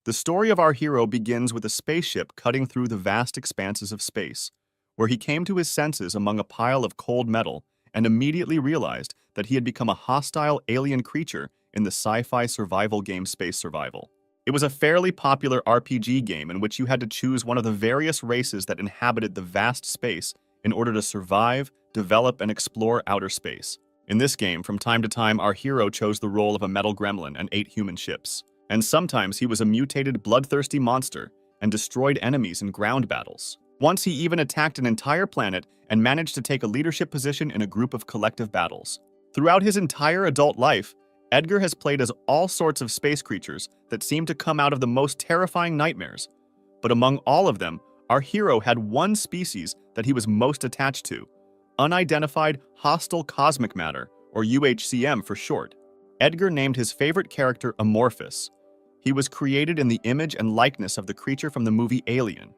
The story of our hero begins with a spaceship cutting through the vast expanses of space, where he came to his senses among a pile of cold metal and immediately realized that he had become a hostile alien creature in the sci-fi survival game Space Survival. It was a fairly popular RPG game in which you had to choose one of the various races that inhabited the vast space in order to survive, develop, and explore outer space. In this game, from time to time, our hero chose the role of a metal gremlin and ate human ships. And sometimes he was a mutated, bloodthirsty monster and destroyed enemies in ground battles. Once he even attacked an entire planet and managed to take a leadership position in a group of collective battles. Throughout his entire adult life, Edgar has played as all sorts of space creatures that seem to come out of the most terrifying nightmares. But among all of them, our hero had one species that he was most attached to: unidentified hostile cosmic matter, or UHCM for short. Edgar named his favorite character Amorphous. He was created in the image and likeness of the creature from the movie Alien.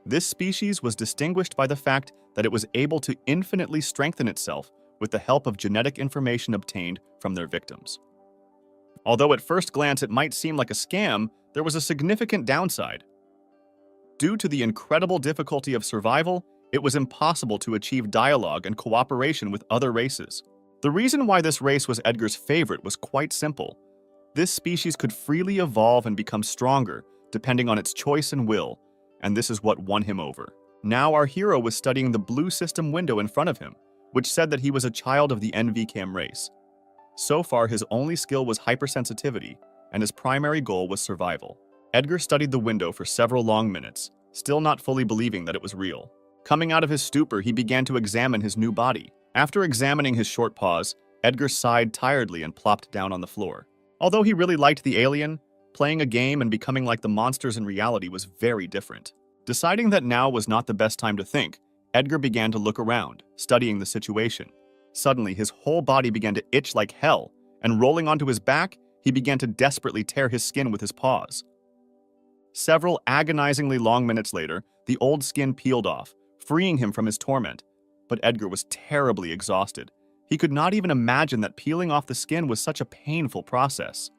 This species was distinguished by the fact that it was able to infinitely strengthen itself with the help of genetic information obtained from their victims. Although at first glance it might seem like a scam, there was a significant downside. Due to the incredible difficulty of survival, it was impossible to achieve dialogue and cooperation with other races. The reason why this race was Edgar's favorite was quite simple. This species could freely evolve and become stronger, depending on its choice and will, and this is what won him over. Now our hero was studying the blue system window in front of him, which said that he was a child of the NVCam race. So far, his only skill was hypersensitivity, and his primary goal was survival. Edgar studied the window for several long minutes, still not fully believing that it was real. Coming out of his stupor, he began to examine his new body. After examining his short paws, Edgar sighed tiredly and plopped down on the floor. Although he really liked the alien, playing a game and becoming like the monsters in reality was very different. Deciding that now was not the best time to think, Edgar began to look around, studying the situation. Suddenly, his whole body began to itch like hell, and rolling onto his back, he began to desperately tear his skin with his paws. Several agonizingly long minutes later, the old skin peeled off, freeing him from his torment. But Edgar was terribly exhausted. He could not even imagine that peeling off the skin was such a painful process.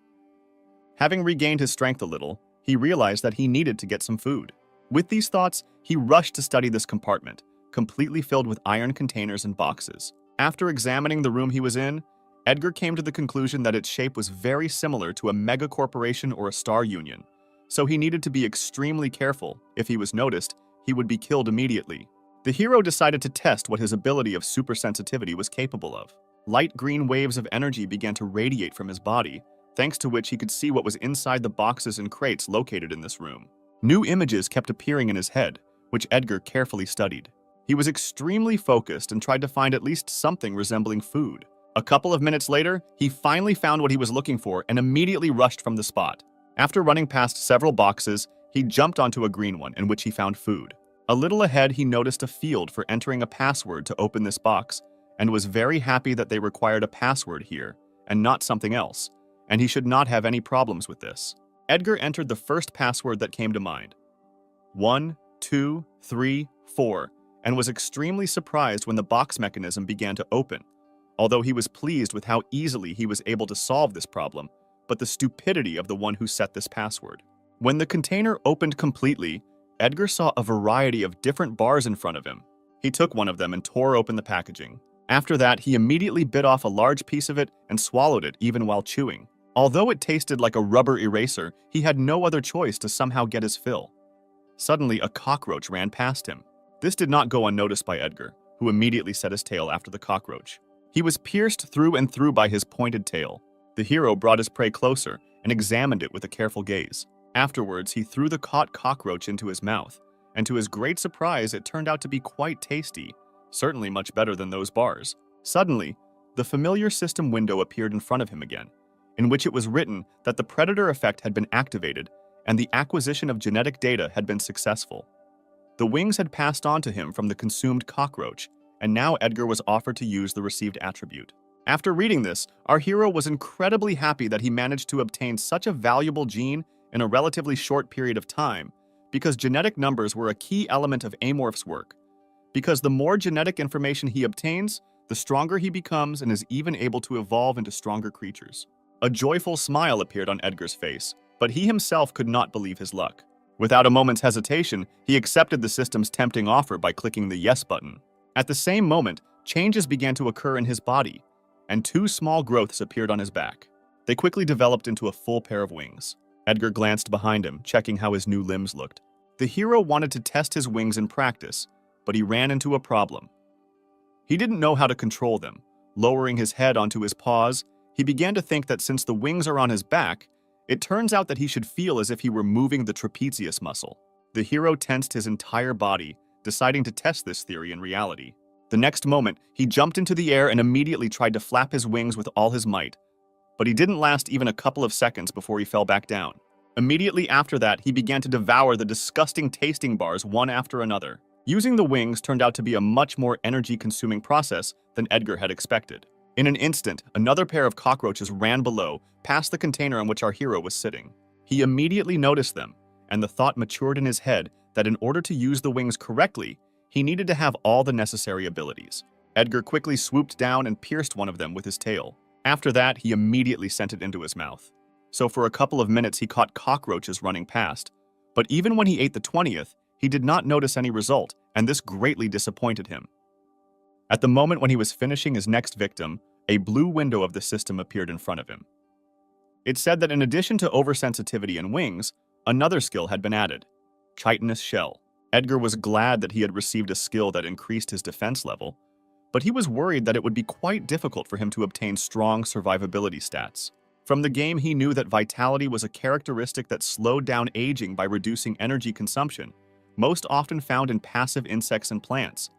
Having regained his strength a little, he realized that he needed to get some food. With these thoughts, he rushed to study this compartment, completely filled with iron containers and boxes. After examining the room he was in, Edgar came to the conclusion that its shape was very similar to a mega corporation or a star union, so he needed to be extremely careful. If he was noticed, he would be killed immediately. The hero decided to test what his ability of supersensitivity was capable of. Light green waves of energy began to radiate from his body, thanks to which he could see what was inside the boxes and crates located in this room. New images kept appearing in his head, which Edgar carefully studied. He was extremely focused and tried to find at least something resembling food. A couple of minutes later, he finally found what he was looking for and immediately rushed from the spot. After running past several boxes, he jumped onto a green one in which he found food. A little ahead, he noticed a field for entering a password to open this box, and was very happy that they required a password here, and not something else, and he should not have any problems with this. Edgar entered the first password that came to mind: 1, 2, 3, 4, and was extremely surprised when the box mechanism began to open, although he was pleased with how easily he was able to solve this problem, but the stupidity of the one who set this password. When the container opened completely, Edgar saw a variety of different bars in front of him. He took one of them and tore open the packaging. After that, he immediately bit off a large piece of it and swallowed it even while chewing. Although it tasted like a rubber eraser, he had no other choice to somehow get his fill. Suddenly, a cockroach ran past him. This did not go unnoticed by Edgar, who immediately set his tail after the cockroach. He was pierced through and through by his pointed tail. The hero brought his prey closer and examined it with a careful gaze. Afterwards, he threw the caught cockroach into his mouth, and to his great surprise, it turned out to be quite tasty, certainly much better than those bars. Suddenly, the familiar system window appeared in front of him again, in which it was written that the predator effect had been activated and the acquisition of genetic data had been successful. The wings had passed on to him from the consumed cockroach, and now Edgar was offered to use the received attribute. After reading this, our hero was incredibly happy that he managed to obtain such a valuable gene in a relatively short period of time, because genetic numbers were a key element of Amorph's work. Because the more genetic information he obtains, the stronger he becomes and is even able to evolve into stronger creatures. A joyful smile appeared on Edgar's face, but he himself could not believe his luck. Without a moment's hesitation, he accepted the system's tempting offer by clicking the yes button. At the same moment, changes began to occur in his body, and two small growths appeared on his back. They quickly developed into a full pair of wings. Edgar glanced behind him, checking how his new limbs looked. The hero wanted to test his wings in practice, but he ran into a problem. He didn't know how to control them. Lowering his head onto his paws, he began to think that since the wings are on his back, it turns out that he should feel as if he were moving the trapezius muscle. The hero tensed his entire body, deciding to test this theory in reality. The next moment, he jumped into the air and immediately tried to flap his wings with all his might. But he didn't last even a couple of seconds before he fell back down. Immediately after that, he began to devour the disgusting tasting bars one after another. Using the wings turned out to be a much more energy-consuming process than Edgar had expected. In an instant, another pair of cockroaches ran below, past the container on which our hero was sitting. He immediately noticed them, and the thought matured in his head that in order to use the wings correctly, he needed to have all the necessary abilities. Edgar quickly swooped down and pierced one of them with his tail. After that, he immediately sent it into his mouth. So for a couple of minutes, he caught cockroaches running past. But even when he ate the 20th, he did not notice any result, and this greatly disappointed him. At the moment when he was finishing his next victim, a blue window of the system appeared in front of him. It said that in addition to oversensitivity and wings, another skill had been added: chitinous shell. Edgar was glad that he had received a skill that increased his defense level, but he was worried that it would be quite difficult for him to obtain strong survivability stats. From the game, he knew that vitality was a characteristic that slowed down aging by reducing energy consumption, most often found in passive insects and plants.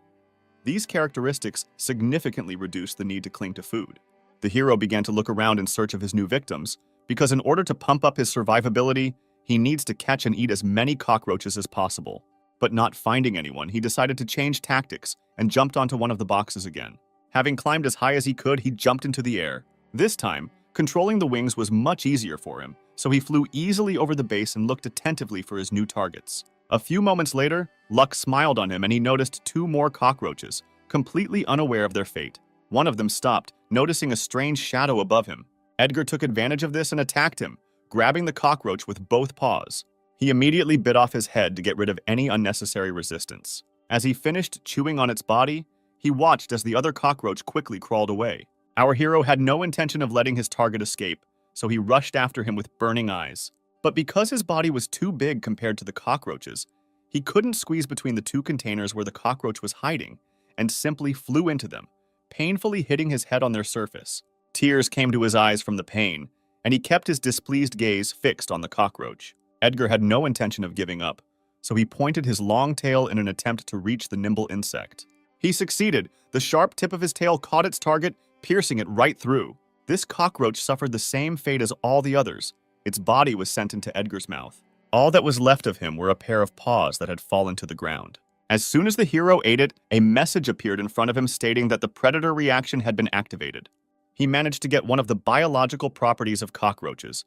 These characteristics significantly reduced the need to cling to food. The hero began to look around in search of his new victims, because in order to pump up his survivability, he needs to catch and eat as many cockroaches as possible. But not finding anyone, he decided to change tactics and jumped onto one of the boxes again. Having climbed as high as he could, he jumped into the air. This time, controlling the wings was much easier for him, so he flew easily over the base and looked attentively for his new targets. A few moments later, luck smiled on him and he noticed two more cockroaches, completely unaware of their fate. One of them stopped, noticing a strange shadow above him. Edgar took advantage of this and attacked him, grabbing the cockroach with both paws. He immediately bit off his head to get rid of any unnecessary resistance. As he finished chewing on its body, he watched as the other cockroach quickly crawled away. Our hero had no intention of letting his target escape, so he rushed after him with burning eyes. But because his body was too big compared to the cockroaches, he couldn't squeeze between the two containers where the cockroach was hiding and simply flew into them, painfully hitting his head on their surface. Tears came to his eyes from the pain, and he kept his displeased gaze fixed on the cockroach. Edgar had no intention of giving up, so he pointed his long tail in an attempt to reach the nimble insect. He succeeded. The sharp tip of his tail caught its target, piercing it right through. This cockroach suffered the same fate as all the others. Its body was sent into Edgar's mouth. All that was left of him were a pair of paws that had fallen to the ground. As soon as the hero ate it, a message appeared in front of him stating that the predator reaction had been activated. He managed to get one of the biological properties of cockroaches: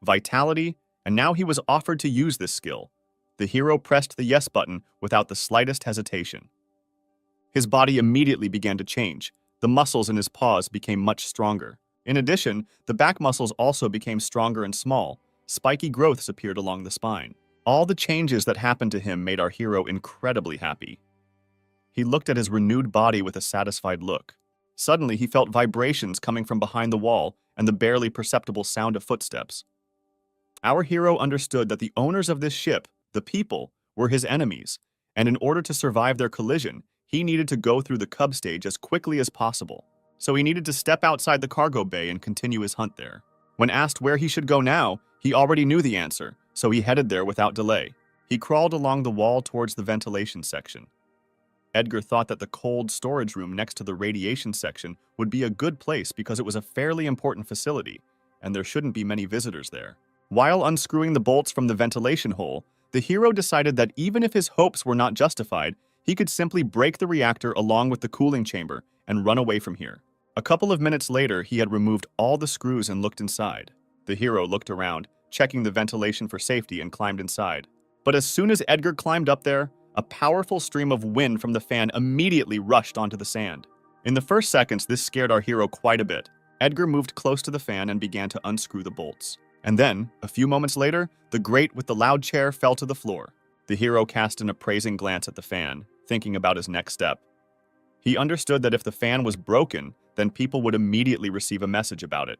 vitality, and now he was offered to use this skill. The hero pressed the yes button without the slightest hesitation. His body immediately began to change. The muscles in his paws became much stronger. In addition, the back muscles also became stronger and small. Spiky growths appeared along the spine. All the changes that happened to him made our hero incredibly happy. He looked at his renewed body with a satisfied look. Suddenly, he felt vibrations coming from behind the wall and the barely perceptible sound of footsteps. Our hero understood that the owners of this ship, the people, were his enemies, and in order to survive their collision, he needed to go through the cub stage as quickly as possible. So he needed to step outside the cargo bay and continue his hunt there. When asked where he should go now, he already knew the answer, so he headed there without delay. He crawled along the wall towards the ventilation section. Edgar thought that the cold storage room next to the radiation section would be a good place because it was a fairly important facility, and there shouldn't be many visitors there. While unscrewing the bolts from the ventilation hole, the hero decided that even if his hopes were not justified, he could simply break the reactor along with the cooling chamber and run away from here. A couple of minutes later, he had removed all the screws and looked inside. The hero looked around, checking the ventilation for safety, and climbed inside. But as soon as Edgar climbed up there, a powerful stream of wind from the fan immediately rushed onto the sand. In the first seconds, this scared our hero quite a bit. Edgar moved close to the fan and began to unscrew the bolts. And then, a few moments later, the grate with the loud chair fell to the floor. The hero cast an appraising glance at the fan, thinking about his next step. He understood that if the fan was broken, then people would immediately receive a message about it.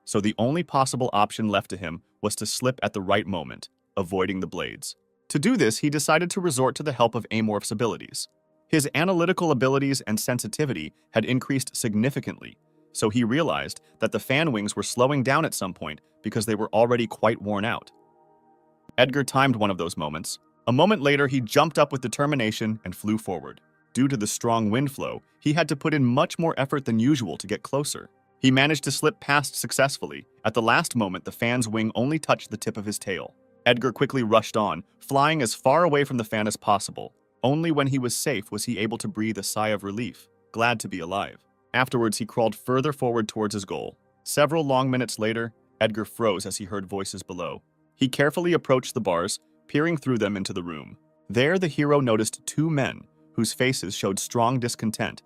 So the only possible option left to him was to slip at the right moment, avoiding the blades. To do this, he decided to resort to the help of Amorph's abilities. His analytical abilities and sensitivity had increased significantly, so he realized that the fan wings were slowing down at some point because they were already quite worn out. Edgar timed one of those moments. A moment later, he jumped up with determination and flew forward. Due to the strong wind flow, he had to put in much more effort than usual to get closer. He managed to slip past successfully. At the last moment, the fan's wing only touched the tip of his tail. Edgar quickly rushed on, flying as far away from the fan as possible. Only when he was safe was he able to breathe a sigh of relief, glad to be alive. Afterwards, he crawled further forward towards his goal. Several long minutes later, Edgar froze as he heard voices below. He carefully approached the bars, peering through them into the room. There, the hero noticed two men, whose faces showed strong discontent,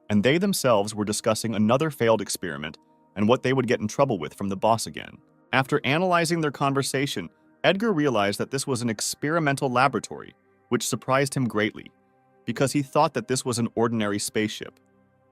and they themselves were discussing another failed experiment and what they would get in trouble with from the boss again. After analyzing their conversation, Edgar realized that this was an experimental laboratory, which surprised him greatly, because he thought that this was an ordinary spaceship.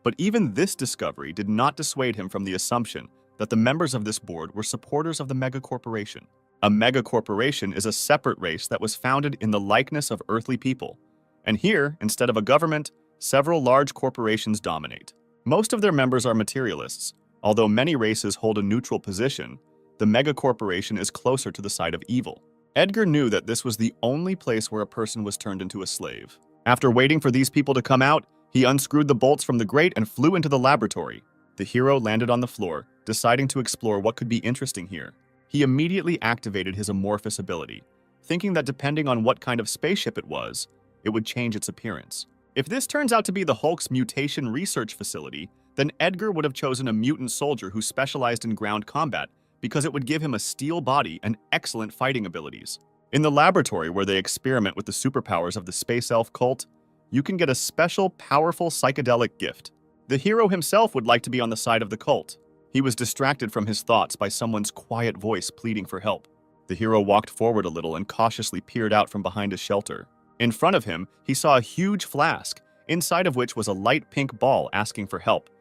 But even this discovery did not dissuade him from the assumption that the members of this board were supporters of the Mega Corporation. A Mega Corporation is a separate race that was founded in the likeness of earthly people. And here, instead of a government, several large corporations dominate. Most of their members are materialists. Although many races hold a neutral position, the Mega Corporation is closer to the side of evil. Edgar knew that this was the only place where a person was turned into a slave. After waiting for these people to come out, he unscrewed the bolts from the grate and flew into the laboratory. The hero landed on the floor, deciding to explore what could be interesting here. He immediately activated his amorphous ability, thinking that depending on what kind of spaceship it was, it would change its appearance. If this turns out to be the Hulk's mutation research facility, then Edgar would have chosen a mutant soldier who specialized in ground combat because it would give him a steel body and excellent fighting abilities. In the laboratory where they experiment with the superpowers of the space elf cult, you can get a special, powerful psychedelic gift. The hero himself would like to be on the side of the cult. He was distracted from his thoughts by someone's quiet voice pleading for help. The hero walked forward a little and cautiously peered out from behind his shelter. In front of him, he saw a huge flask, inside of which was a light pink ball asking for help.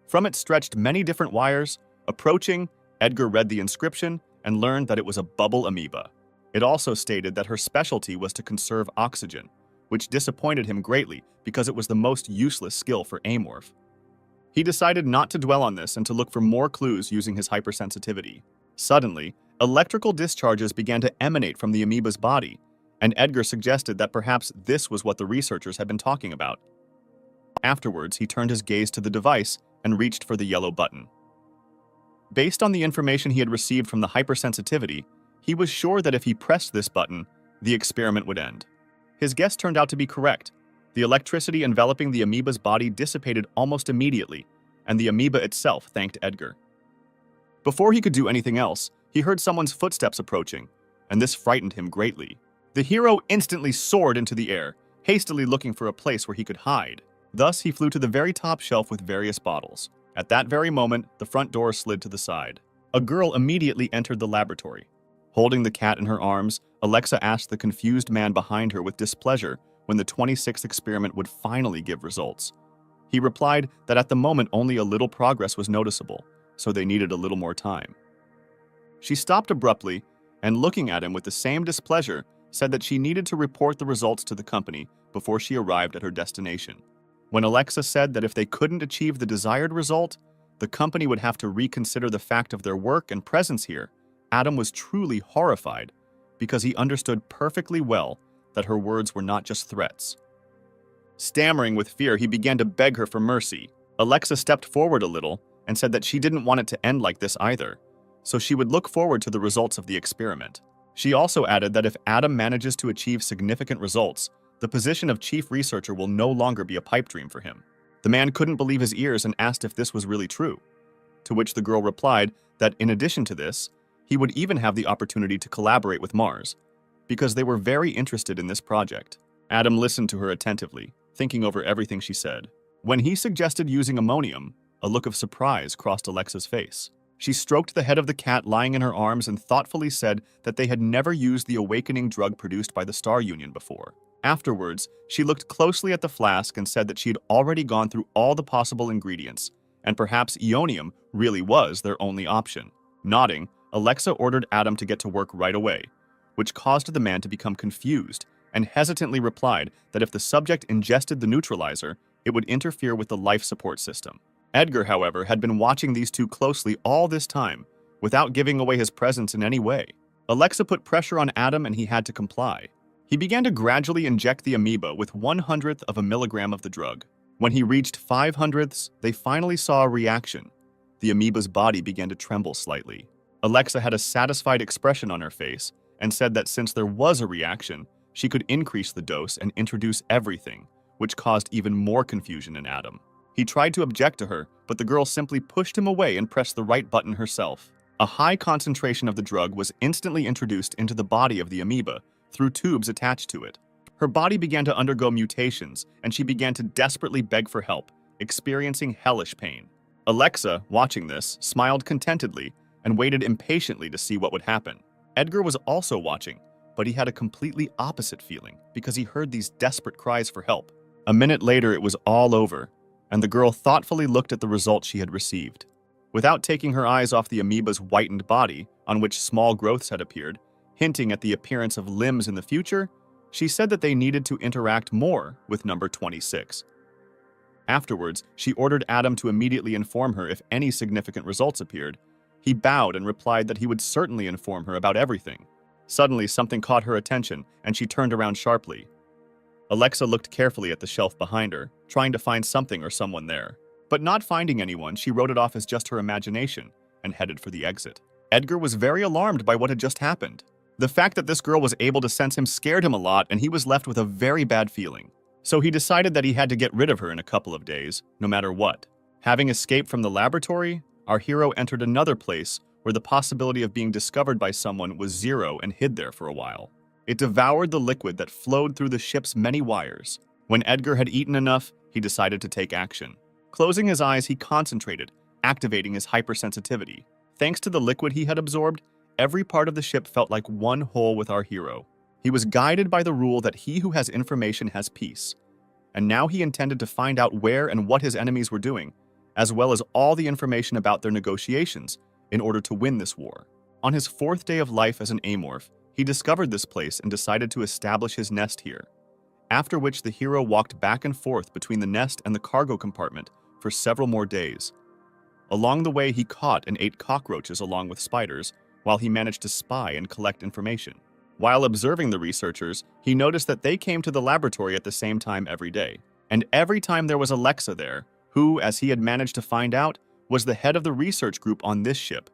From it stretched many different wires. Approaching, Edgar read the inscription and learned that it was a bubble amoeba. It also stated that her specialty was to conserve oxygen, which disappointed him greatly because it was the most useless skill for Amorph. He decided not to dwell on this and to look for more clues using his hypersensitivity. Suddenly, electrical discharges began to emanate from the amoeba's body, and Edgar suggested that perhaps this was what the researchers had been talking about. Afterwards, he turned his gaze to the device and reached for the yellow button. Based on the information he had received from the hypersensitivity, he was sure that if he pressed this button, the experiment would end. His guess turned out to be correct. The electricity enveloping the amoeba's body dissipated almost immediately, and the amoeba itself thanked Edgar. Before he could do anything else, he heard someone's footsteps approaching, and this frightened him greatly. The hero instantly soared into the air, hastily looking for a place where he could hide. Thus, he flew to the very top shelf with various bottles. At that very moment, the front door slid to the side. A girl immediately entered the laboratory. Holding the cat in her arms, Alexa asked the confused man behind her with displeasure when the 26th experiment would finally give results. He replied that at the moment only a little progress was noticeable, so they needed a little more time. She stopped abruptly and, looking at him with the same displeasure, said that she needed to report the results to the company before she arrived at her destination. When Alexa said that if they couldn't achieve the desired result, the company would have to reconsider the fact of their work and presence here, Adam was truly horrified because he understood perfectly well that her words were not just threats. Stammering with fear, he began to beg her for mercy. Alexa stepped forward a little and said that she didn't want it to end like this either, so she would look forward to the results of the experiment. She also added that if Adam manages to achieve significant results, the position of chief researcher will no longer be a pipe dream for him. The man couldn't believe his ears and asked if this was really true, to which the girl replied that in addition to this, he would even have the opportunity to collaborate with Mars, because they were very interested in this project. Adam listened to her attentively, thinking over everything she said. When he suggested using ammonium, a look of surprise crossed Alexa's face. She stroked the head of the cat lying in her arms and thoughtfully said that they had never used the awakening drug produced by the Star Union before. Afterwards, she looked closely at the flask and said that she had already gone through all the possible ingredients, and perhaps Ionium really was their only option. Nodding, Alexa ordered Adam to get to work right away, which caused the man to become confused and hesitantly replied that if the subject ingested the neutralizer, it would interfere with the life support system. Edgar, however, had been watching these two closely all this time, without giving away his presence in any way. Alexa put pressure on Adam and he had to comply. He began to gradually inject the amoeba with 1/100th of a milligram of the drug. When he reached 5/100ths, they finally saw a reaction. The amoeba's body began to tremble slightly. Alexa had a satisfied expression on her face and said that since there was a reaction, she could increase the dose and introduce everything, which caused even more confusion in Adam. He tried to object to her, but the girl simply pushed him away and pressed the right button herself. A high concentration of the drug was instantly introduced into the body of the amoeba through tubes attached to it. Her body began to undergo mutations, and she began to desperately beg for help, experiencing hellish pain. Alexa, watching this, smiled contentedly and waited impatiently to see what would happen. Edgar was also watching, but he had a completely opposite feeling because he heard these desperate cries for help. A minute later, it was all over, and the girl thoughtfully looked at the results she had received. Without taking her eyes off the amoeba's whitened body, on which small growths had appeared, hinting at the appearance of limbs in the future, she said that they needed to interact more with number 26. Afterwards, she ordered Adam to immediately inform her if any significant results appeared. He bowed and replied that he would certainly inform her about everything. Suddenly, something caught her attention, and she turned around sharply. Alexa looked carefully at the shelf behind her, trying to find something or someone there. But not finding anyone, she wrote it off as just her imagination and headed for the exit. Edgar was very alarmed by what had just happened. The fact that this girl was able to sense him scared him a lot, and he was left with a very bad feeling. So he decided that he had to get rid of her in a couple of days, no matter what. Having escaped from the laboratory, our hero entered another place where the possibility of being discovered by someone was zero and hid there for a while. It devoured the liquid that flowed through the ship's many wires. When Edgar had eaten enough, he decided to take action. Closing his eyes, he concentrated, activating his hypersensitivity. Thanks to the liquid he had absorbed, every part of the ship felt like one whole with our hero. He was guided by the rule that he who has information has peace. And now he intended to find out where and what his enemies were doing, as well as all the information about their negotiations, in order to win this war. On his 4th day of life as an amorph, he discovered this place and decided to establish his nest here. After which the hero walked back and forth between the nest and the cargo compartment for several more days. Along the way, he caught and ate cockroaches along with spiders, while he managed to spy and collect information. While observing the researchers, he noticed that they came to the laboratory at the same time every day. And every time there was Alexa there, who, as he had managed to find out, was the head of the research group on this ship,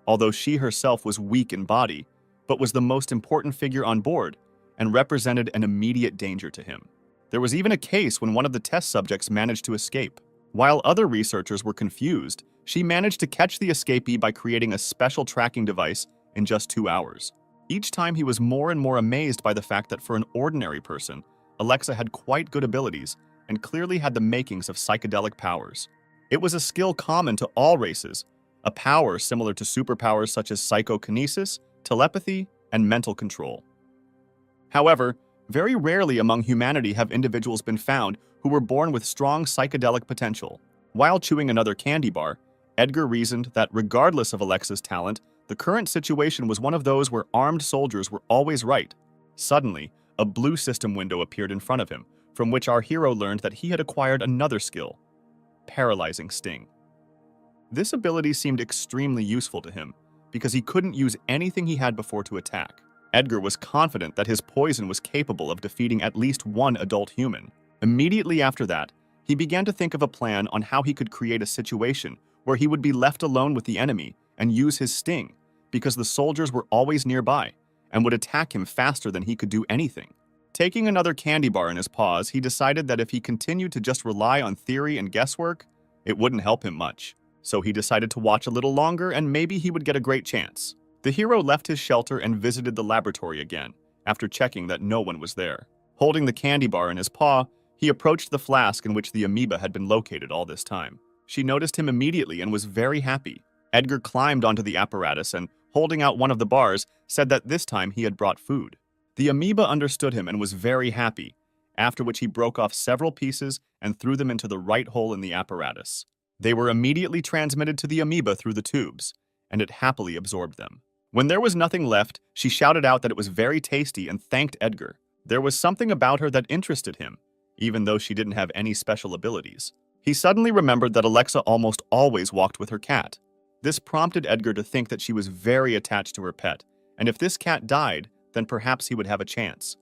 although she herself was weak in body, but was the most important figure on board and represented an immediate danger to him. There was even a case when one of the test subjects managed to escape. While other researchers were confused, she managed to catch the escapee by creating a special tracking device in just 2 hours. Each time he was more and more amazed by the fact that for an ordinary person, Alexa had quite good abilities and clearly had the makings of psychedelic powers. It was a skill common to all races, a power similar to superpowers such as psychokinesis, telepathy, and mental control. However, very rarely among humanity have individuals been found who were born with strong psychedelic potential. While chewing another candy bar, Edgar reasoned that regardless of Alexa's talent, the current situation was one of those where armed soldiers were always right. Suddenly, a blue system window appeared in front of him, from which our hero learned that he had acquired another skill: paralyzing sting. This ability seemed extremely useful to him, because he couldn't use anything he had before to attack. Edgar was confident that his poison was capable of defeating at least one adult human. Immediately after that, he began to think of a plan on how he could create a situation where he would be left alone with the enemy and use his sting, because the soldiers were always nearby and would attack him faster than he could do anything. Taking another candy bar in his paws, he decided that if he continued to just rely on theory and guesswork, it wouldn't help him much. So he decided to watch a little longer and maybe he would get a great chance. The hero left his shelter and visited the laboratory again, after checking that no one was there. Holding the candy bar in his paw, he approached the flask in which the amoeba had been located all this time. She noticed him immediately and was very happy. Edgar climbed onto the apparatus and, holding out one of the bars, said that this time he had brought food. The amoeba understood him and was very happy, after which he broke off several pieces and threw them into the right hole in the apparatus. They were immediately transmitted to the amoeba through the tubes, and it happily absorbed them. When there was nothing left, she shouted out that it was very tasty and thanked Edgar. There was something about her that interested him, even though she didn't have any special abilities. He suddenly remembered that Alexa almost always walked with her cat. This prompted Edgar to think that she was very attached to her pet, and if this cat died, then perhaps he would have a chance.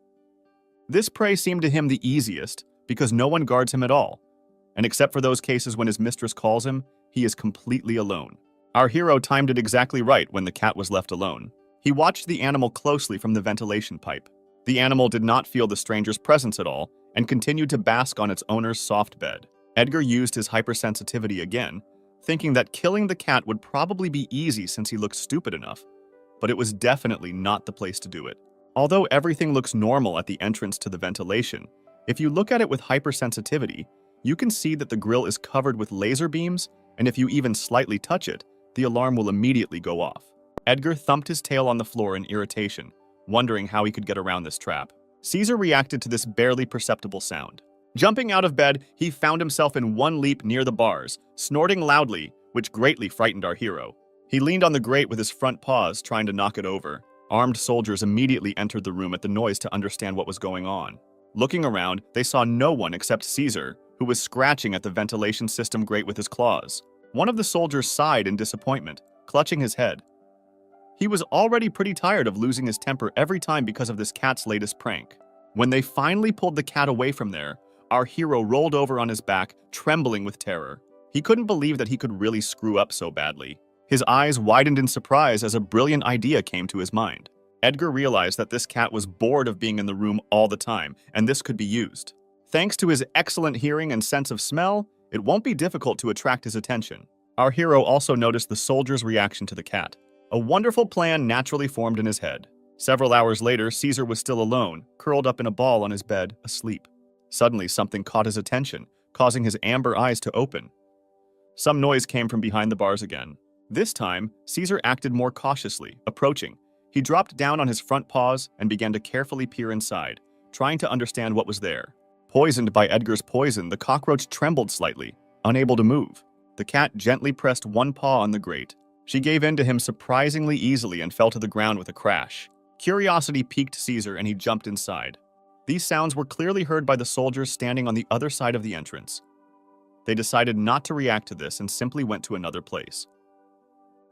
This prey seemed to him the easiest, because no one guards him at all, and except for those cases when his mistress calls him, he is completely alone. Our hero timed it exactly right when the cat was left alone. He watched the animal closely from the ventilation pipe. The animal did not feel the stranger's presence at all, and continued to bask on its owner's soft bed. Edgar used his hypersensitivity again, thinking that killing the cat would probably be easy since he looked stupid enough, but it was definitely not the place to do it. Although everything looks normal at the entrance to the ventilation, if you look at it with hypersensitivity, you can see that the grill is covered with laser beams, and if you even slightly touch it, the alarm will immediately go off. Edgar thumped his tail on the floor in irritation, wondering how he could get around this trap. Caesar reacted to this barely perceptible sound. Jumping out of bed, he found himself in one leap near the bars, snorting loudly, which greatly frightened our hero. He leaned on the grate with his front paws, trying to knock it over. Armed soldiers immediately entered the room at the noise to understand what was going on. Looking around, they saw no one except Caesar, who was scratching at the ventilation system grate with his claws. One of the soldiers sighed in disappointment, clutching his head. He was already pretty tired of losing his temper every time because of this cat's latest prank. When they finally pulled the cat away from there, our hero rolled over on his back, trembling with terror. He couldn't believe that he could really screw up so badly. His eyes widened in surprise as a brilliant idea came to his mind. Edgar realized that this cat was bored of being in the room all the time, and this could be used. Thanks to his excellent hearing and sense of smell, it won't be difficult to attract his attention. Our hero also noticed the soldier's reaction to the cat. A wonderful plan naturally formed in his head. Several hours later, Caesar was still alone, curled up in a ball on his bed, asleep. Suddenly, something caught his attention, causing his amber eyes to open. Some noise came from behind the bars again. This time, Caesar acted more cautiously, approaching. He dropped down on his front paws and began to carefully peer inside, trying to understand what was there. Poisoned by Edgar's poison, the cockroach trembled slightly, unable to move. The cat gently pressed one paw on the grate. She gave in to him surprisingly easily and fell to the ground with a crash. Curiosity piqued Caesar and he jumped inside. These sounds were clearly heard by the soldiers standing on the other side of the entrance. They decided not to react to this and simply went to another place.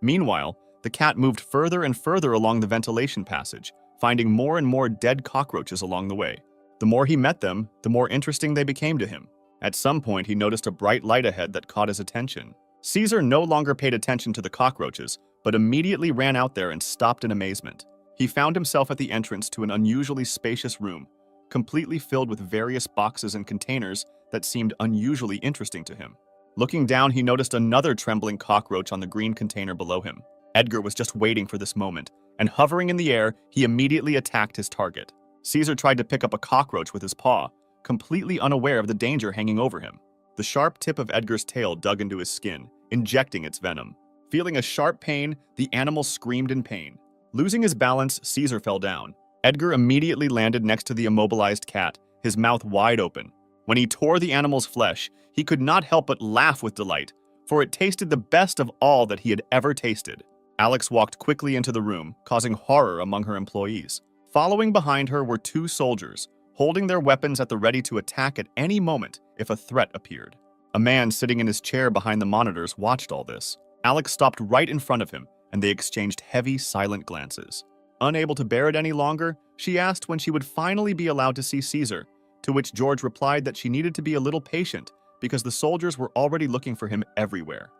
Meanwhile, the cat moved further and further along the ventilation passage, finding more and more dead cockroaches along the way. The more he met them, the more interesting they became to him. At some point, he noticed a bright light ahead that caught his attention. Caesar no longer paid attention to the cockroaches, but immediately ran out there and stopped in amazement. He found himself at the entrance to an unusually spacious room, completely filled with various boxes and containers that seemed unusually interesting to him. Looking down, he noticed another trembling cockroach on the green container below him. Edgar was just waiting for this moment, and hovering in the air, he immediately attacked his target. Caesar tried to pick up a cockroach with his paw, completely unaware of the danger hanging over him. The sharp tip of Edgar's tail dug into his skin, injecting its venom. Feeling a sharp pain, the animal screamed in pain. Losing his balance, Caesar fell down. Edgar immediately landed next to the immobilized cat, his mouth wide open. When he tore the animal's flesh, he could not help but laugh with delight, for it tasted the best of all that he had ever tasted. Alex walked quickly into the room, causing horror among her employees. Following behind her were two soldiers, holding their weapons at the ready to attack at any moment if a threat appeared. A man sitting in his chair behind the monitors watched all this. Alex stopped right in front of him, and they exchanged heavy, silent glances. Unable to bear it any longer, she asked when she would finally be allowed to see Caesar, to which George replied that she needed to be a little patient because the soldiers were already looking for him everywhere.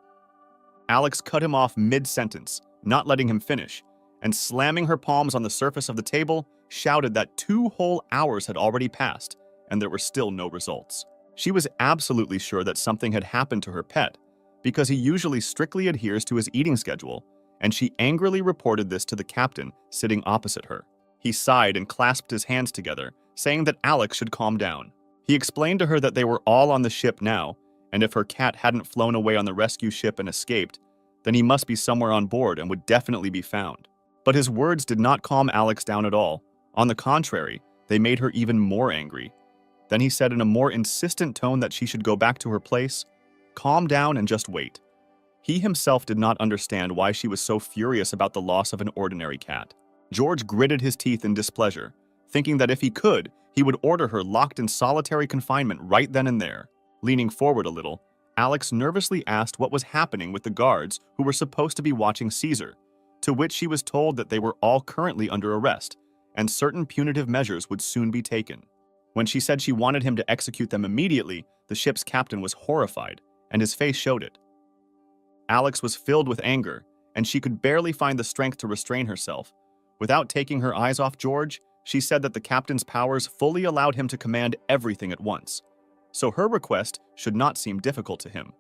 Alex cut him off mid-sentence, not letting him finish, and slamming her palms on the surface of the table, shouted that 2 whole hours had already passed, and there were still no results. She was absolutely sure that something had happened to her pet, because he usually strictly adheres to his eating schedule, and she angrily reported this to the captain sitting opposite her. He sighed and clasped his hands together, saying that Alex should calm down. He explained to her that they were all on the ship now, and if her cat hadn't flown away on the rescue ship and escaped, then he must be somewhere on board and would definitely be found. But his words did not calm Alex down at all. On the contrary, they made her even more angry. Then he said in a more insistent tone that she should go back to her place, calm down and just wait. He himself did not understand why she was so furious about the loss of an ordinary cat. George gritted his teeth in displeasure, thinking that if he could, he would order her locked in solitary confinement right then and there. Leaning forward a little, Alex nervously asked what was happening with the guards who were supposed to be watching Caesar, to which she was told that they were all currently under arrest, and certain punitive measures would soon be taken. When she said she wanted him to execute them immediately, the ship's captain was horrified, and his face showed it. Alex was filled with anger, and she could barely find the strength to restrain herself. Without taking her eyes off George, she said that the captain's powers fully allowed him to command everything at once, so her request should not seem difficult to him.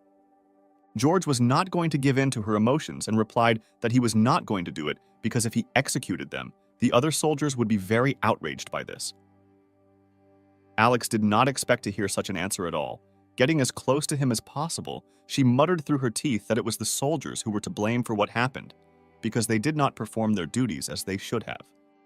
George was not going to give in to her emotions and replied that he was not going to do it because if he executed them, the other soldiers would be very outraged by this. Alex did not expect to hear such an answer at all. Getting as close to him as possible, she muttered through her teeth that it was the soldiers who were to blame for what happened, because they did not perform their duties as they should have.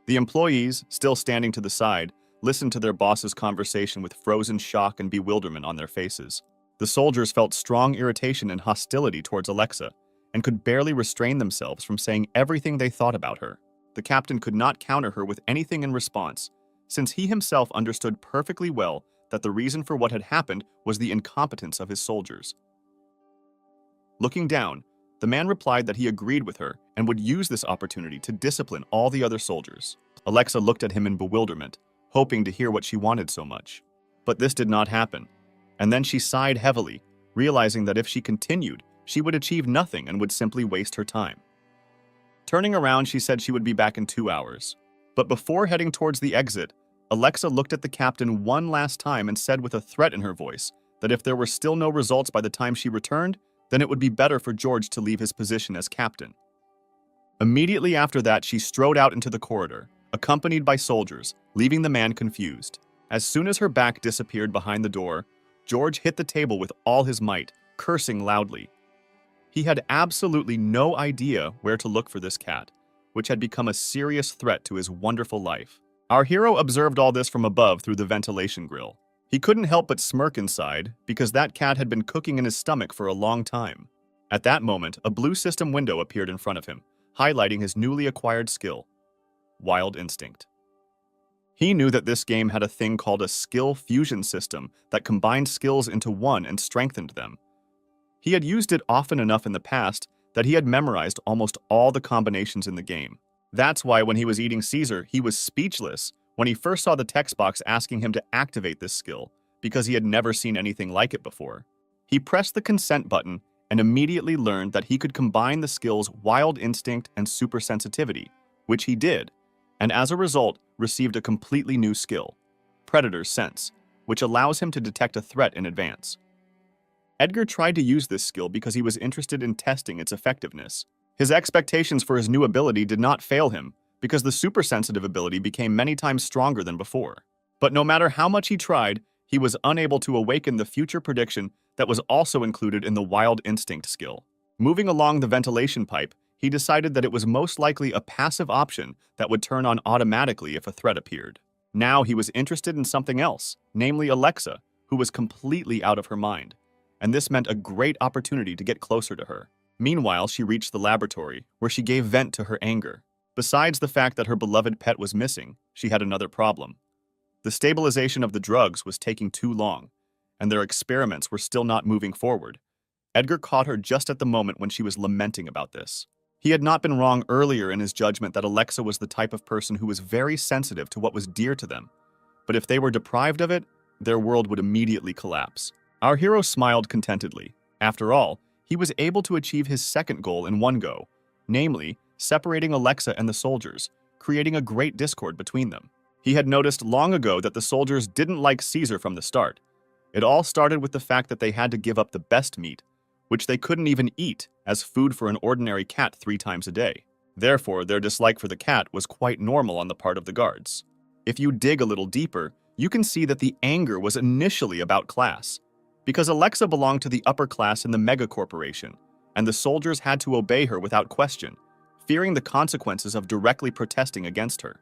The employees, still standing to the side, listened to their boss's conversation with frozen shock and bewilderment on their faces. The soldiers felt strong irritation and hostility towards Alexa, and could barely restrain themselves from saying everything they thought about her. The captain could not counter her with anything in response, since he himself understood perfectly well that the reason for what had happened was the incompetence of his soldiers. Looking down, the man replied that he agreed with her and would use this opportunity to discipline all the other soldiers. Alexa looked at him in bewilderment, hoping to hear what she wanted so much. But this did not happen, and then she sighed heavily, realizing that if she continued, she would achieve nothing and would simply waste her time. Turning around, she said she would be back in 2 hours. But before heading towards the exit, Alexa looked at the captain one last time and said with a threat in her voice that if there were still no results by the time she returned, then it would be better for George to leave his position as captain. Immediately after that, she strode out into the corridor, accompanied by soldiers, leaving the man confused. As soon as her back disappeared behind the door, George hit the table with all his might, cursing loudly. He had absolutely no idea where to look for this cat, which had become a serious threat to his wonderful life. Our hero observed all this from above through the ventilation grill. He couldn't help but smirk inside, because that cat had been cooking in his stomach for a long time. At that moment, a blue system window appeared in front of him, highlighting his newly acquired skill, Wild Instinct. He knew that this game had a thing called a skill fusion system that combined skills into one and strengthened them. He had used it often enough in the past that he had memorized almost all the combinations in the game. That's why when he was eating Caesar, he was speechless when he first saw the text box asking him to activate this skill, because he had never seen anything like it before. He pressed the consent button and immediately learned that he could combine the skills Wild Instinct and Super Sensitivity, which he did, and as a result, received a completely new skill, Predator's Sense, which allows him to detect a threat in advance. Edgar tried to use this skill because he was interested in testing its effectiveness. His expectations for his new ability did not fail him, because the super-sensitive ability became many times stronger than before. But no matter how much he tried, he was unable to awaken the future prediction that was also included in the Wild Instinct skill. Moving along the ventilation pipe, he decided that it was most likely a passive option that would turn on automatically if a threat appeared. Now he was interested in something else, namely Alexa, who was completely out of her mind, and this meant a great opportunity to get closer to her. Meanwhile, she reached the laboratory, where she gave vent to her anger. Besides the fact that her beloved pet was missing, she had another problem. The stabilization of the drugs was taking too long, and their experiments were still not moving forward. Edgar caught her just at the moment when she was lamenting about this. He had not been wrong earlier in his judgment that Alexa was the type of person who was very sensitive to what was dear to them, but if they were deprived of it, their world would immediately collapse. Our hero smiled contentedly. After all, he was able to achieve his second goal in one go, namely, separating Alexa and the soldiers, creating a great discord between them. He had noticed long ago that the soldiers didn't like Caesar from the start. It all started with the fact that they had to give up the best meat, which they couldn't even eat as food for an ordinary cat 3 times a day. Therefore, their dislike for the cat was quite normal on the part of the guards. If you dig a little deeper, you can see that the anger was initially about class, because Alexa belonged to the upper class in the mega corporation, and the soldiers had to obey her without question, fearing the consequences of directly protesting against her.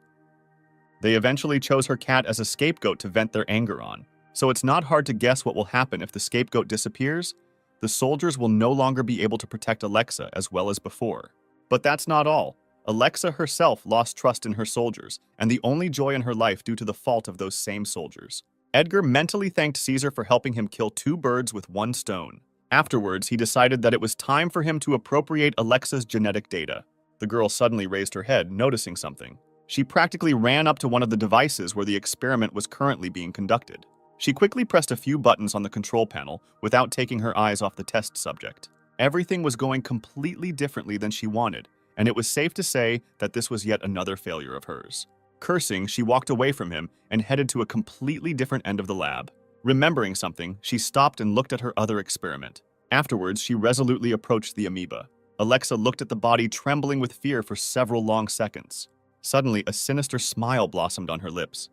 They eventually chose her cat as a scapegoat to vent their anger on, so it's not hard to guess what will happen if the scapegoat disappears. The soldiers will no longer be able to protect Alexa as well as before. But that's not all. Alexa herself lost trust in her soldiers, and the only joy in her life due to the fault of those same soldiers. Edgar mentally thanked Caesar for helping him kill 2 birds with 1 stone. Afterwards, he decided that it was time for him to appropriate Alexa's genetic data. The girl suddenly raised her head, noticing something. She practically ran up to one of the devices where the experiment was currently being conducted. She quickly pressed a few buttons on the control panel without taking her eyes off the test subject. Everything was going completely differently than she wanted, and it was safe to say that this was yet another failure of hers. Cursing, she walked away from him and headed to a completely different end of the lab. Remembering something, she stopped and looked at her other experiment. Afterwards, she resolutely approached the amoeba. Alexa looked at the body, trembling with fear for several long seconds. Suddenly, a sinister smile blossomed on her lips.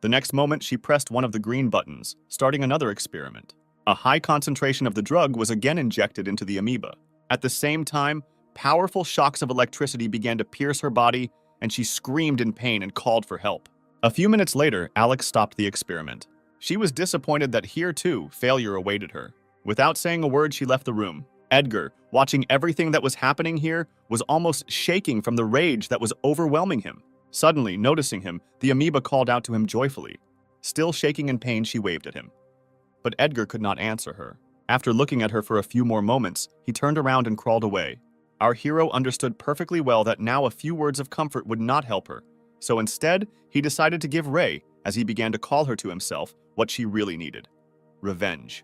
The next moment, she pressed one of the green buttons, starting another experiment. A high concentration of the drug was again injected into the amoeba. At the same time, powerful shocks of electricity began to pierce her body, and she screamed in pain and called for help. A few minutes later, Alex stopped the experiment. She was disappointed that here, too, failure awaited her. Without saying a word, she left the room. Edgar, watching everything that was happening here, was almost shaking from the rage that was overwhelming him. Suddenly, noticing him, the amoeba called out to him joyfully. Still shaking in pain, she waved at him. But Edgar could not answer her. After looking at her for a few more moments, he turned around and crawled away. Our hero understood perfectly well that now a few words of comfort would not help her, so instead, he decided to give Ray, as he began to call her to himself, what she really needed: revenge.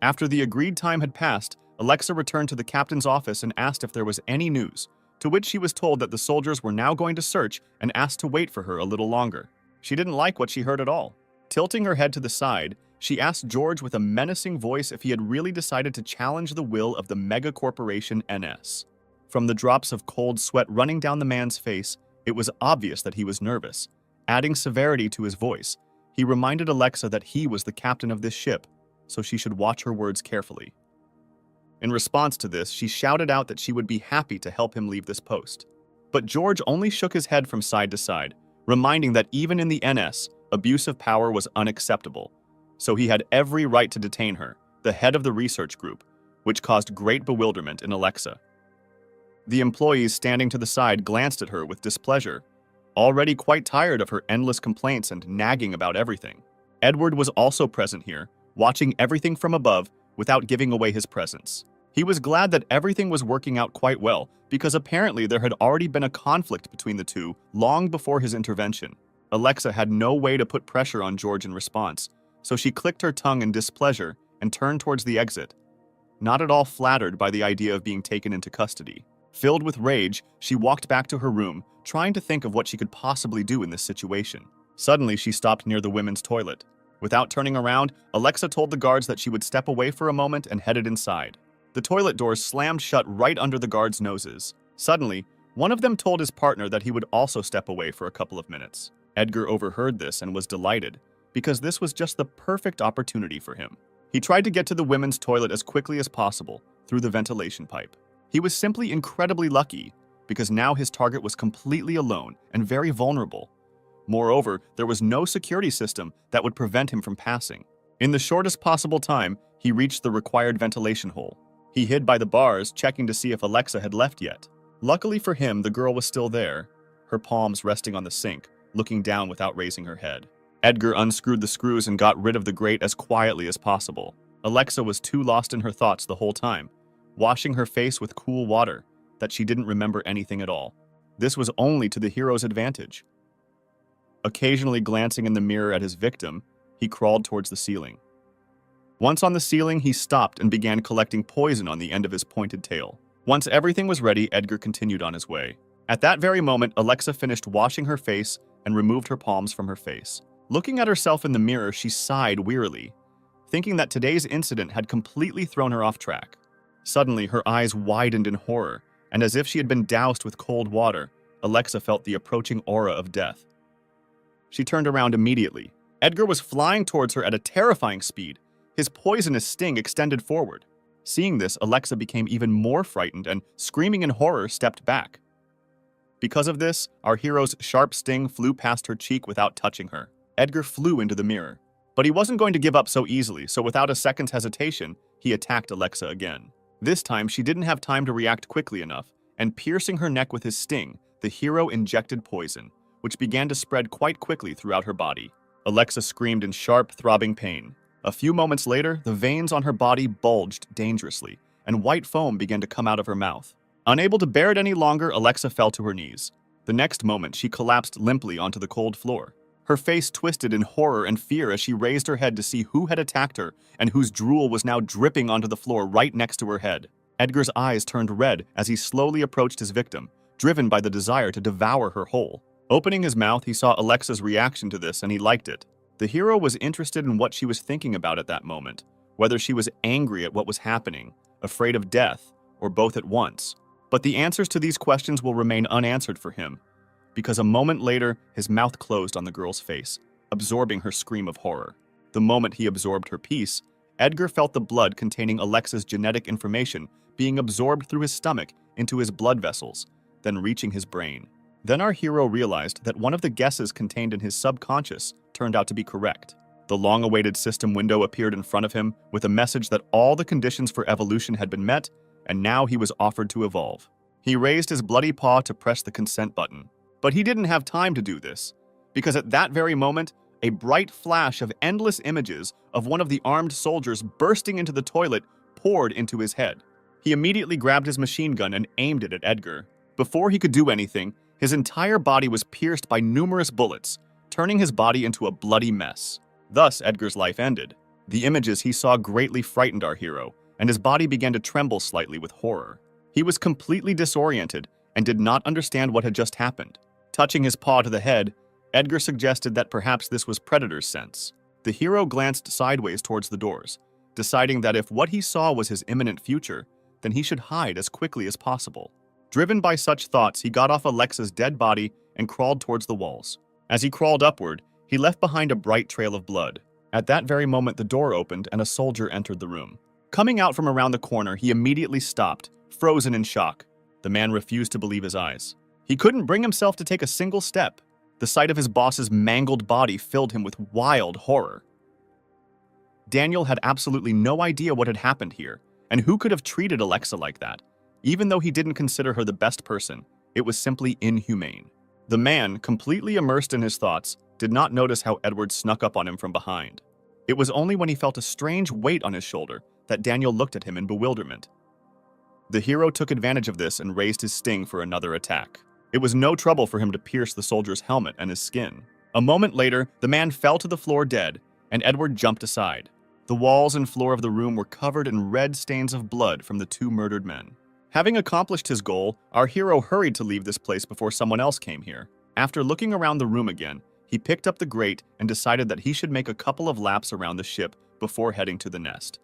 After the agreed time had passed, Alexa returned to the captain's office and asked if there was any news, to which she was told that the soldiers were now going to search and asked to wait for her a little longer. She didn't like what she heard at all. Tilting her head to the side, she asked George with a menacing voice if he had really decided to challenge the will of the mega corporation NS. From the drops of cold sweat running down the man's face, it was obvious that he was nervous. Adding severity to his voice, he reminded Alexa that he was the captain of this ship, so she should watch her words carefully. In response to this, she shouted out that she would be happy to help him leave this post. But George only shook his head from side to side, reminding that even in the NS, abuse of power was unacceptable. So he had every right to detain her, the head of the research group, which caused great bewilderment in Alexa. The employees standing to the side glanced at her with displeasure, already quite tired of her endless complaints and nagging about everything. Edward was also present here, watching everything from above without giving away his presence. He was glad that everything was working out quite well, because apparently there had already been a conflict between the two long before his intervention. Alexa had no way to put pressure on George in response, so she clicked her tongue in displeasure and turned towards the exit, not at all flattered by the idea of being taken into custody. Filled with rage, she walked back to her room, trying to think of what she could possibly do in this situation. Suddenly, she stopped near the women's toilet. Without turning around, Alexa told the guards that she would step away for a moment and headed inside. The toilet doors slammed shut right under the guards' noses. Suddenly, one of them told his partner that he would also step away for a couple of minutes. Edgar overheard this and was delighted, because this was just the perfect opportunity for him. He tried to get to the women's toilet as quickly as possible through the ventilation pipe. He was simply incredibly lucky, because now his target was completely alone and very vulnerable. Moreover, there was no security system that would prevent him from passing. In the shortest possible time, he reached the required ventilation hole. He hid by the bars, checking to see if Alexa had left yet. Luckily for him, the girl was still there, her palms resting on the sink, looking down without raising her head. Edgar unscrewed the screws and got rid of the grate as quietly as possible. Alexa was too lost in her thoughts the whole time, washing her face with cool water, that she didn't remember anything at all. This was only to the hero's advantage. Occasionally glancing in the mirror at his victim, he crawled towards the ceiling. Once on the ceiling, he stopped and began collecting poison on the end of his pointed tail. Once everything was ready, Edgar continued on his way. At that very moment, Alexa finished washing her face and removed her palms from her face. Looking at herself in the mirror, she sighed wearily, thinking that today's incident had completely thrown her off track. Suddenly, her eyes widened in horror, and as if she had been doused with cold water, Alexa felt the approaching aura of death. She turned around immediately. Edgar was flying towards her at a terrifying speed, his poisonous sting extended forward. Seeing this, Alexa became even more frightened and, screaming in horror, stepped back. Because of this, our hero's sharp sting flew past her cheek without touching her. Edgar flew into the mirror. But he wasn't going to give up so easily, so without a second's hesitation, he attacked Alexa again. This time, she didn't have time to react quickly enough, and piercing her neck with his sting, the hero injected poison, which began to spread quite quickly throughout her body. Alexa screamed in sharp, throbbing pain. A few moments later, the veins on her body bulged dangerously, and white foam began to come out of her mouth. Unable to bear it any longer, Alexa fell to her knees. The next moment, she collapsed limply onto the cold floor. Her face twisted in horror and fear as she raised her head to see who had attacked her and whose drool was now dripping onto the floor right next to her head. Edgar's eyes turned red as he slowly approached his victim, driven by the desire to devour her whole. Opening his mouth, he saw Alexa's reaction to this and he liked it. The hero was interested in what she was thinking about at that moment, whether she was angry at what was happening, afraid of death, or both at once. But the answers to these questions will remain unanswered for him, because a moment later, his mouth closed on the girl's face, absorbing her scream of horror. The moment he absorbed her peace, Edgar felt the blood containing Alexa's genetic information being absorbed through his stomach into his blood vessels, then reaching his brain. Then our hero realized that one of the guesses contained in his subconscious turned out to be correct. The long-awaited system window appeared in front of him with a message that all the conditions for evolution had been met, and now he was offered to evolve. He raised his bloody paw to press the consent button. But he didn't have time to do this, because at that very moment, a bright flash of endless images of one of the armed soldiers bursting into the toilet poured into his head. He immediately grabbed his machine gun and aimed it at Edgar. Before he could do anything, his entire body was pierced by numerous bullets, turning his body into a bloody mess. Thus, Edgar's life ended. The images he saw greatly frightened our hero, and his body began to tremble slightly with horror. He was completely disoriented and did not understand what had just happened. Touching his paw to the head, Edgar suggested that perhaps this was Predator's sense. The hero glanced sideways towards the doors, deciding that if what he saw was his imminent future, then he should hide as quickly as possible. Driven by such thoughts, he got off Alexa's dead body and crawled towards the walls. As he crawled upward, he left behind a bright trail of blood. At that very moment, the door opened and a soldier entered the room. Coming out from around the corner, he immediately stopped, frozen in shock. The man refused to believe his eyes. He couldn't bring himself to take a single step. The sight of his boss's mangled body filled him with wild horror. Daniel had absolutely no idea what had happened here, and who could have treated Alexa like that. Even though he didn't consider her the best person, it was simply inhumane. The man, completely immersed in his thoughts, did not notice how Edward snuck up on him from behind. It was only when he felt a strange weight on his shoulder that Daniel looked at him in bewilderment. The hero took advantage of this and raised his sting for another attack. It was no trouble for him to pierce the soldier's helmet and his skin. A moment later, the man fell to the floor dead, and Edward jumped aside. The walls and floor of the room were covered in red stains of blood from the two murdered men. Having accomplished his goal, our hero hurried to leave this place before someone else came here. After looking around the room again, he picked up the grate and decided that he should make a couple of laps around the ship before heading to the nest.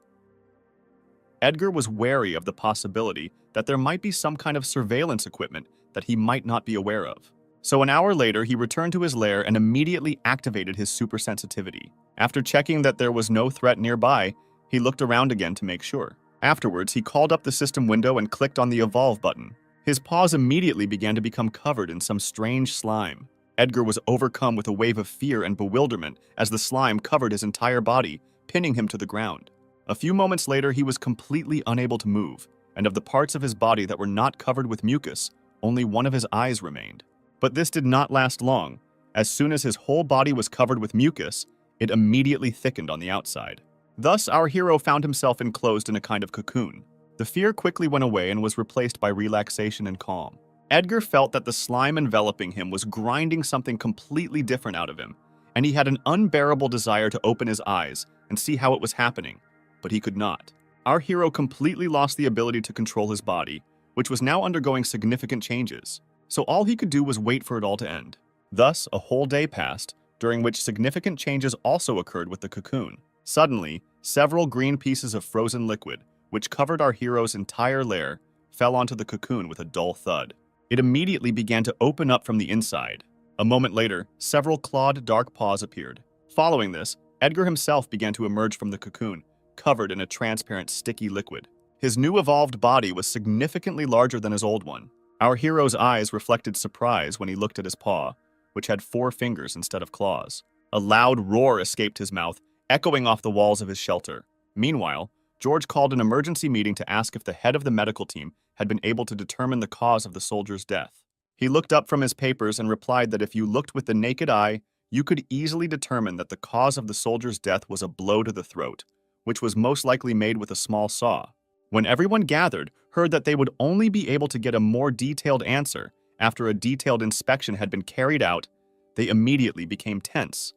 Edgar was wary of the possibility that there might be some kind of surveillance equipment that he might not be aware of. So an hour later, he returned to his lair and immediately activated his super sensitivity. After checking that there was no threat nearby, he looked around again to make sure. Afterwards, he called up the system window and clicked on the Evolve button. His paws immediately began to become covered in some strange slime. Edgar was overcome with a wave of fear and bewilderment as the slime covered his entire body, pinning him to the ground. A few moments later, he was completely unable to move, and of the parts of his body that were not covered with mucus, only one of his eyes remained. But this did not last long. As soon as his whole body was covered with mucus, it immediately thickened on the outside. Thus, our hero found himself enclosed in a kind of cocoon. The fear quickly went away and was replaced by relaxation and calm. Edgar felt that the slime enveloping him was grinding something completely different out of him, and he had an unbearable desire to open his eyes and see how it was happening, but he could not. Our hero completely lost the ability to control his body, which was now undergoing significant changes, so all he could do was wait for it all to end. Thus, a whole day passed, during which significant changes also occurred with the cocoon. Suddenly, several green pieces of frozen liquid, which covered our hero's entire lair, fell onto the cocoon with a dull thud. It immediately began to open up from the inside. A moment later, several clawed dark paws appeared. Following this, Edgar himself began to emerge from the cocoon, covered in a transparent sticky liquid. His new evolved body was significantly larger than his old one. Our hero's eyes reflected surprise when he looked at his paw, which had 4 fingers instead of claws. A loud roar escaped his mouth, echoing off the walls of his shelter. Meanwhile, George called an emergency meeting to ask if the head of the medical team had been able to determine the cause of the soldier's death. He looked up from his papers and replied that if you looked with the naked eye, you could easily determine that the cause of the soldier's death was a blow to the throat, which was most likely made with a small saw. When everyone gathered, heard that they would only be able to get a more detailed answer after a detailed inspection had been carried out, they immediately became tense.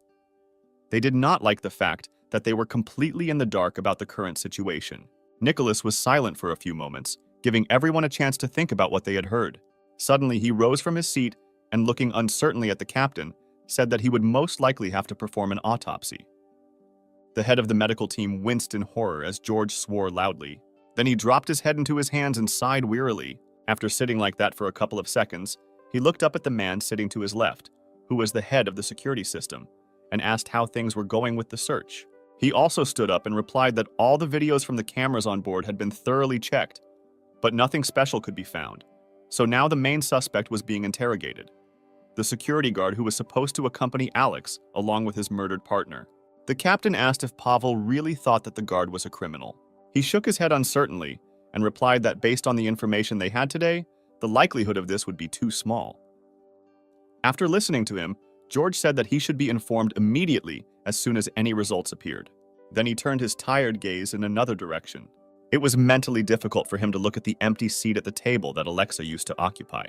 They did not like the fact that they were completely in the dark about the current situation. Nicholas was silent for a few moments, giving everyone a chance to think about what they had heard. Suddenly, he rose from his seat and, looking uncertainly at the captain, said that he would most likely have to perform an autopsy. The head of the medical team winced in horror as George swore loudly. Then he dropped his head into his hands and sighed wearily. After sitting like that for a couple of seconds, he looked up at the man sitting to his left, who was the head of the security system, and asked how things were going with the search. He also stood up and replied that all the videos from the cameras on board had been thoroughly checked, but nothing special could be found. So now the main suspect was being interrogated, the security guard who was supposed to accompany Alex along with his murdered partner. The captain asked if Pavel really thought that the guard was a criminal. He shook his head uncertainly and replied that based on the information they had today, the likelihood of this would be too small. After listening to him, George said that he should be informed immediately as soon as any results appeared. Then he turned his tired gaze in another direction. It was mentally difficult for him to look at the empty seat at the table that Alexa used to occupy.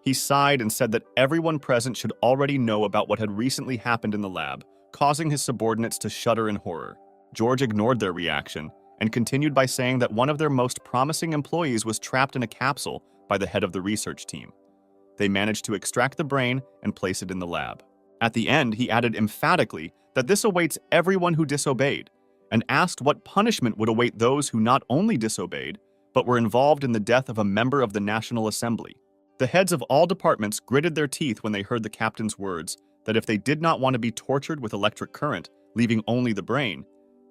He sighed and said that everyone present should already know about what had recently happened in the lab, causing his subordinates to shudder in horror. George ignored their reaction and continued by saying that one of their most promising employees was trapped in a capsule by the head of the research team. They managed to extract the brain and place it in the lab. At the end, he added emphatically that this awaits everyone who disobeyed, and asked what punishment would await those who not only disobeyed, but were involved in the death of a member of the National Assembly. The heads of all departments gritted their teeth when they heard the captain's words that if they did not want to be tortured with electric current, leaving only the brain,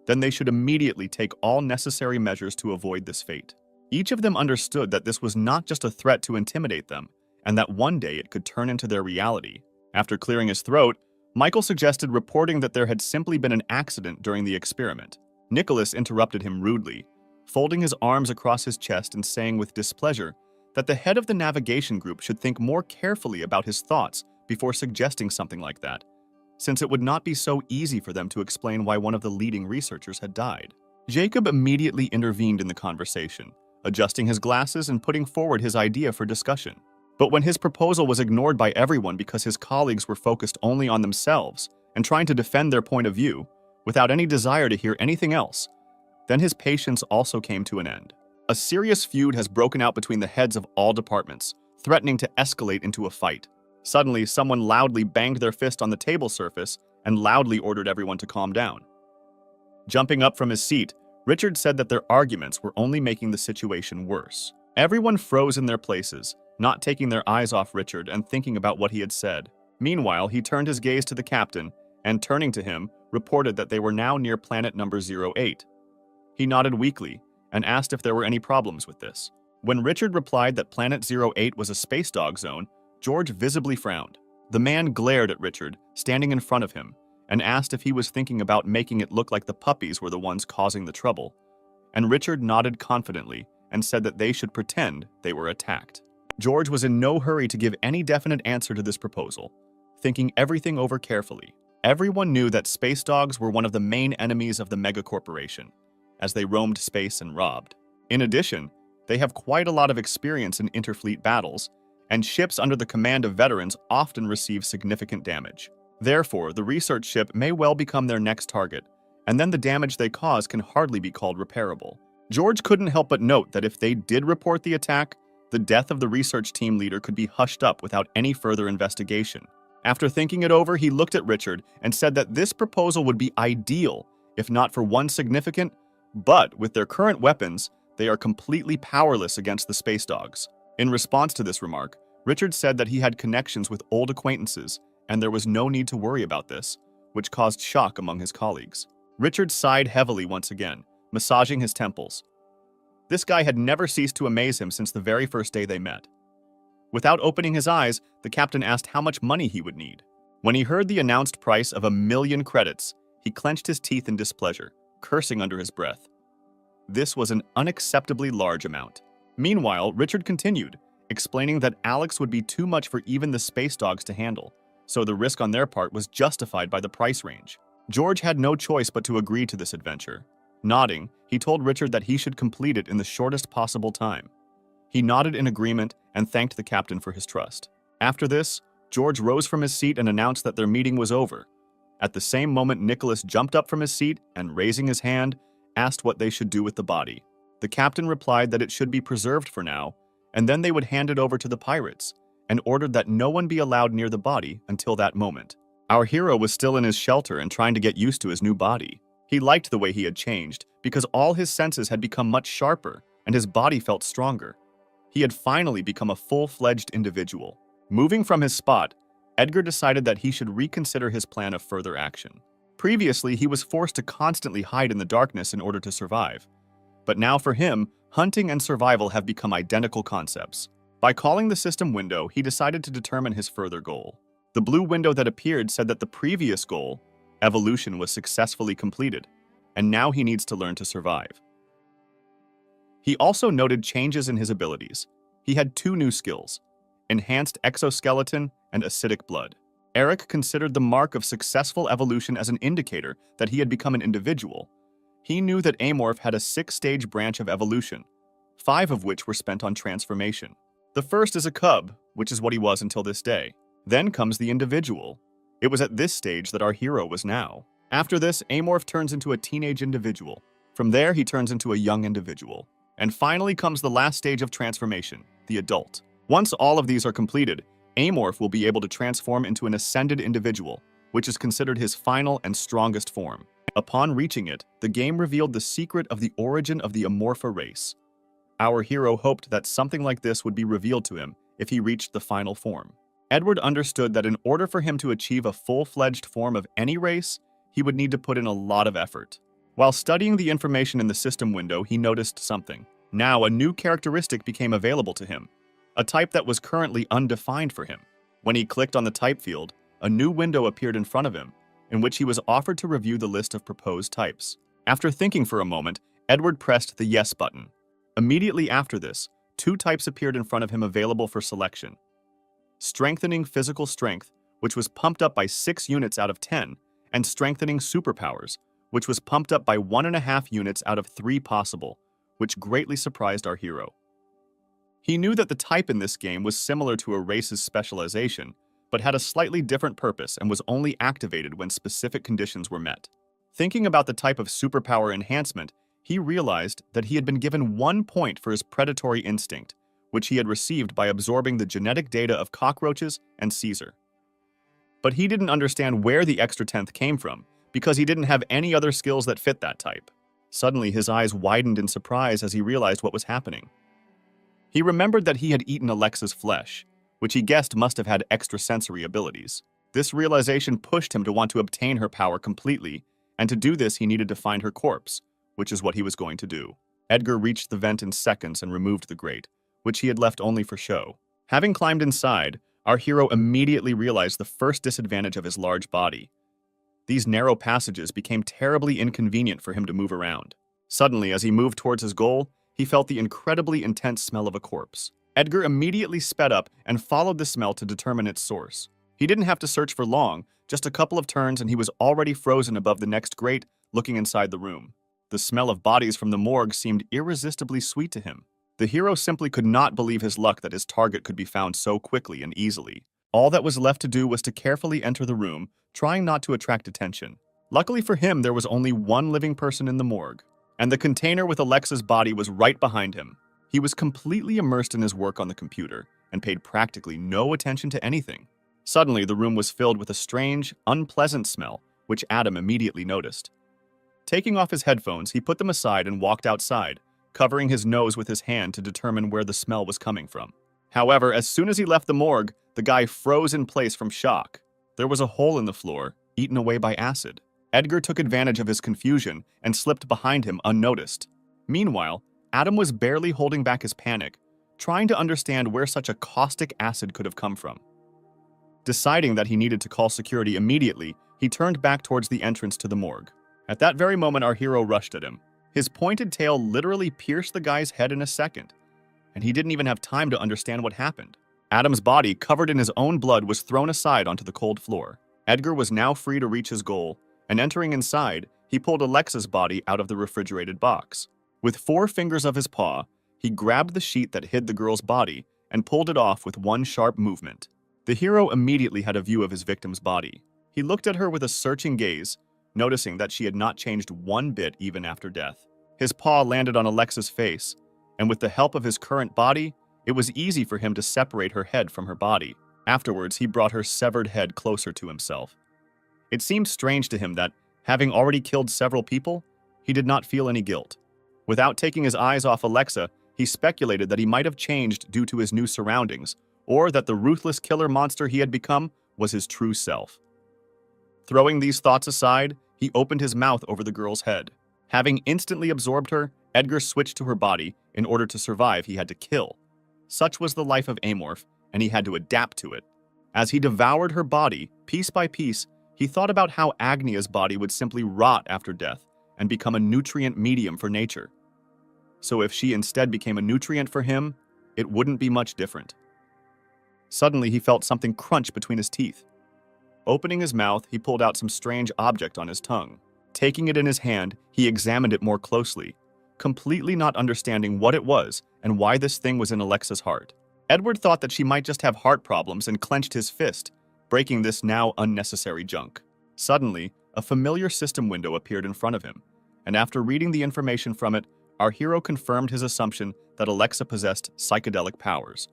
then they should immediately take all necessary measures to avoid this fate. Each of them understood that this was not just a threat to intimidate them, and that one day it could turn into their reality. After clearing his throat, Michael suggested reporting that there had simply been an accident during the experiment. Nicholas interrupted him rudely, folding his arms across his chest and saying with displeasure that the head of the navigation group should think more carefully about his thoughts before suggesting something like that, since it would not be so easy for them to explain why one of the leading researchers had died. Jacob immediately intervened in the conversation, adjusting his glasses and putting forward his idea for discussion. But when his proposal was ignored by everyone because his colleagues were focused only on themselves and trying to defend their point of view, without any desire to hear anything else, then his patience also came to an end. A serious feud has broken out between the heads of all departments, threatening to escalate into a fight. Suddenly, someone loudly banged their fist on the table surface and loudly ordered everyone to calm down. Jumping up from his seat, Richard said that their arguments were only making the situation worse. Everyone froze in their places, not taking their eyes off Richard and thinking about what he had said. Meanwhile, he turned his gaze to the captain and, turning to him, reported that they were now near planet number 08. He nodded weakly and asked if there were any problems with this. When Richard replied that planet 08 was a space dog zone, George visibly frowned. The man glared at Richard, standing in front of him, and asked if he was thinking about making it look like the puppies were the ones causing the trouble. And Richard nodded confidently and said that they should pretend they were attacked. George was in no hurry to give any definite answer to this proposal, thinking everything over carefully. Everyone knew that space dogs were one of the main enemies of the mega corporation, as they roamed space and robbed. In addition, they have quite a lot of experience in interfleet battles, and ships under the command of veterans often receive significant damage. Therefore, the research ship may well become their next target, and then the damage they cause can hardly be called repairable. George couldn't help but note that if they did report the attack, the death of the research team leader could be hushed up without any further investigation. After thinking it over, he looked at Richard and said that this proposal would be ideal, if not for one significant, but with their current weapons, they are completely powerless against the space dogs. In response to this remark, Richard said that he had connections with old acquaintances, and there was no need to worry about this, which caused shock among his colleagues. Richard sighed heavily once again, massaging his temples. This guy had never ceased to amaze him since the very first day they met. Without opening his eyes, the captain asked how much money he would need. When he heard the announced price of 1,000,000 credits, he clenched his teeth in displeasure, cursing under his breath. This was an unacceptably large amount. Meanwhile, Richard continued, explaining that Alex would be too much for even the space dogs to handle, so the risk on their part was justified by the price range. George had no choice but to agree to this adventure. Nodding, he told Richard that he should complete it in the shortest possible time. He nodded in agreement and thanked the captain for his trust. After this, George rose from his seat and announced that their meeting was over. At the same moment, Nicholas jumped up from his seat and, raising his hand, asked what they should do with the body. The captain replied that it should be preserved for now, and then they would hand it over to the pirates, and ordered that no one be allowed near the body until that moment. Our hero was still in his shelter and trying to get used to his new body. He liked the way he had changed, because all his senses had become much sharper, and his body felt stronger. He had finally become a full-fledged individual. Moving from his spot, Edgar decided that he should reconsider his plan of further action. Previously, he was forced to constantly hide in the darkness in order to survive. But now for him, hunting and survival have become identical concepts. By calling the system window, he decided to determine his further goal. The blue window that appeared said that the previous goal, evolution, was successfully completed, and now he needs to learn to survive. He also noted changes in his abilities. He had 2 new skills: enhanced exoskeleton and acidic blood. Eric considered the mark of successful evolution as an indicator that he had become an individual. He knew that Amorph had a 6-stage branch of evolution, 5 of which were spent on transformation. The first is a cub, which is what he was until this day. Then comes the individual. It was at this stage that our hero was now. After this, Amorph turns into a teenage individual. From there, he turns into a young individual. And finally comes the last stage of transformation, the adult. Once all of these are completed, Amorph will be able to transform into an ascended individual, which is considered his final and strongest form. Upon reaching it, the game revealed the secret of the origin of the Amorpha race. Our hero hoped that something like this would be revealed to him if he reached the final form. Edward understood that in order for him to achieve a full-fledged form of any race, he would need to put in a lot of effort. While studying the information in the system window, he noticed something. Now, a new characteristic became available to him, a type that was currently undefined for him. When he clicked on the type field, a new window appeared in front of him, in which he was offered to review the list of proposed types. After thinking for a moment, Edward pressed the Yes button. Immediately after this, 2 types appeared in front of him available for selection: strengthening physical strength, which was pumped up by 6 units out of 10, and strengthening superpowers, which was pumped up by 1.5 units out of 3 possible, which greatly surprised our hero. He knew that the type in this game was similar to a race's specialization, but had a slightly different purpose and was only activated when specific conditions were met. Thinking about the type of superpower enhancement, he realized that he had been given 1 point for his predatory instinct, which he had received by absorbing the genetic data of cockroaches and Caesar. But he didn't understand where the extra 10th came from, because he didn't have any other skills that fit that type. Suddenly, his eyes widened in surprise as he realized what was happening. He remembered that he had eaten Alexa's flesh, which he guessed must have had extrasensory abilities. This realization pushed him to want to obtain her power completely, and to do this he needed to find her corpse, which is what he was going to do. Edgar reached the vent in seconds and removed the grate, which he had left only for show. Having climbed inside, our hero immediately realized the first disadvantage of his large body. These narrow passages became terribly inconvenient for him to move around. Suddenly, as he moved towards his goal, he felt the incredibly intense smell of a corpse. Edgar immediately sped up and followed the smell to determine its source. He didn't have to search for long, just a couple of turns and he was already frozen above the next grate, looking inside the room. The smell of bodies from the morgue seemed irresistibly sweet to him. The hero simply could not believe his luck that his target could be found so quickly and easily. All that was left to do was to carefully enter the room, trying not to attract attention. Luckily for him, there was only 1 living person in the morgue, and the container with Alexa's body was right behind him. He was completely immersed in his work on the computer and paid practically no attention to anything. Suddenly, the room was filled with a strange, unpleasant smell, which Adam immediately noticed. Taking off his headphones, he put them aside and walked outside, covering his nose with his hand to determine where the smell was coming from. However, as soon as he left the morgue, the guy froze in place from shock. There was a hole in the floor, eaten away by acid. Edgar took advantage of his confusion and slipped behind him unnoticed. Meanwhile, Adam was barely holding back his panic, trying to understand where such a caustic acid could have come from. Deciding that he needed to call security immediately, he turned back towards the entrance to the morgue. At that very moment, our hero rushed at him. His pointed tail literally pierced the guy's head in a second, and he didn't even have time to understand what happened. Adam's body, covered in his own blood, was thrown aside onto the cold floor. Edgar was now free to reach his goal, and entering inside, he pulled Alexa's body out of the refrigerated box. With 4 fingers of his paw, he grabbed the sheet that hid the girl's body and pulled it off with one sharp movement. The hero immediately had a view of his victim's body. He looked at her with a searching gaze, noticing that she had not changed one bit even after death. His paw landed on Alexa's face, and with the help of his current body, it was easy for him to separate her head from her body. Afterwards, he brought her severed head closer to himself. It seemed strange to him that, having already killed several people, he did not feel any guilt. Without taking his eyes off Alexa, he speculated that he might have changed due to his new surroundings, or that the ruthless killer monster he had become was his true self. Throwing these thoughts aside, he opened his mouth over the girl's head. Having instantly absorbed her, Edgar switched to her body. In order to survive, he had to kill. Such was the life of Amorph, and he had to adapt to it. As he devoured her body, piece by piece, he thought about how Agnia's body would simply rot after death and become a nutrient medium for nature. So if she instead became a nutrient for him, it wouldn't be much different. Suddenly, he felt something crunch between his teeth. Opening his mouth, he pulled out some strange object on his tongue. Taking it in his hand, he examined it more closely, completely not understanding what it was and why this thing was in Alexa's heart. Edward thought that she might just have heart problems and clenched his fist, breaking this now unnecessary junk. Suddenly, a familiar system window appeared in front of him, and after reading the information from it, our hero confirmed his assumption that Alexa possessed psychedelic powers.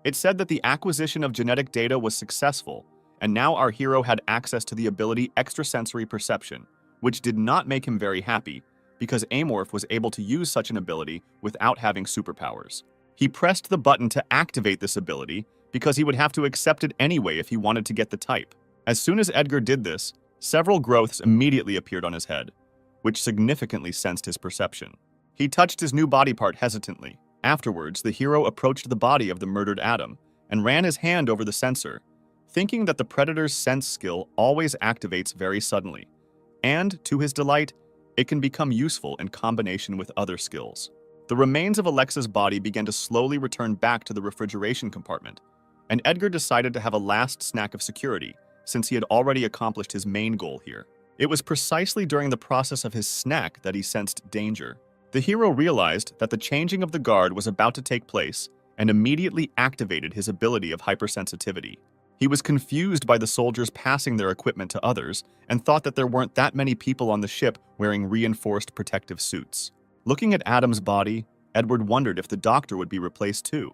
It said that the acquisition of genetic data was successful, and now our hero had access to the ability extrasensory perception, which did not make him very happy, because Amorph was able to use such an ability without having superpowers. He pressed the button to activate this ability because he would have to accept it anyway if he wanted to get the type. As soon as Edgar did this, several growths immediately appeared on his head, which significantly sensed his perception. He touched his new body part hesitantly. Afterwards, the hero approached the body of the murdered Adam and ran his hand over the sensor, thinking that the predator's sense skill always activates very suddenly, and, to his delight, it can become useful in combination with other skills. The remains of Alexa's body began to slowly return back to the refrigeration compartment, and Edgar decided to have a last snack of security, since he had already accomplished his main goal here. It was precisely during the process of his snack that he sensed danger. The hero realized that the changing of the guard was about to take place and immediately activated his ability of hypersensitivity. He was confused by the soldiers passing their equipment to others and thought that there weren't that many people on the ship wearing reinforced protective suits. Looking at Adam's body, Edward wondered if the doctor would be replaced too,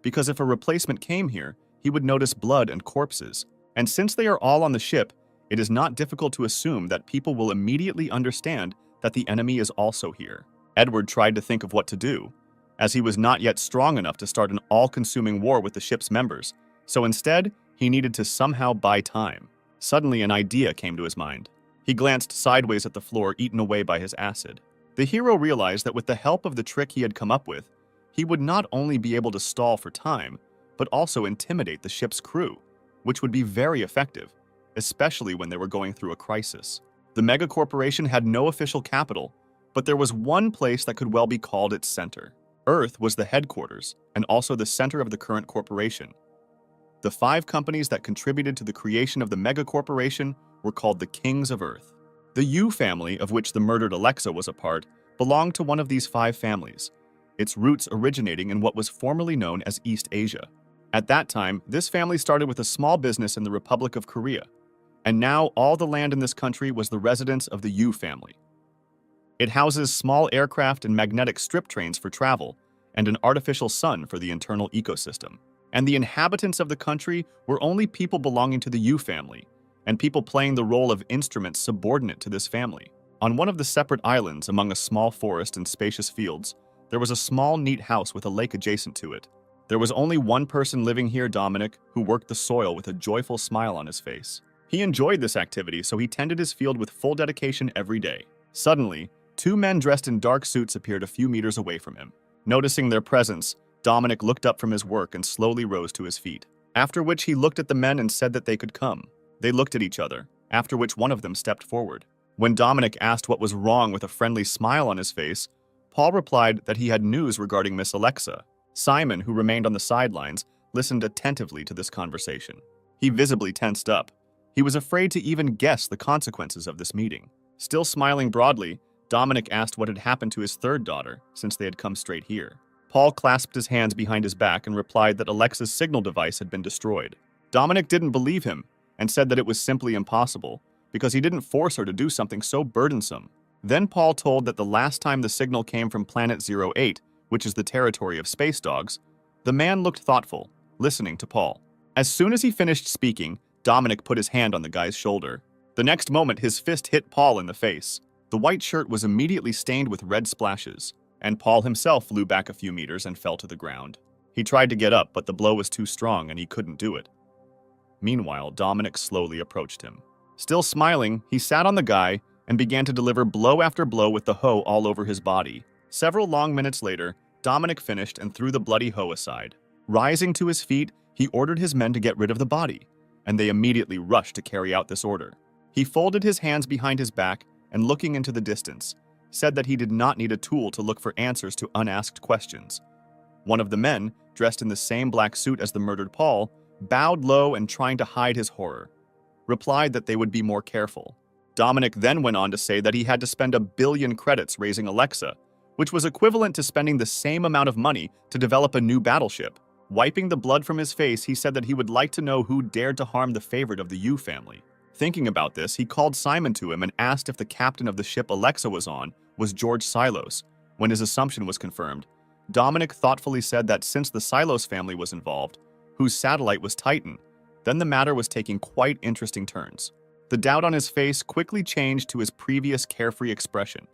because if a replacement came here, he would notice blood and corpses, and since they are all on the ship, it is not difficult to assume that people will immediately understand that the enemy is also here. Edward tried to think of what to do, as he was not yet strong enough to start an all-consuming war with the ship's members, so instead, he needed to somehow buy time. Suddenly, an idea came to his mind. He glanced sideways at the floor eaten away by his acid. The hero realized that with the help of the trick he had come up with, he would not only be able to stall for time, but also intimidate the ship's crew, which would be very effective, especially when they were going through a crisis. The mega corporation had no official capital, but there was one place that could well be called its center. Earth was the headquarters, and also the center of the current corporation. The 5 companies that contributed to the creation of the mega corporation were called the Kings of Earth. The Yu family, of which the murdered Alexa was a part, belonged to one of these 5 families, its roots originating in what was formerly known as East Asia. At that time, this family started with a small business in the Republic of Korea, and now all the land in this country was the residence of the Yu family. It houses small aircraft and magnetic strip trains for travel, and an artificial sun for the internal ecosystem. And the inhabitants of the country were only people belonging to the Yu family, and people playing the role of instruments subordinate to this family. On one of the separate islands among a small forest and spacious fields, there was a small, neat house with a lake adjacent to it. There was only one person living here, Dominic, who worked the soil with a joyful smile on his face. He enjoyed this activity, so he tended his field with full dedication every day. Suddenly, Two men dressed in dark suits appeared a few meters away from him. Noticing their presence, Dominic looked up from his work and slowly rose to his feet, after which he looked at the men and said that they could come. They looked at each other, after which one of them stepped forward. When Dominic asked what was wrong with a friendly smile on his face, Paul replied that he had news regarding Miss Alexa. Simon, who remained on the sidelines, listened attentively to this conversation. He visibly tensed up. He was afraid to even guess the consequences of this meeting. Still smiling broadly, Dominic asked what had happened to his third daughter, since they had come straight here. Paul clasped his hands behind his back and replied that Alexa's signal device had been destroyed. Dominic didn't believe him and said that it was simply impossible, because he didn't force her to do something so burdensome. Then Paul told that the last time the signal came from Planet 08, which is the territory of space dogs, the man looked thoughtful, listening to Paul. As soon as he finished speaking, Dominic put his hand on the guy's shoulder. The next moment, his fist hit Paul in the face. The white shirt was immediately stained with red splashes, and Paul himself flew back a few meters and fell to the ground. He tried to get up, but the blow was too strong and he couldn't do it. Meanwhile, Dominic slowly approached him. Still smiling, he sat on the guy and began to deliver blow after blow with the hoe all over his body. Several long minutes later, Dominic finished and threw the bloody hoe aside. Rising to his feet, he ordered his men to get rid of the body, and they immediately rushed to carry out this order. He folded his hands behind his back and, looking into the distance, said that he did not need a tool to look for answers to unasked questions. One of the men, dressed in the same black suit as the murdered Paul, bowed low and, trying to hide his horror, replied that they would be more careful. Dominic then went on to say that he had to spend 1 billion credits raising Alexa, which was equivalent to spending the same amount of money to develop a new battleship. Wiping the blood from his face, he said that he would like to know who dared to harm the favorite of the Yu family. Thinking about this, he called Simon to him and asked if the captain of the ship Alexa was on was George Silos. When his assumption was confirmed, Dominic thoughtfully said that since the Silos family was involved, whose satellite was Titan, then the matter was taking quite interesting turns. The doubt on his face quickly changed to his previous carefree expression.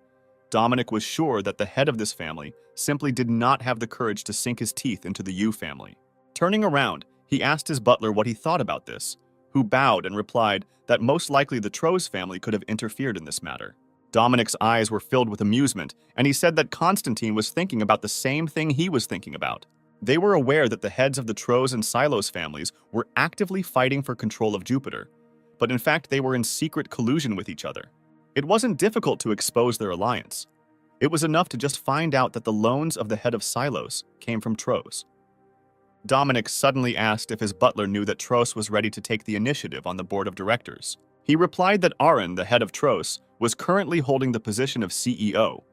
Dominic was sure that the head of this family simply did not have the courage to sink his teeth into the Yu family. Turning around, he asked his butler what he thought about this, who bowed and replied that most likely the Troes family could have interfered in this matter. Dominic's eyes were filled with amusement, and he said that Constantine was thinking about the same thing he was thinking about. They were aware that the heads of the Troes and Silos families were actively fighting for control of Jupiter, but in fact they were in secret collusion with each other. It wasn't difficult to expose their alliance. It was enough to just find out that the loans of the head of Silos came from Troes. Dominic suddenly asked if his butler knew that Troes was ready to take the initiative on the board of directors. He replied that Aaron, the head of Troes, was currently holding the position of CEO.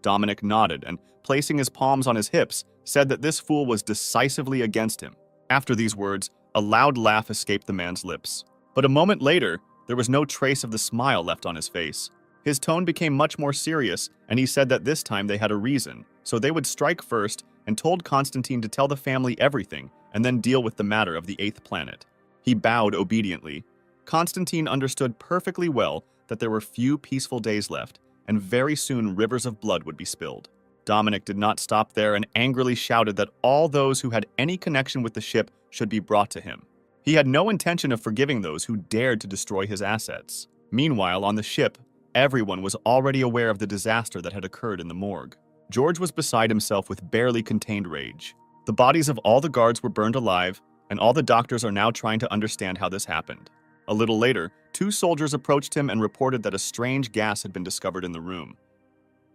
Dominic nodded and, placing his palms on his hips, said that this fool was decisively against him. After these words, a loud laugh escaped the man's lips. But a moment later, there was no trace of the smile left on his face. His tone became much more serious, and he said that this time they had a reason, so they would strike first, and told Constantine to tell the family everything and then deal with the matter of the 8th planet. He bowed obediently. Constantine understood perfectly well that there were few peaceful days left, and very soon rivers of blood would be spilled. Dominic did not stop there and angrily shouted that all those who had any connection with the ship should be brought to him. He had no intention of forgiving those who dared to destroy his assets. Meanwhile, on the ship, everyone was already aware of the disaster that had occurred in the morgue. George was beside himself with barely contained rage. The bodies of all the guards were burned alive, and all the doctors are now trying to understand how this happened. A little later, 2 soldiers approached him and reported that a strange gas had been discovered in the room.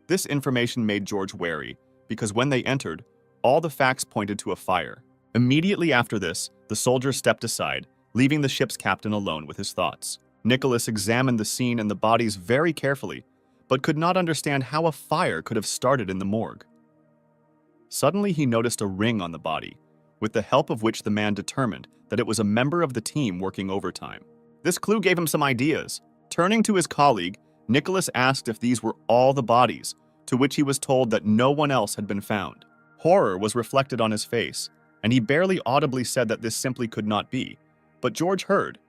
This information made George wary, because when they entered, all the facts pointed to a fire. Immediately after this, the soldiers stepped aside, leaving the ship's captain alone with his thoughts. Nicholas examined the scene and the bodies very carefully, but could not understand how a fire could have started in the morgue. Suddenly he noticed a ring on the body, with the help of which the man determined that it was a member of the team working overtime. This clue gave him some ideas. Turning to his colleague, Nicholas asked if these were all the bodies, to which he was told that no one else had been found. Horror was reflected on his face, and he barely audibly said that this simply could not be. But George heard,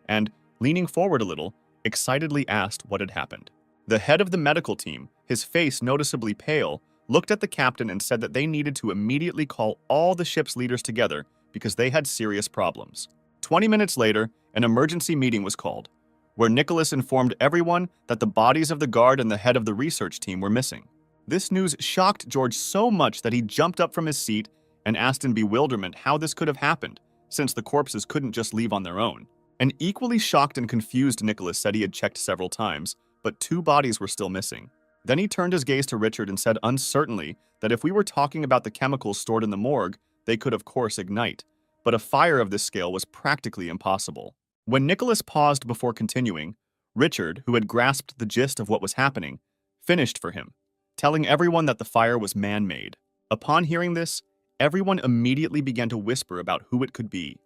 and, leaning forward a little, excitedly asked what had happened. The head of the medical team, his face noticeably pale, looked at the captain and said that they needed to immediately call all the ship's leaders together because they had serious problems. 20 minutes later, an emergency meeting was called. where Nicholas informed everyone that the bodies of the guard and the head of the research team were missing. This news shocked George so much that he jumped up from his seat and asked in bewilderment how this could have happened, since the corpses couldn't just leave on their own. An equally shocked and confused Nicholas said he had checked several times, but 2 bodies were still missing. Then he turned his gaze to Richard and said uncertainly that if we were talking about the chemicals stored in the morgue, they could of course ignite, but a fire of this scale was practically impossible. When Nicholas paused before continuing, Richard, who had grasped the gist of what was happening, finished for him, telling everyone that the fire was man-made. Upon hearing this, everyone immediately began to whisper about who it could be.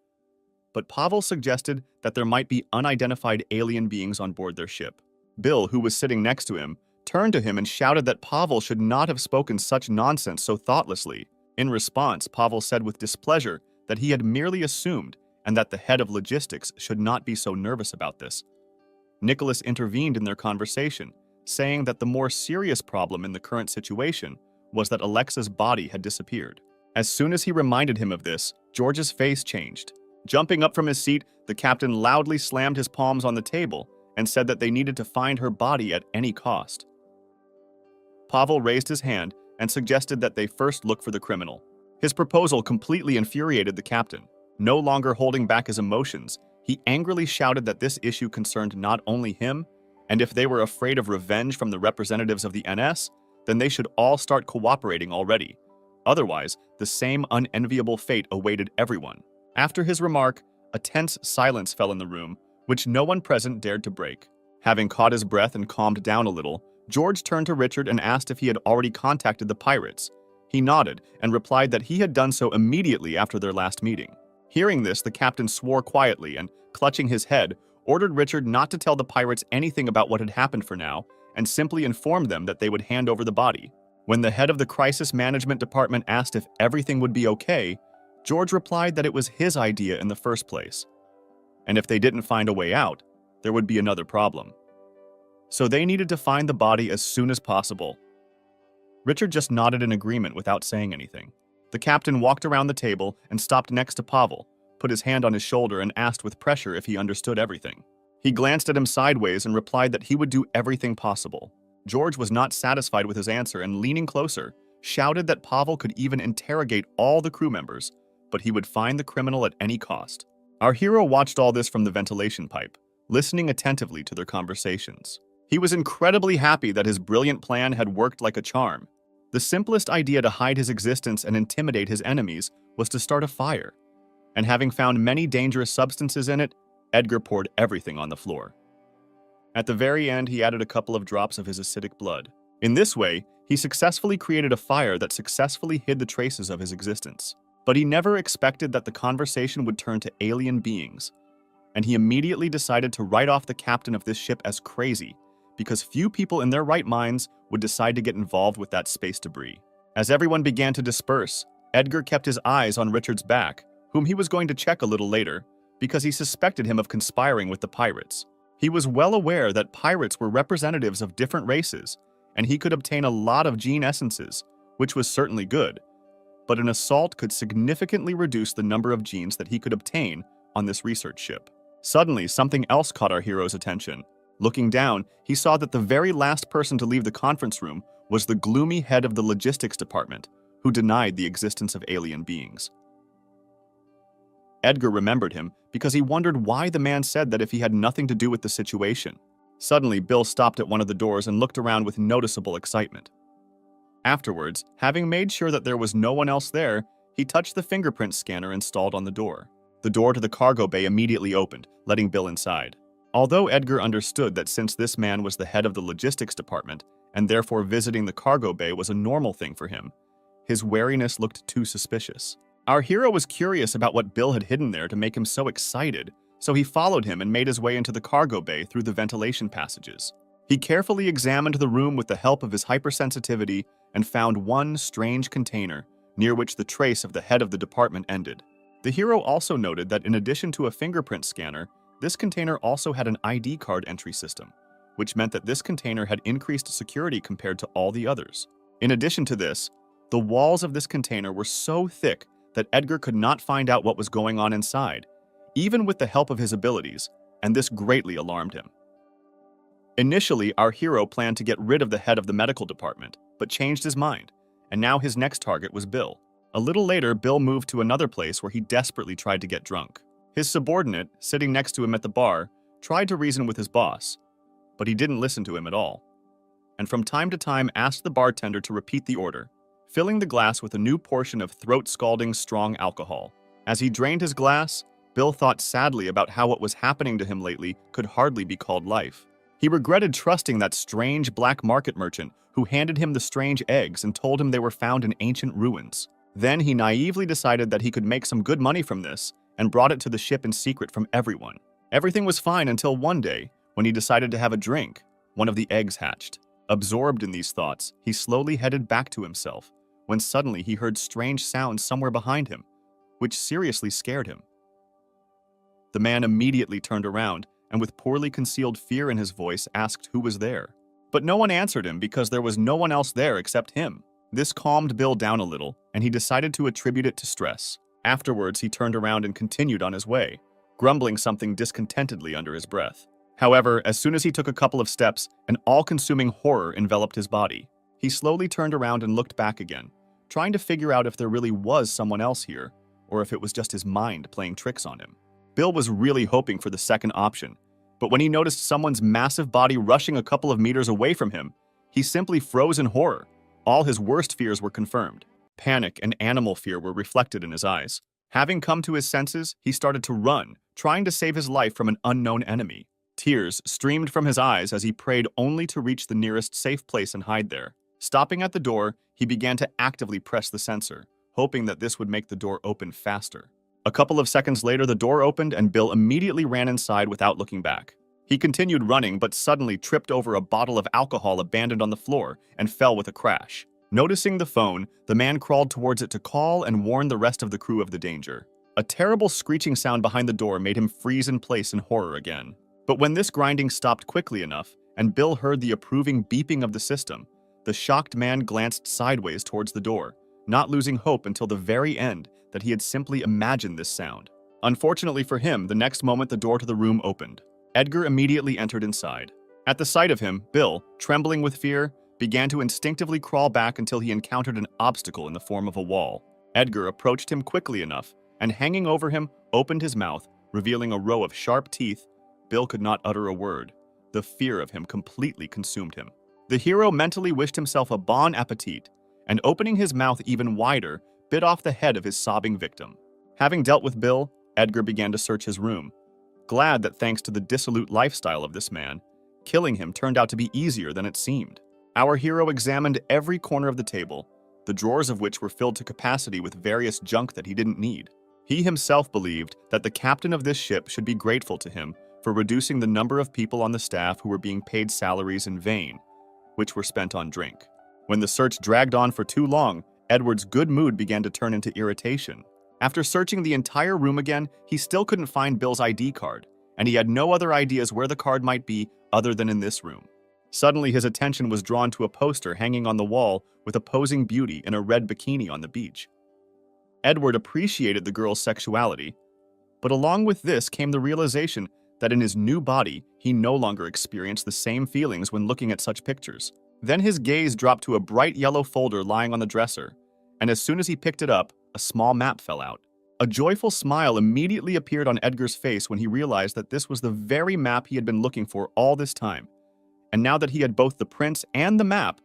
But Pavel suggested that there might be unidentified alien beings on board their ship. Bill, who was sitting next to him, turned to him and shouted that Pavel should not have spoken such nonsense so thoughtlessly. In response, Pavel said with displeasure that he had merely assumed and that the head of logistics should not be so nervous about this. Nicholas intervened in their conversation, saying that the more serious problem in the current situation was that Alexa's body had disappeared. As soon as he reminded him of this, George's face changed. Jumping up from his seat, the captain loudly slammed his palms on the table and said that they needed to find her body at any cost. Pavel raised his hand and suggested that they first look for the criminal. His proposal completely infuriated the captain. No longer holding back his emotions, he angrily shouted that this issue concerned not only him, and if they were afraid of revenge from the representatives of the NS, then they should all start cooperating already. Otherwise, the same unenviable fate awaited everyone. After his remark, a tense silence fell in the room, which no one present dared to break. Having caught his breath and calmed down a little, George turned to Richard and asked if he had already contacted the pirates. He nodded and replied that he had done so immediately after their last meeting. Hearing this, the captain swore quietly and, clutching his head, ordered Richard not to tell the pirates anything about what had happened for now, and simply informed them that they would hand over the body. When the head of the crisis management department asked if everything would be okay, George replied that it was his idea in the first place, and if they didn't find a way out, there would be another problem. So they needed to find the body as soon as possible. Richard just nodded in agreement without saying anything. The captain walked around the table and stopped next to Pavel, put his hand on his shoulder and asked with pressure if he understood everything. He glanced at him sideways and replied that he would do everything possible. George was not satisfied with his answer and, leaning closer, shouted that Pavel could even interrogate all the crew members, but he would find the criminal at any cost. Our hero watched all this from the ventilation pipe, listening attentively to their conversations. He was incredibly happy that his brilliant plan had worked like a charm. The simplest idea to hide his existence and intimidate his enemies was to start a fire. And having found many dangerous substances in it, Edgar poured everything on the floor. At the very end, he added a couple of drops of his acidic blood. In this way, he successfully created a fire that successfully hid the traces of his existence. But he never expected that the conversation would turn to alien beings, and he immediately decided to write off the captain of this ship as crazy, because few people in their right minds would decide to get involved with that space debris. As everyone began to disperse, Edgar kept his eyes on Richard's back, whom he was going to check a little later, because he suspected him of conspiring with the pirates. He was well aware that pirates were representatives of different races, and he could obtain a lot of gene essences, which was certainly good, but an assault could significantly reduce the number of genes that he could obtain on this research ship. Suddenly, something else caught our hero's attention. Looking down, he saw that the very last person to leave the conference room was the gloomy head of the logistics department, who denied the existence of alien beings. Edgar remembered him because he wondered why the man said that if he had nothing to do with the situation. Suddenly, Bill stopped at one of the doors and looked around with noticeable excitement. Afterwards, having made sure that there was no one else there, he touched the fingerprint scanner installed on the door. The door to the cargo bay immediately opened, letting Bill inside. Although Edgar understood that since this man was the head of the logistics department, and therefore visiting the cargo bay was a normal thing for him, his wariness looked too suspicious. Our hero was curious about what Bill had hidden there to make him so excited, so he followed him and made his way into the cargo bay through the ventilation passages. He carefully examined the room with the help of his hypersensitivity and found one strange container, near which the trace of the head of the department ended. The hero also noted that in addition to a fingerprint scanner, this container also had an ID card entry system, which meant that this container had increased security compared to all the others. In addition to this, the walls of this container were so thick that Edgar could not find out what was going on inside, even with the help of his abilities, and this greatly alarmed him. Initially, our hero planned to get rid of the head of the medical department, but changed his mind, and now his next target was Bill. A little later, Bill moved to another place where he desperately tried to get drunk. His subordinate, sitting next to him at the bar, tried to reason with his boss, but he didn't listen to him at all, and from time to time asked the bartender to repeat the order, filling the glass with a new portion of throat-scalding strong alcohol. As he drained his glass, Bill thought sadly about how what was happening to him lately could hardly be called life. He regretted trusting that strange black market merchant who handed him the strange eggs and told him they were found in ancient ruins. Then he naively decided that he could make some good money from this and brought it to the ship in secret from everyone. Everything was fine until one day, when he decided to have a drink, one of the eggs hatched. Absorbed in these thoughts, he slowly headed back to himself, when suddenly he heard strange sounds somewhere behind him, which seriously scared him. The man immediately turned around and with poorly concealed fear in his voice asked who was there. But no one answered him because there was no one else there except him. This calmed Bill down a little, and he decided to attribute it to stress. Afterwards, he turned around and continued on his way, grumbling something discontentedly under his breath. However, as soon as he took a couple of steps, an all-consuming horror enveloped his body. He slowly turned around and looked back again, trying to figure out if there really was someone else here, or if it was just his mind playing tricks on him. Bill was really hoping for the second option, but when he noticed someone's massive body rushing a couple of meters away from him, he simply froze in horror. All his worst fears were confirmed. Panic and animal fear were reflected in his eyes. Having come to his senses, he started to run, trying to save his life from an unknown enemy. Tears streamed from his eyes as he prayed only to reach the nearest safe place and hide there. Stopping at the door, he began to actively press the sensor, hoping that this would make the door open faster. A couple of seconds later, the door opened and Bill immediately ran inside without looking back. He continued running but suddenly tripped over a bottle of alcohol abandoned on the floor and fell with a crash. Noticing the phone, the man crawled towards it to call and warn the rest of the crew of the danger. A terrible screeching sound behind the door made him freeze in place in horror again. But when this grinding stopped quickly enough and Bill heard the approving beeping of the system, the shocked man glanced sideways towards the door, not losing hope until the very end that he had simply imagined this sound. Unfortunately for him, the next moment the door to the room opened. Edgar immediately entered inside. At the sight of him, Bill, trembling with fear, began to instinctively crawl back until he encountered an obstacle in the form of a wall. Edgar approached him quickly enough, and hanging over him, opened his mouth, revealing a row of sharp teeth. Bill could not utter a word. The fear of him completely consumed him. The hero mentally wished himself a bon appetit, and opening his mouth even wider, bit off the head of his sobbing victim. Having dealt with Bill, Edgar began to search his room, glad that thanks to the dissolute lifestyle of this man, killing him turned out to be easier than it seemed. Our hero examined every corner of the table, the drawers of which were filled to capacity with various junk that he didn't need. He himself believed that the captain of this ship should be grateful to him for reducing the number of people on the staff who were being paid salaries in vain, which were spent on drink. When the search dragged on for too long, Edward's good mood began to turn into irritation. After searching the entire room again, he still couldn't find Bill's ID card, and he had no other ideas where the card might be other than in this room. Suddenly, his attention was drawn to a poster hanging on the wall with a posing beauty in a red bikini on the beach. Edward appreciated the girl's sexuality, but along with this came the realization that in his new body, he no longer experienced the same feelings when looking at such pictures. Then his gaze dropped to a bright yellow folder lying on the dresser, and as soon as he picked it up, a small map fell out. A joyful smile immediately appeared on Edgar's face when he realized that this was the very map he had been looking for all this time. And now that he had both the prints and the map,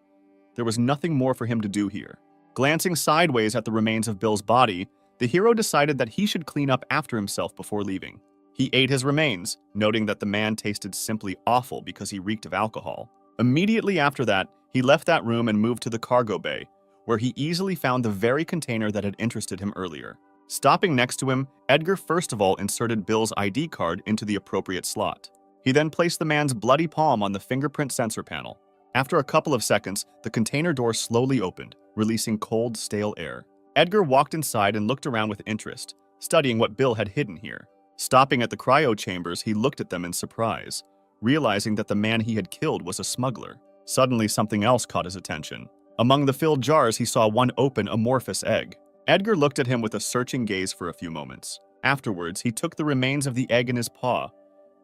there was nothing more for him to do here. Glancing sideways at the remains of Bill's body, the hero decided that he should clean up after himself before leaving. He ate his remains, noting that the man tasted simply awful because he reeked of alcohol. Immediately after that, he left that room and moved to the cargo bay, where he easily found the very container that had interested him earlier. Stopping next to him, Edgar first of all inserted Bill's ID card into the appropriate slot. He then placed the man's bloody palm on the fingerprint sensor panel. After a couple of seconds, the container door slowly opened, releasing cold, stale air. Edgar walked inside and looked around with interest, studying what Bill had hidden here. Stopping at the cryo chambers, he looked at them in surprise, realizing that the man he had killed was a smuggler. Suddenly, something else caught his attention. Among the filled jars, he saw one open, amorphous egg. Edgar looked at him with a searching gaze for a few moments. Afterwards, he took the remains of the egg in his paw,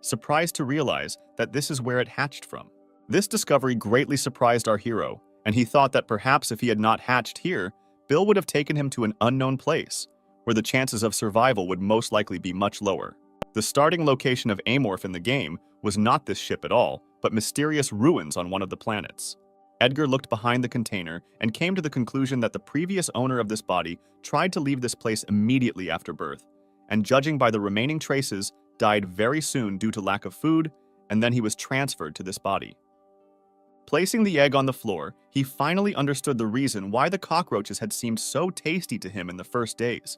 surprised to realize that this is where it hatched from. This discovery greatly surprised our hero, and he thought that perhaps if he had not hatched here, Bill would have taken him to an unknown place, where the chances of survival would most likely be much lower. The starting location of Amorph in the game was not this ship at all, but mysterious ruins on one of the planets. Edgar looked behind the container and came to the conclusion that the previous owner of this body tried to leave this place immediately after birth, and judging by the remaining traces, died very soon due to lack of food, and then he was transferred to this body. Placing the egg on the floor, he finally understood the reason why the cockroaches had seemed so tasty to him in the first days.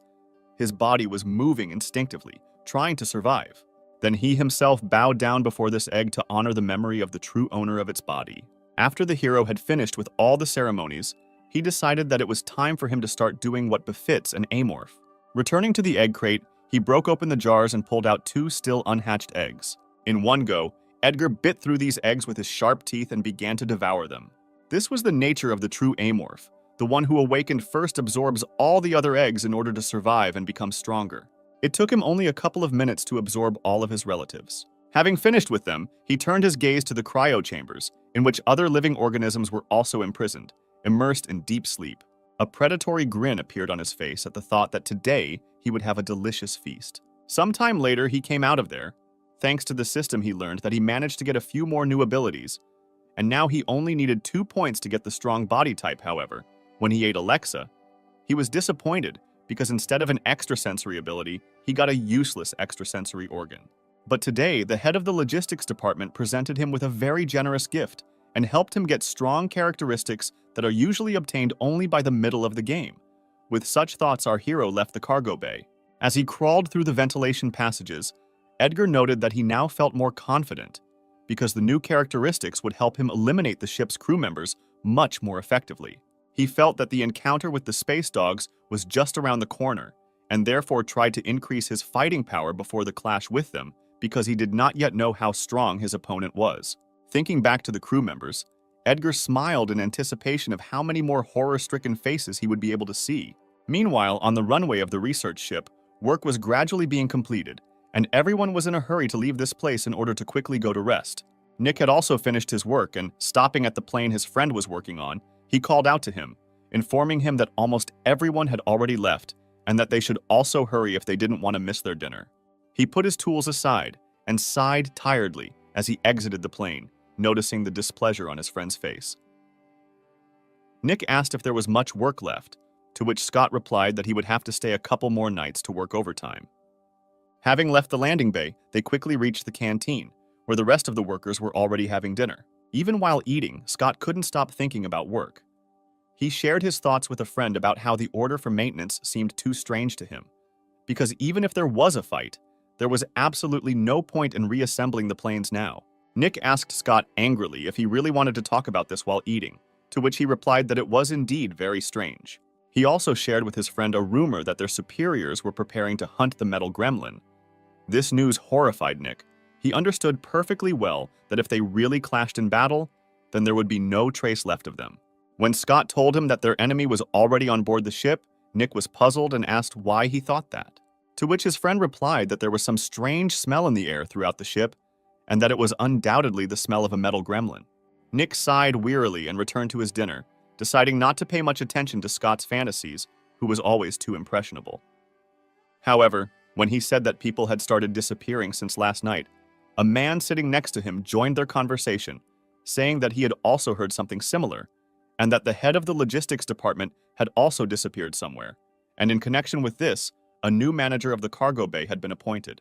His body was moving instinctively, trying to survive. Then he himself bowed down before this egg to honor the memory of the true owner of its body. After the hero had finished with all the ceremonies, he decided that it was time for him to start doing what befits an Amorph. Returning to the egg crate, he broke open the jars and pulled out 2 still unhatched eggs. In one go, Edgar bit through these eggs with his sharp teeth and began to devour them. This was the nature of the true Amorph. The one who awakened first absorbs all the other eggs in order to survive and become stronger. It took him only a couple of minutes to absorb all of his relatives. Having finished with them, he turned his gaze to the cryo chambers, in which other living organisms were also imprisoned, immersed in deep sleep. A predatory grin appeared on his face at the thought that today he would have a delicious feast. Sometime later, he came out of there. Thanks to the system, he learned that he managed to get a few more new abilities, and now he only needed 2 points to get the strong body type. However, when he ate Alexa, he was disappointed because instead of an extrasensory ability, he got a useless extrasensory organ. But today, the head of the logistics department presented him with a very generous gift and helped him get strong characteristics that are usually obtained only by the middle of the game. With such thoughts, our hero left the cargo bay. As he crawled through the ventilation passages, Edgar noted that he now felt more confident because the new characteristics would help him eliminate the ship's crew members much more effectively. He felt that the encounter with the space dogs was just around the corner and therefore tried to increase his fighting power before the clash with them because he did not yet know how strong his opponent was. Thinking back to the crew members, Edgar smiled in anticipation of how many more horror-stricken faces he would be able to see. Meanwhile, on the runway of the research ship, work was gradually being completed, and everyone was in a hurry to leave this place in order to quickly go to rest. Nick had also finished his work, and stopping at the plane his friend was working on, he called out to him, informing him that almost everyone had already left and that they should also hurry if they didn't want to miss their dinner. He put his tools aside and sighed tiredly as he exited the plane, noticing the displeasure on his friend's face. Nick asked if there was much work left, to which Scott replied that he would have to stay a couple more nights to work overtime. Having left the landing bay, they quickly reached the canteen, where the rest of the workers were already having dinner. Even while eating, Scott couldn't stop thinking about work. He shared his thoughts with a friend about how the order for maintenance seemed too strange to him, because even if there was a fight, there was absolutely no point in reassembling the planes now. Nick asked Scott angrily if he really wanted to talk about this while eating, to which he replied that it was indeed very strange. He also shared with his friend a rumor that their superiors were preparing to hunt the metal gremlin. This news horrified Nick. He understood perfectly well that if they really clashed in battle, then there would be no trace left of them. When Scott told him that their enemy was already on board the ship, Nick was puzzled and asked why he thought that. To which his friend replied that there was some strange smell in the air throughout the ship, and that it was undoubtedly the smell of a metal gremlin. Nick sighed wearily and returned to his dinner, deciding not to pay much attention to Scott's fantasies, who was always too impressionable. However, when he said that people had started disappearing since last night, a man sitting next to him joined their conversation, saying that he had also heard something similar, and that the head of the logistics department had also disappeared somewhere, and in connection with this, a new manager of the cargo bay had been appointed.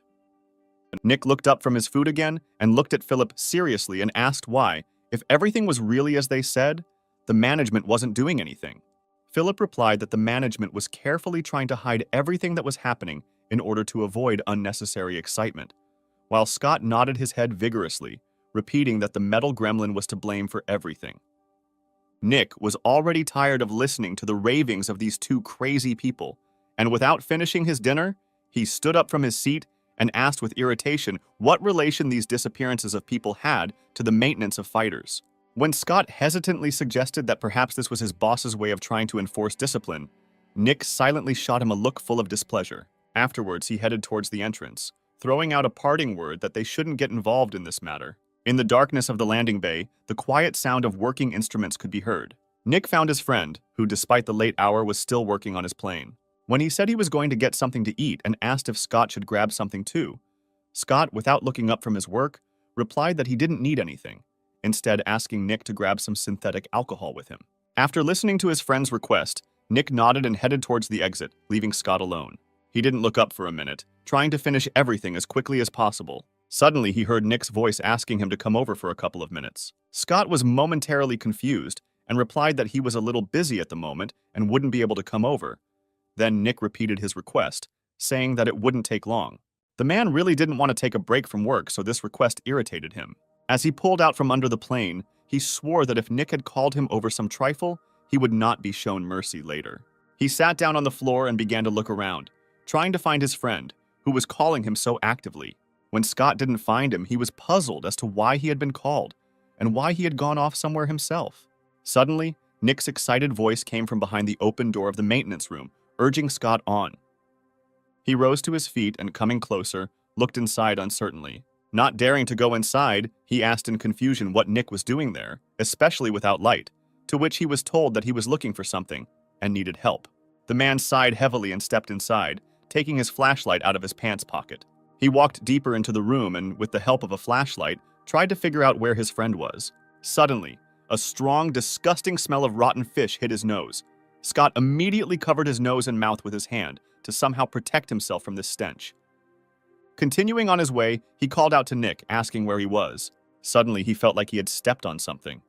Nick looked up from his food again and looked at Philip seriously and asked why, if everything was really as they said, the management wasn't doing anything. Philip replied that the management was carefully trying to hide everything that was happening in order to avoid unnecessary excitement, while Scott nodded his head vigorously, repeating that the metal gremlin was to blame for everything. Nick was already tired of listening to the ravings of these two crazy people, and without finishing his dinner, he stood up from his seat and asked with irritation what relation these disappearances of people had to the maintenance of fighters. When Scott hesitantly suggested that perhaps this was his boss's way of trying to enforce discipline, Nick silently shot him a look full of displeasure. Afterwards, he headed towards the entrance, throwing out a parting word that they shouldn't get involved in this matter. In the darkness of the landing bay, the quiet sound of working instruments could be heard. Nick found his friend, who despite the late hour was still working on his plane. When he said he was going to get something to eat and asked if Scott should grab something too, Scott, without looking up from his work, replied that he didn't need anything, instead asking Nick to grab some synthetic alcohol with him. After listening to his friend's request, Nick nodded and headed towards the exit, leaving Scott alone. He didn't look up for a minute, trying to finish everything as quickly as possible. Suddenly, he heard Nick's voice asking him to come over for a couple of minutes. Scott was momentarily confused and replied that he was a little busy at the moment and wouldn't be able to come over. Then Nick repeated his request, saying that it wouldn't take long. The man really didn't want to take a break from work, so this request irritated him. As he pulled out from under the plane, he swore that if Nick had called him over some trifle, he would not be shown mercy later. He sat down on the floor and began to look around, trying to find his friend, who was calling him so actively. When Scott didn't find him, he was puzzled as to why he had been called and why he had gone off somewhere himself. Suddenly, Nick's excited voice came from behind the open door of the maintenance room, urging Scott on. He rose to his feet and, coming closer, looked inside uncertainly. Not daring to go inside, he asked in confusion what Nick was doing there, especially without light, to which he was told that he was looking for something and needed help. The man sighed heavily and stepped inside, taking his flashlight out of his pants pocket. He walked deeper into the room and, with the help of a flashlight, tried to figure out where his friend was. Suddenly, a strong, disgusting smell of rotten fish hit his nose. Scott immediately covered his nose and mouth with his hand to somehow protect himself from this stench. Continuing on his way, he called out to Nick, asking where he was. Suddenly, he felt like he had stepped on something.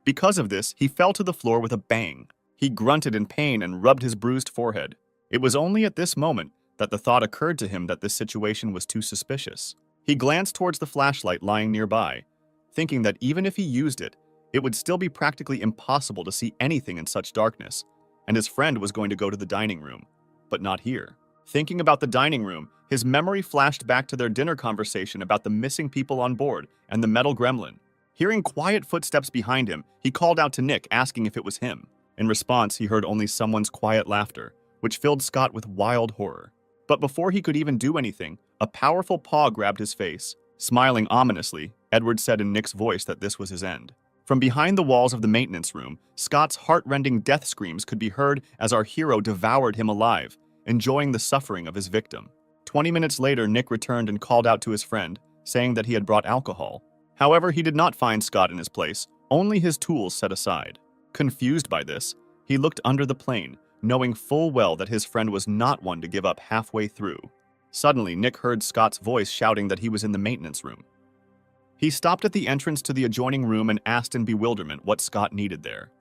Because of this, he fell to the floor with a bang. He grunted in pain and rubbed his bruised forehead. It was only at this moment that the thought occurred to him that this situation was too suspicious. He glanced towards the flashlight lying nearby, thinking that even if he used it, it would still be practically impossible to see anything in such darkness, and his friend was going to go to the dining room, but not here. Thinking about the dining room, his memory flashed back to their dinner conversation about the missing people on board and the metal gremlin. Hearing quiet footsteps behind him, he called out to Nick, asking if it was him. In response, he heard only someone's quiet laughter, which filled Scott with wild horror. But before he could even do anything, a powerful paw grabbed his face. Smiling ominously, Edward said in Nick's voice that this was his end. From behind the walls of the maintenance room, Scott's heart-rending death screams could be heard as our hero devoured him alive, enjoying the suffering of his victim. 20 minutes later, Nick returned and called out to his friend, saying that he had brought alcohol. However, he did not find Scott in his place, only his tools set aside. Confused by this, he looked under the plane, knowing full well that his friend was not one to give up halfway through. Suddenly, Nick heard Scott's voice shouting that he was in the maintenance room. He stopped at the entrance to the adjoining room and asked in bewilderment what Scott needed there.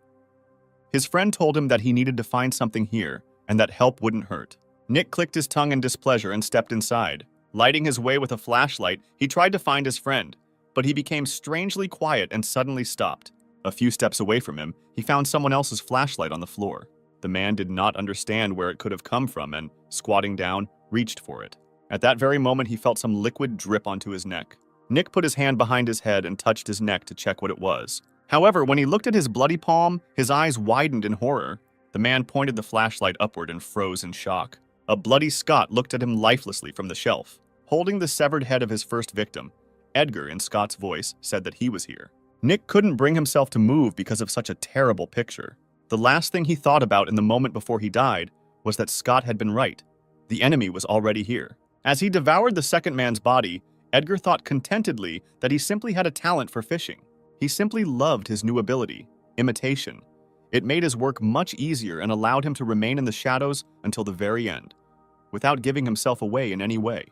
His friend told him that he needed to find something here and that help wouldn't hurt. Nick clicked his tongue in displeasure and stepped inside. Lighting his way with a flashlight, he tried to find his friend, but he became strangely quiet and suddenly stopped. A few steps away from him, he found someone else's flashlight on the floor. The man did not understand where it could have come from and, squatting down, reached for it. At that very moment, he felt some liquid drip onto his neck. Nick put his hand behind his head and touched his neck to check what it was. However, when he looked at his bloody palm, his eyes widened in horror. The man pointed the flashlight upward and froze in shock. A bloody Scott looked at him lifelessly from the shelf. Holding the severed head of his first victim, Edgar, in Scott's voice, said that he was here. Nick couldn't bring himself to move because of such a terrible picture. The last thing he thought about in the moment before he died was that Scott had been right. The enemy was already here. As he devoured the second man's body, Edgar thought contentedly that he simply had a talent for fishing. He simply loved his new ability, imitation. It made his work much easier and allowed him to remain in the shadows until the very end, without giving himself away in any way.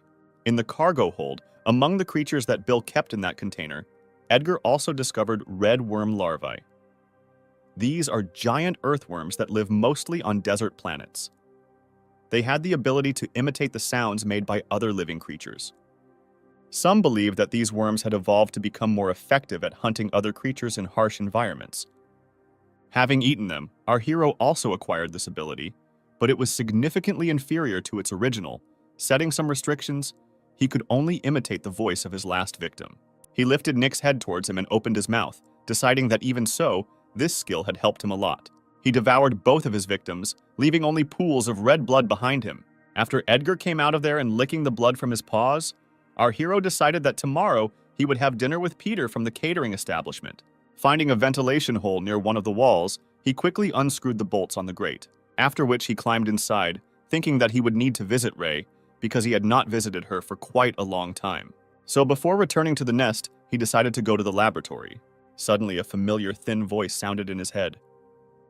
In the cargo hold, among the creatures that Bill kept in that container, Edgar also discovered red worm larvae. These are giant earthworms that live mostly on desert planets. They had the ability to imitate the sounds made by other living creatures. Some believe that these worms had evolved to become more effective at hunting other creatures in harsh environments. Having eaten them, our hero also acquired this ability, but it was significantly inferior to its original. Setting some restrictions, he could only imitate the voice of his last victim. He lifted Nick's head towards him and opened his mouth, deciding that even so, this skill had helped him a lot. He devoured both of his victims, leaving only pools of red blood behind him. After Edgar came out of there and licking the blood from his paws, our hero decided that tomorrow he would have dinner with Peter from the catering establishment. Finding a ventilation hole near one of the walls, he quickly unscrewed the bolts on the grate, after which he climbed inside, thinking that he would need to visit Ray because he had not visited her for quite a long time. So before returning to the nest, he decided to go to the laboratory. Suddenly, a familiar thin voice sounded in his head.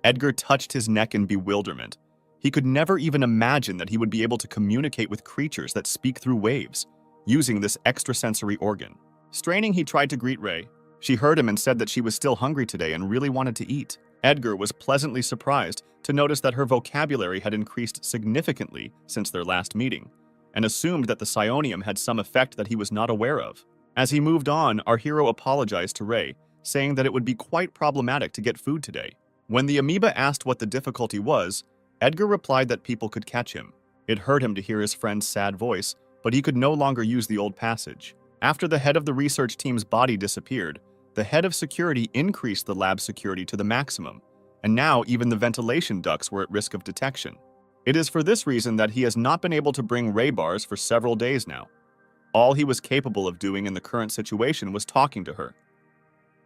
Edgar touched his neck in bewilderment. He could never even imagine that he would be able to communicate with creatures that speak through waves, using this extrasensory organ. Straining, he tried to greet Ray. She heard him and said that she was still hungry today and really wanted to eat. Edgar was pleasantly surprised to notice that her vocabulary had increased significantly since their last meeting, and assumed that the psionium had some effect that he was not aware of. As he moved on, our hero apologized to Ray, saying that it would be quite problematic to get food today. When the amoeba asked what the difficulty was, Edgar replied that people could catch him. It hurt him to hear his friend's sad voice, but he could no longer use the old passage. After the head of the research team's body disappeared, the head of security increased the lab security to the maximum, and now even the ventilation ducts were at risk of detection. It is for this reason that he has not been able to bring Ray bars for several days now. All he was capable of doing in the current situation was talking to her.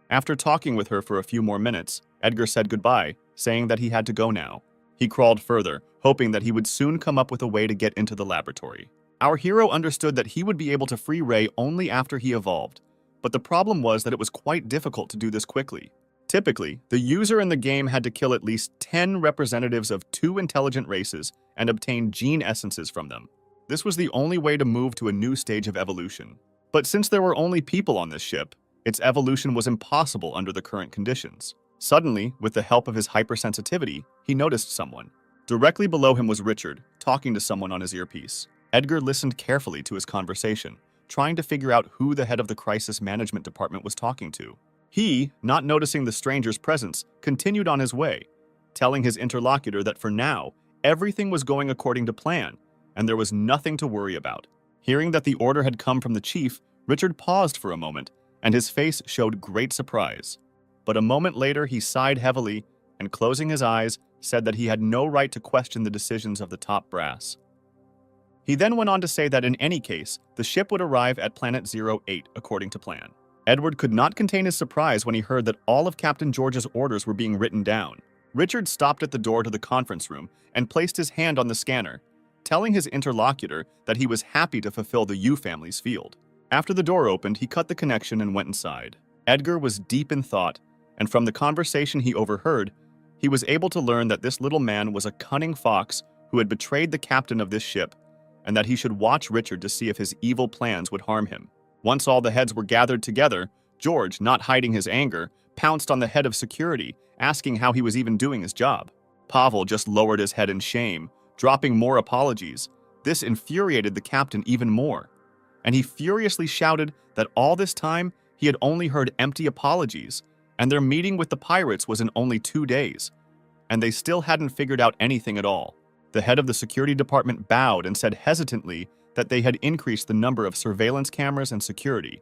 After talking with her for a few more minutes, Edgar said goodbye, saying that he had to go now. He crawled further, hoping that he would soon come up with a way to get into the laboratory. Our hero understood that he would be able to free Ray only after he evolved, but the problem was that it was quite difficult to do this quickly. Typically, the user in the game had to kill at least 10 representatives of 2 intelligent races and obtain gene essences from them. This was the only way to move to a new stage of evolution. But since there were only people on this ship, its evolution was impossible under the current conditions. Suddenly, with the help of his hypersensitivity, he noticed someone. Directly below him was Richard, talking to someone on his earpiece. Edgar listened carefully to his conversation, trying to figure out who the head of the crisis management department was talking to. He, not noticing the stranger's presence, continued on his way, telling his interlocutor that for now, everything was going according to plan, and there was nothing to worry about. Hearing that the order had come from the chief, Richard paused for a moment, and his face showed great surprise. But a moment later, he sighed heavily and, closing his eyes, said that he had no right to question the decisions of the top brass. He then went on to say that in any case, the ship would arrive at Planet 08 according to plan. Edward could not contain his surprise when he heard that all of Captain George's orders were being written down. Richard stopped at the door to the conference room and placed his hand on the scanner, telling his interlocutor that he was happy to fulfill the U family's field. After the door opened, he cut the connection and went inside. Edgar was deep in thought, and from the conversation he overheard, he was able to learn that this little man was a cunning fox who had betrayed the captain of this ship, and that he should watch Richard to see if his evil plans would harm him. Once all the heads were gathered together, George, not hiding his anger, pounced on the head of security, asking how he was even doing his job. Pavel just lowered his head in shame, dropping more apologies. This infuriated the captain even more, and he furiously shouted that all this time he had only heard empty apologies, and their meeting with the pirates was in only 2 days, and they still hadn't figured out anything at all. The head of the security department bowed and said hesitantly that they had increased the number of surveillance cameras and security.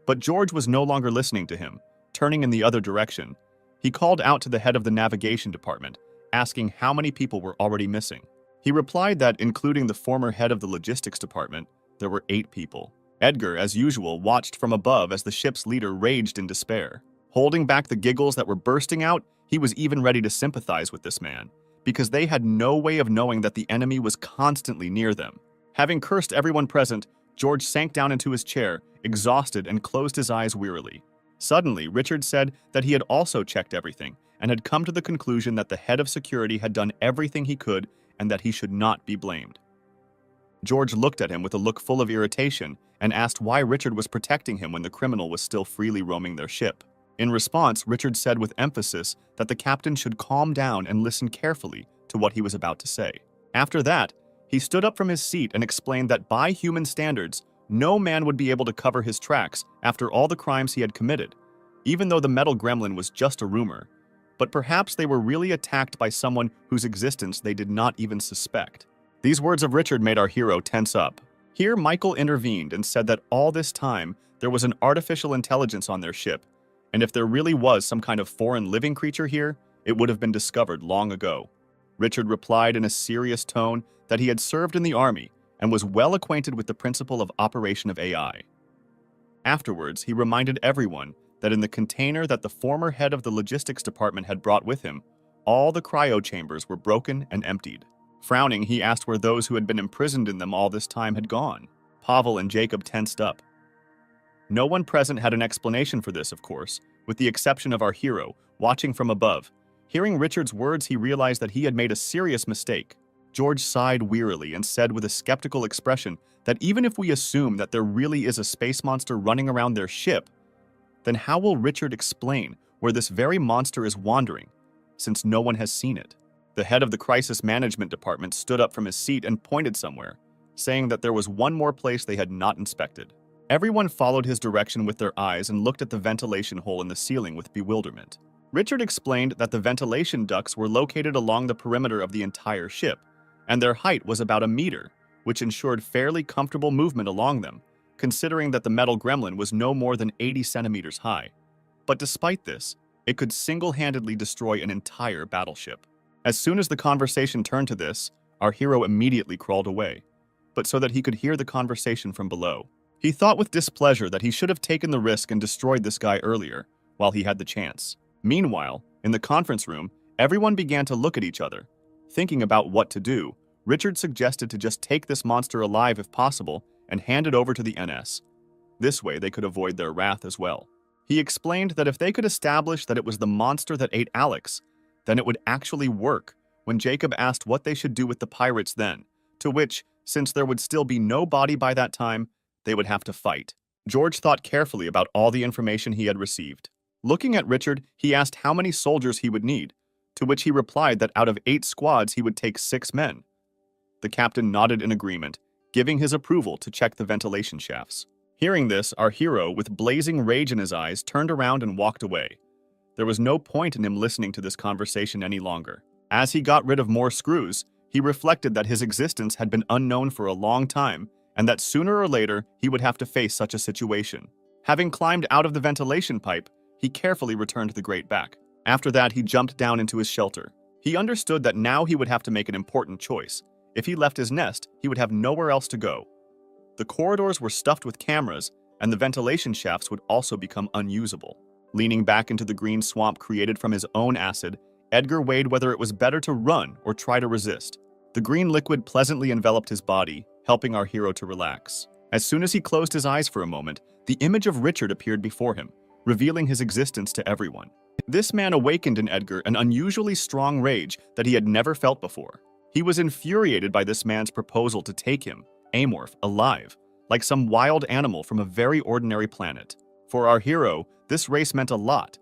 But George was no longer listening to him, turning in the other direction. He called out to the head of the navigation department, asking how many people were already missing. He replied that, including the former head of the logistics department, there were 8 people. Edgar, as usual, watched from above as the ship's leader raged in despair. Holding back the giggles that were bursting out, he was even ready to sympathize with this man, because they had no way of knowing that the enemy was constantly near them. Having cursed everyone present, George sank down into his chair, exhausted, and closed his eyes wearily. Suddenly, Richard said that he had also checked everything and had come to the conclusion that the head of security had done everything he could and that he should not be blamed. George looked at him with a look full of irritation and asked why Richard was protecting him when the criminal was still freely roaming their ship. In response, Richard said with emphasis that the captain should calm down and listen carefully to what he was about to say. After that, he stood up from his seat and explained that by human standards, no man would be able to cover his tracks after all the crimes he had committed, even though the metal gremlin was just a rumor. But perhaps they were really attacked by someone whose existence they did not even suspect. These words of Richard made our hero tense up. Here, Michael intervened and said that all this time, there was an artificial intelligence on their ship, and if there really was some kind of foreign living creature here, it would have been discovered long ago. Richard replied in a serious tone that he had served in the army and was well acquainted with the principle of operation of AI. Afterwards, he reminded everyone that in the container that the former head of the logistics department had brought with him, all the cryo chambers were broken and emptied. Frowning, he asked where those who had been imprisoned in them all this time had gone. Pavel and Jacob tensed up. No one present had an explanation for this, of course, with the exception of our hero, watching from above. Hearing Richard's words, he realized that he had made a serious mistake. George sighed wearily and said with a skeptical expression that even if we assume that there really is a space monster running around their ship, then how will Richard explain where this very monster is wandering, since no one has seen it? The head of the crisis management department stood up from his seat and pointed somewhere, saying that there was one more place they had not inspected. Everyone followed his direction with their eyes and looked at the ventilation hole in the ceiling with bewilderment. Richard explained that the ventilation ducts were located along the perimeter of the entire ship, and their height was about a meter, which ensured fairly comfortable movement along them, considering that the metal gremlin was no more than 80 centimeters high. But despite this, it could single-handedly destroy an entire battleship. As soon as the conversation turned to this, our hero immediately crawled away, but so that he could hear the conversation from below. He thought with displeasure that he should have taken the risk and destroyed this guy earlier, while he had the chance. Meanwhile, in the conference room, everyone began to look at each other. Thinking about what to do, Richard suggested to just take this monster alive if possible and hand it over to the NS. This way they could avoid their wrath as well. He explained that if they could establish that it was the monster that ate Alex, then it would actually work when Jacob asked what they should do with the pirates then, to which, since there would still be no body by that time, they would have to fight. George thought carefully about all the information he had received. Looking at Richard, he asked how many soldiers he would need, to which he replied that out of 8 squads he would take 6 men. The captain nodded in agreement, giving his approval to check the ventilation shafts. Hearing this, our hero, with blazing rage in his eyes, turned around and walked away. There was no point in him listening to this conversation any longer. As he got rid of more screws, he reflected that his existence had been unknown for a long time, and that sooner or later he would have to face such a situation. Having climbed out of the ventilation pipe, he carefully returned the grate back. After that, he jumped down into his shelter. He understood that now he would have to make an important choice. If he left his nest, he would have nowhere else to go. The corridors were stuffed with cameras, and the ventilation shafts would also become unusable. Leaning back into the green swamp created from his own acid, Edgar weighed whether it was better to run or try to resist. The green liquid pleasantly enveloped his body, helping our hero to relax. As soon as he closed his eyes for a moment, the image of Richard appeared before him, revealing his existence to everyone. This man awakened in Edgar an unusually strong rage that he had never felt before. He was infuriated by this man's proposal to take him, amorph, alive, like some wild animal from a very ordinary planet. For our hero, this race meant a lot.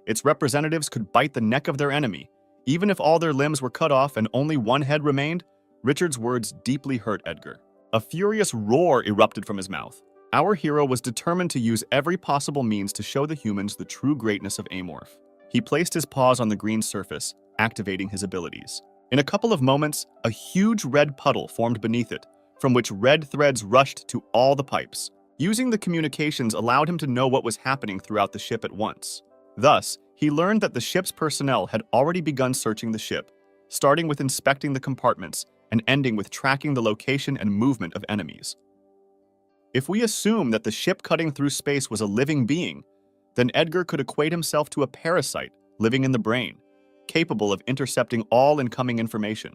Its representatives could bite the neck of their enemy. Even if all their limbs were cut off and only one head remained, Richard's words deeply hurt Edgar. A furious roar erupted from his mouth. Our hero was determined to use every possible means to show the humans the true greatness of Amorph. He placed his paws on the green surface, activating his abilities. In a couple of moments, a huge red puddle formed beneath it, from which red threads rushed to all the pipes. Using the communications allowed him to know what was happening throughout the ship at once. Thus, he learned that the ship's personnel had already begun searching the ship, starting with inspecting the compartments and ending with tracking the location and movement of enemies. If we assume that the ship cutting through space was a living being, then Edgar could equate himself to a parasite living in the brain, capable of intercepting all incoming information.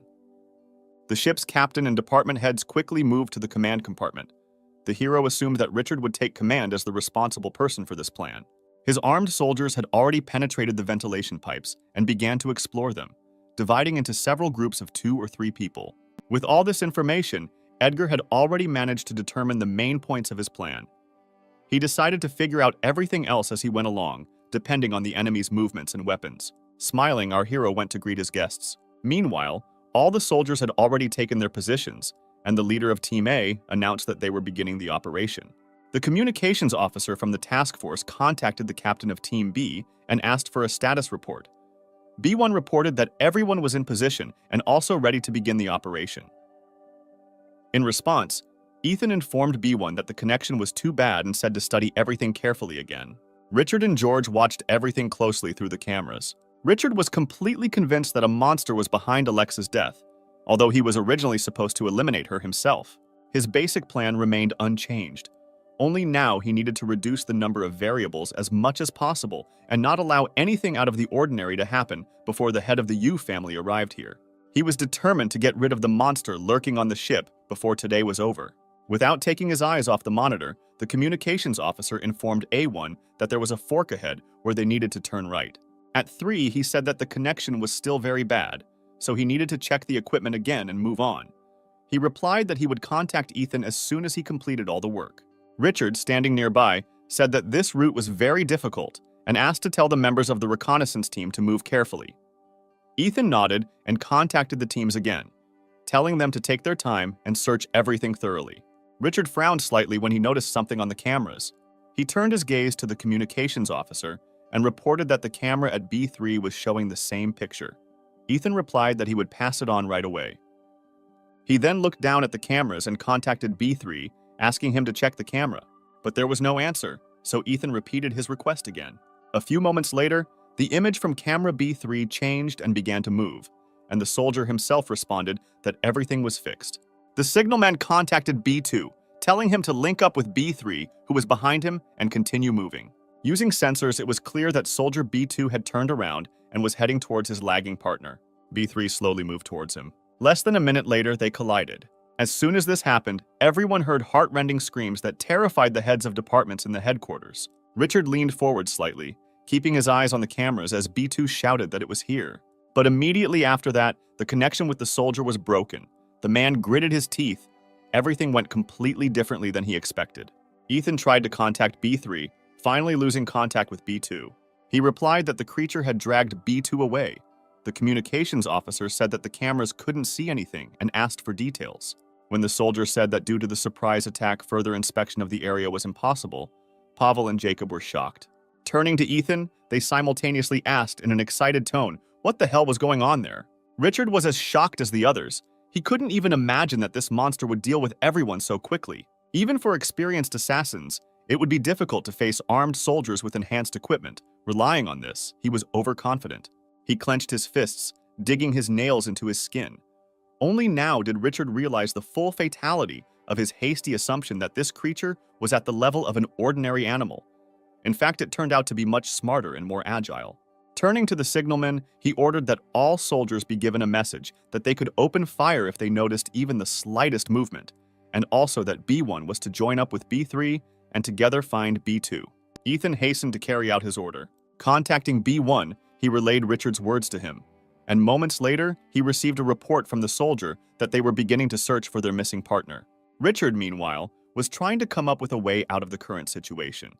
The ship's captain and department heads quickly moved to the command compartment. The hero assumed that Richard would take command as the responsible person for this plan. His armed soldiers had already penetrated the ventilation pipes and began to explore them, dividing into several groups of 2 or 3 people. With all this information, Edgar had already managed to determine the main points of his plan. He decided to figure out everything else as he went along, depending on the enemy's movements and weapons. Smiling, our hero went to greet his guests. Meanwhile, all the soldiers had already taken their positions, and the leader of Team A announced that they were beginning the operation. The communications officer from the task force contacted the captain of Team B and asked for a status report. B1 reported that everyone was in position and also ready to begin the operation. In response, Ethan informed B1 that the connection was too bad and said to study everything carefully again. Richard and George watched everything closely through the cameras. Richard was completely convinced that a monster was behind Alexa's death, although he was originally supposed to eliminate her himself. His basic plan remained unchanged. Only now he needed to reduce the number of variables as much as possible and not allow anything out of the ordinary to happen before the head of the Yu family arrived here. He was determined to get rid of the monster lurking on the ship before today was over. Without taking his eyes off the monitor, the communications officer informed A1 that there was a fork ahead where they needed to turn right. At 3, he said that the connection was still very bad, so he needed to check the equipment again and move on. He replied that he would contact Ethan as soon as he completed all the work. Richard, standing nearby, said that this route was very difficult and asked to tell the members of the reconnaissance team to move carefully. Ethan nodded and contacted the teams again, telling them to take their time and search everything thoroughly. Richard frowned slightly when he noticed something on the cameras. He turned his gaze to the communications officer and reported that the camera at B3 was showing the same picture. Ethan replied that he would pass it on right away. He then looked down at the cameras and contacted B3, asking him to check the camera, but there was no answer, so Ethan repeated his request again. A few moments later, the image from camera B3 changed and began to move, and the soldier himself responded that everything was fixed. The signalman contacted B2, telling him to link up with B3, who was behind him, and continue moving. Using sensors, it was clear that soldier B2 had turned around and was heading towards his lagging partner. B3 slowly moved towards him. Less than a minute later, they collided. As soon as this happened, everyone heard heart-rending screams that terrified the heads of departments in the headquarters. Richard leaned forward slightly, keeping his eyes on the cameras as B2 shouted that it was here. But immediately after that, the connection with the soldier was broken. The man gritted his teeth. Everything went completely differently than he expected. Ethan tried to contact B3, finally losing contact with B2. He replied that the creature had dragged B2 away. The communications officer said that the cameras couldn't see anything and asked for details. When the soldier said that due to the surprise attack, further inspection of the area was impossible, Pavel and Jacob were shocked. Turning to Ethan, they simultaneously asked in an excited tone, what the hell was going on there? Richard was as shocked as the others. He couldn't even imagine that this monster would deal with everyone so quickly. Even for experienced assassins, it would be difficult to face armed soldiers with enhanced equipment. Relying on this, he was overconfident. He clenched his fists, digging his nails into his skin. Only now did Richard realize the full fatality of his hasty assumption that this creature was at the level of an ordinary animal. In fact, it turned out to be much smarter and more agile. Turning to the signalman, he ordered that all soldiers be given a message that they could open fire if they noticed even the slightest movement, and also that B1 was to join up with B3 and together find B2. Ethan hastened to carry out his order. Contacting B1, he relayed Richard's words to him, and moments later, he received a report from the soldier that they were beginning to search for their missing partner. Richard, meanwhile, was trying to come up with a way out of the current situation,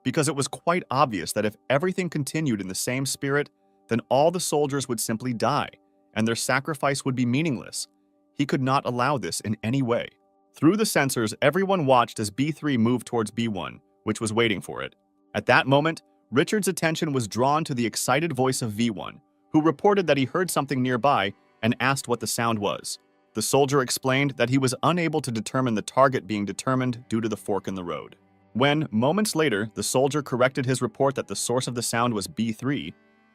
because it was quite obvious that if everything continued in the same spirit, then all the soldiers would simply die, and their sacrifice would be meaningless. He could not allow this in any way. Through the sensors, everyone watched as B3 moved towards B1, which was waiting for it. At that moment, Richard's attention was drawn to the excited voice of V1, who reported that he heard something nearby and asked what the sound was. The soldier explained that he was unable to determine the target being determined due to the fork in the road. When, moments later, the soldier corrected his report that the source of the sound was B3,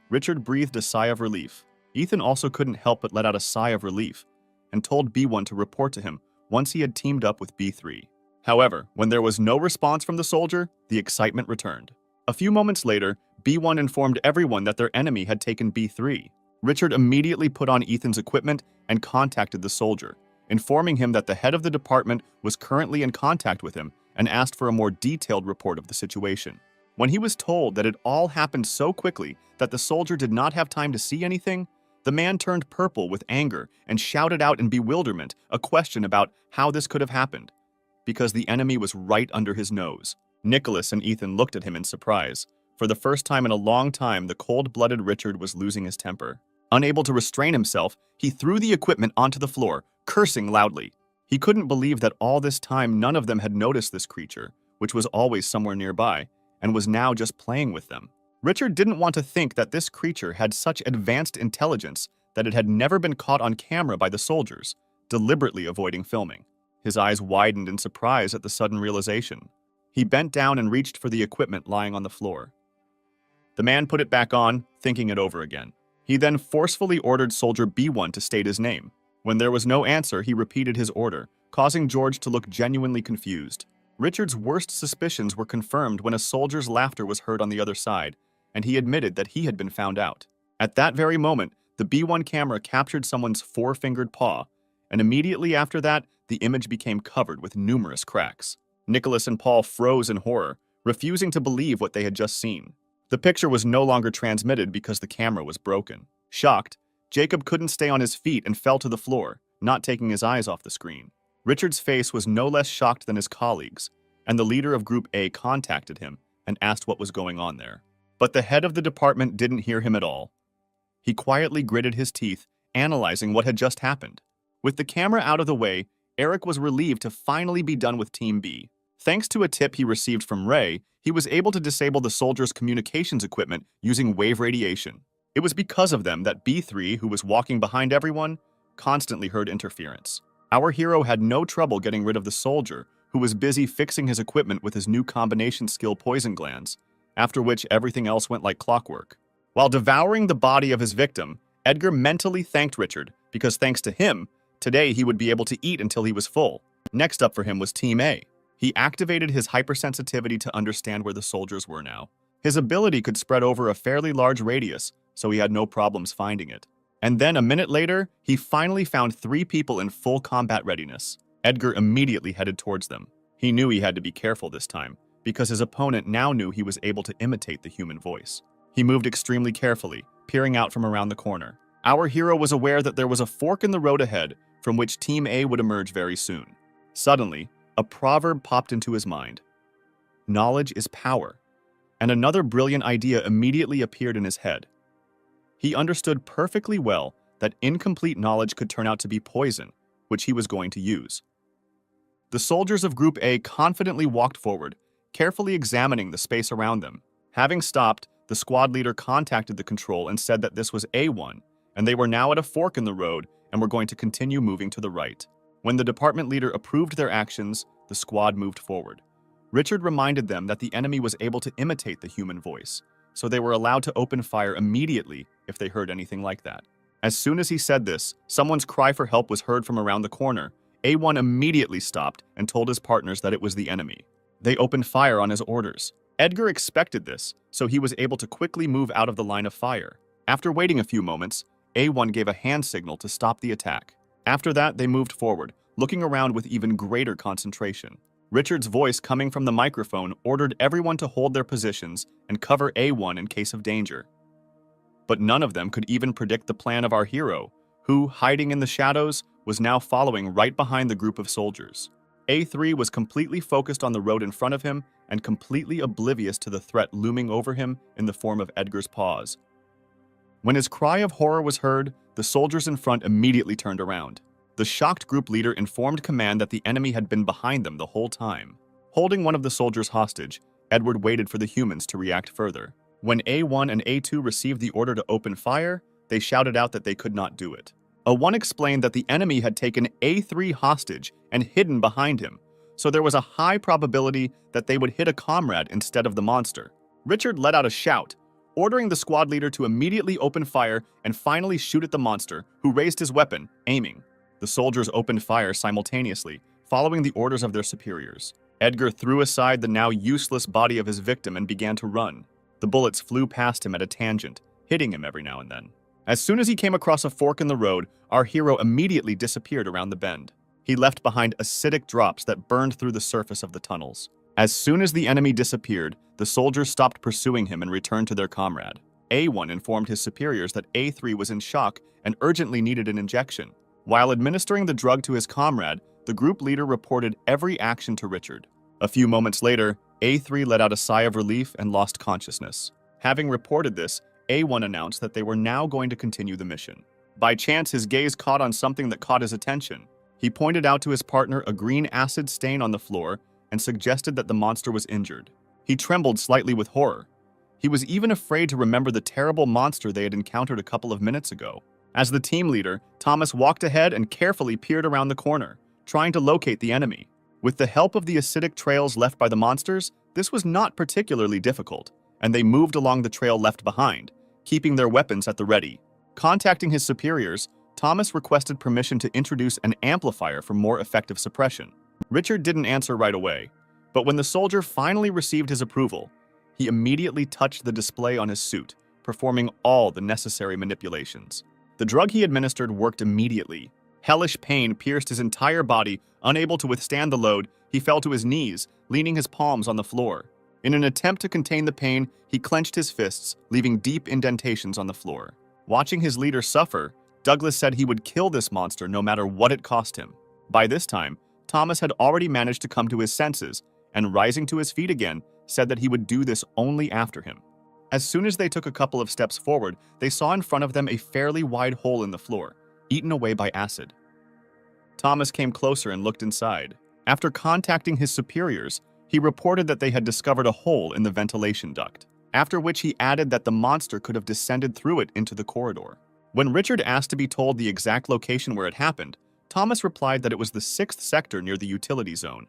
Richard breathed a sigh of relief. Ethan also couldn't help but let out a sigh of relief and told B1 to report to him once he had teamed up with B3. However, when there was no response from the soldier, the excitement returned. A few moments later, B1 informed everyone that their enemy had taken B3. Richard immediately put on Ethan's equipment and contacted the soldier, informing him that the head of the department was currently in contact with him and asked for a more detailed report of the situation. When he was told that it all happened so quickly that the soldier did not have time to see anything, the man turned purple with anger and shouted out in bewilderment a question about how this could have happened, because the enemy was right under his nose. Nicholas and Ethan looked at him in surprise. For the first time in a long time, the cold-blooded Richard was losing his temper. Unable to restrain himself, he threw the equipment onto the floor, cursing loudly. He couldn't believe that all this time none of them had noticed this creature, which was always somewhere nearby, and was now just playing with them. Richard didn't want to think that this creature had such advanced intelligence that it had never been caught on camera by the soldiers, deliberately avoiding filming. His eyes widened in surprise at the sudden realization. He bent down and reached for the equipment lying on the floor. The man put it back on, thinking it over again. He then forcefully ordered Soldier B1 to state his name. When there was no answer, he repeated his order, causing George to look genuinely confused. Richard's worst suspicions were confirmed when a soldier's laughter was heard on the other side, and he admitted that he had been found out. At that very moment, the B1 camera captured someone's four-fingered paw, and immediately after that, the image became covered with numerous cracks. Nicholas and Paul froze in horror, refusing to believe what they had just seen. The picture was no longer transmitted because the camera was broken. Shocked, Jacob couldn't stay on his feet and fell to the floor, not taking his eyes off the screen. Richard's face was no less shocked than his colleagues, and the leader of Group A contacted him and asked what was going on there. But the head of the department didn't hear him at all. He quietly gritted his teeth, analyzing what had just happened. With the camera out of the way, Eric was relieved to finally be done with Team B. Thanks to a tip he received from Ray, he was able to disable the soldiers' communications equipment using wave radiation. It was because of them that B3, who was walking behind everyone, constantly heard interference. Our hero had no trouble getting rid of the soldier, who was busy fixing his equipment with his new combination skill poison glands, after which everything else went like clockwork. While devouring the body of his victim, Edgar mentally thanked Richard because thanks to him, today he would be able to eat until he was full. Next up for him was Team A. He activated his hypersensitivity to understand where the soldiers were now. His ability could spread over a fairly large radius, so he had no problems finding it. And then a minute later, he finally found 3 people in full combat readiness. Edgar immediately headed towards them. He knew he had to be careful this time, because his opponent now knew he was able to imitate the human voice. He moved extremely carefully, peering out from around the corner. Our hero was aware that there was a fork in the road ahead from which Team A would emerge very soon. Suddenly, a proverb popped into his mind. Knowledge is power. And another brilliant idea immediately appeared in his head. He understood perfectly well that incomplete knowledge could turn out to be poison, which he was going to use. The soldiers of Group A confidently walked forward, carefully examining the space around them. Having stopped, the squad leader contacted the control and said that this was A1, and they were now at a fork in the road and were going to continue moving to the right. When the department leader approved their actions, the squad moved forward. Richard reminded them that the enemy was able to imitate the human voice, so they were allowed to open fire immediately if they heard anything like that. As soon as he said this, someone's cry for help was heard from around the corner. A1 immediately stopped and told his partners that it was the enemy. They opened fire on his orders. Edgar expected this, so he was able to quickly move out of the line of fire. After waiting a few moments, A1 gave a hand signal to stop the attack. After that, they moved forward, looking around with even greater concentration. Richard's voice coming from the microphone ordered everyone to hold their positions and cover A1 in case of danger. But none of them could even predict the plan of our hero, who, hiding in the shadows, was now following right behind the group of soldiers. A3 was completely focused on the road in front of him and completely oblivious to the threat looming over him in the form of Edgar's paws. When his cry of horror was heard, the soldiers in front immediately turned around. The shocked group leader informed command that the enemy had been behind them the whole time. Holding one of the soldiers hostage, Edward waited for the humans to react further. When A1 and A2 received the order to open fire, they shouted out that they could not do it. A1 explained that the enemy had taken A3 hostage and hidden behind him, so there was a high probability that they would hit a comrade instead of the monster. Richard let out a shout, ordering the squad leader to immediately open fire and finally shoot at the monster, who raised his weapon, aiming. The soldiers opened fire simultaneously, following the orders of their superiors. Edgar threw aside the now useless body of his victim and began to run. The bullets flew past him at a tangent, hitting him every now and then. As soon as he came across a fork in the road, our hero immediately disappeared around the bend. He left behind acidic drops that burned through the surface of the tunnels. As soon as the enemy disappeared, the soldiers stopped pursuing him and returned to their comrade. A1 informed his superiors that A3 was in shock and urgently needed an injection. While administering the drug to his comrade, the group leader reported every action to Richard. A few moments later, A3 let out a sigh of relief and lost consciousness. Having reported this, A1 announced that they were now going to continue the mission. By chance, his gaze caught on something that caught his attention. He pointed out to his partner a green acid stain on the floor and suggested that the monster was injured. He trembled slightly with horror. He was even afraid to remember the terrible monster they had encountered a couple of minutes ago. As the team leader, Thomas walked ahead and carefully peered around the corner, trying to locate the enemy. With the help of the acidic trails left by the monsters, this was not particularly difficult, and they moved along the trail left behind, keeping their weapons at the ready. Contacting his superiors, Thomas requested permission to introduce an amplifier for more effective suppression. Richard didn't answer right away, But when the soldier finally received his approval, he immediately touched the display on his suit, performing all the necessary manipulations. The drug he administered worked immediately. Hellish pain pierced his entire body. Unable to withstand the load, he fell to his knees, leaning his palms on the floor. In an attempt to contain the pain, he clenched his fists, leaving deep indentations on the floor. Watching his leader suffer, Douglas said he would kill this monster no matter what it cost him. By this time, Thomas had already managed to come to his senses, and rising to his feet again, said that he would do this only after him. As soon as they took a couple of steps forward, they saw in front of them a fairly wide hole in the floor, eaten away by acid. Thomas came closer and looked inside. After contacting his superiors, he reported that they had discovered a hole in the ventilation duct, after which he added that the monster could have descended through it into the corridor. When Richard asked to be told the exact location where it happened, Thomas replied that it was the 6th sector near the utility zone.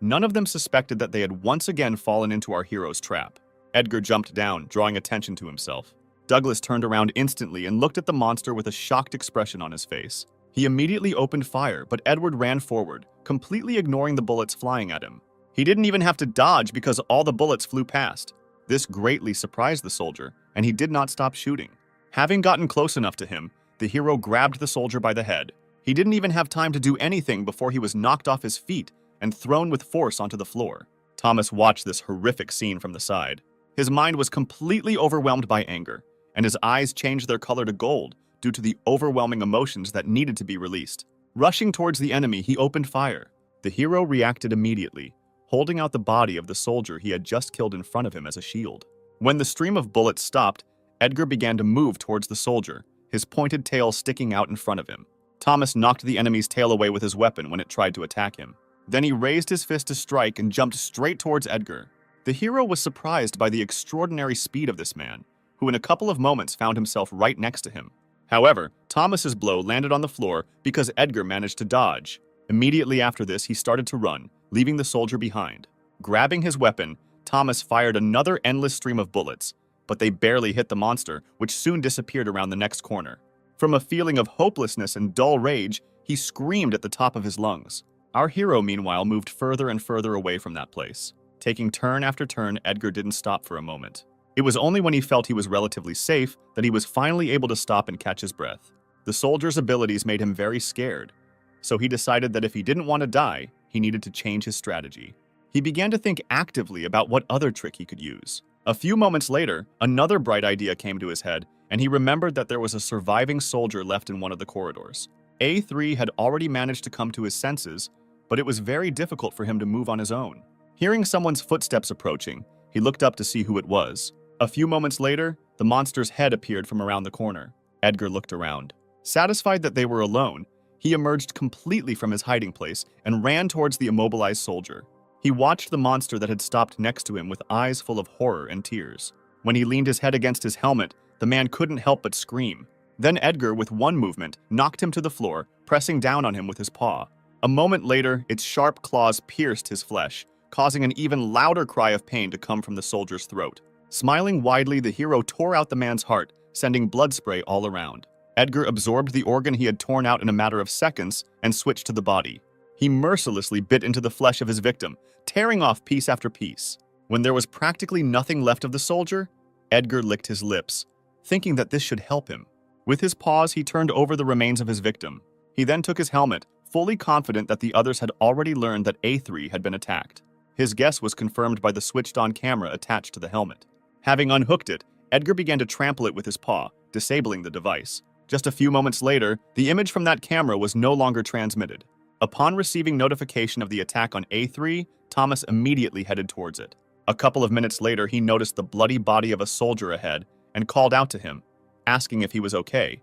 None of them suspected that they had once again fallen into our hero's trap. Edgar jumped down, drawing attention to himself. Douglas turned around instantly and looked at the monster with a shocked expression on his face. He immediately opened fire, but Edward ran forward, completely ignoring the bullets flying at him. He didn't even have to dodge because all the bullets flew past. This greatly surprised the soldier, and he did not stop shooting. Having gotten close enough to him, the hero grabbed the soldier by the head. He didn't even have time to do anything before he was knocked off his feet and thrown with force onto the floor. Thomas watched this horrific scene from the side. His mind was completely overwhelmed by anger, and his eyes changed their color to gold due to the overwhelming emotions that needed to be released. Rushing towards the enemy, he opened fire. The hero reacted immediately, holding out the body of the soldier he had just killed in front of him as a shield. When the stream of bullets stopped, Edgar began to move towards the soldier, his pointed tail sticking out in front of him. Thomas knocked the enemy's tail away with his weapon when it tried to attack him. Then he raised his fist to strike and jumped straight towards Edgar. The hero was surprised by the extraordinary speed of this man, who in a couple of moments found himself right next to him. However, Thomas's blow landed on the floor because Edgar managed to dodge. Immediately after this, he started to run, leaving the soldier behind. Grabbing his weapon, Thomas fired another endless stream of bullets, but they barely hit the monster, which soon disappeared around the next corner. From a feeling of hopelessness and dull rage, he screamed at the top of his lungs. Our hero, meanwhile, moved further and further away from that place. Taking turn after turn, Edgar didn't stop for a moment. It was only when he felt he was relatively safe that he was finally able to stop and catch his breath. The soldier's abilities made him very scared, so he decided that if he didn't want to die, he needed to change his strategy. He began to think actively about what other trick he could use. A few moments later, another bright idea came to his head, and he remembered that there was a surviving soldier left in one of the corridors. A3 had already managed to come to his senses, but it was very difficult for him to move on his own. Hearing someone's footsteps approaching, he looked up to see who it was. A few moments later, the monster's head appeared from around the corner. Edgar looked around. Satisfied that they were alone, he emerged completely from his hiding place and ran towards the immobilized soldier. He watched the monster that had stopped next to him with eyes full of horror and tears. When he leaned his head against his helmet, the man couldn't help but scream. Then Edgar, with one movement, knocked him to the floor, pressing down on him with his paw. A moment later, its sharp claws pierced his flesh, causing an even louder cry of pain to come from the soldier's throat. Smiling widely, the hero tore out the man's heart, sending blood spray all around. Edgar absorbed the organ he had torn out in a matter of seconds and switched to the body. He mercilessly bit into the flesh of his victim, tearing off piece after piece. When there was practically nothing left of the soldier, Edgar licked his lips, thinking that this should help him. With his paws, he turned over the remains of his victim. He then took his helmet, fully confident that the others had already learned that A3 had been attacked. His guess was confirmed by the switched-on camera attached to the helmet. Having unhooked it, Edgar began to trample it with his paw, disabling the device. Just a few moments later, the image from that camera was no longer transmitted. Upon receiving notification of the attack on A3, Thomas immediately headed towards it. A couple of minutes later, he noticed the bloody body of a soldier ahead and called out to him, asking if he was okay,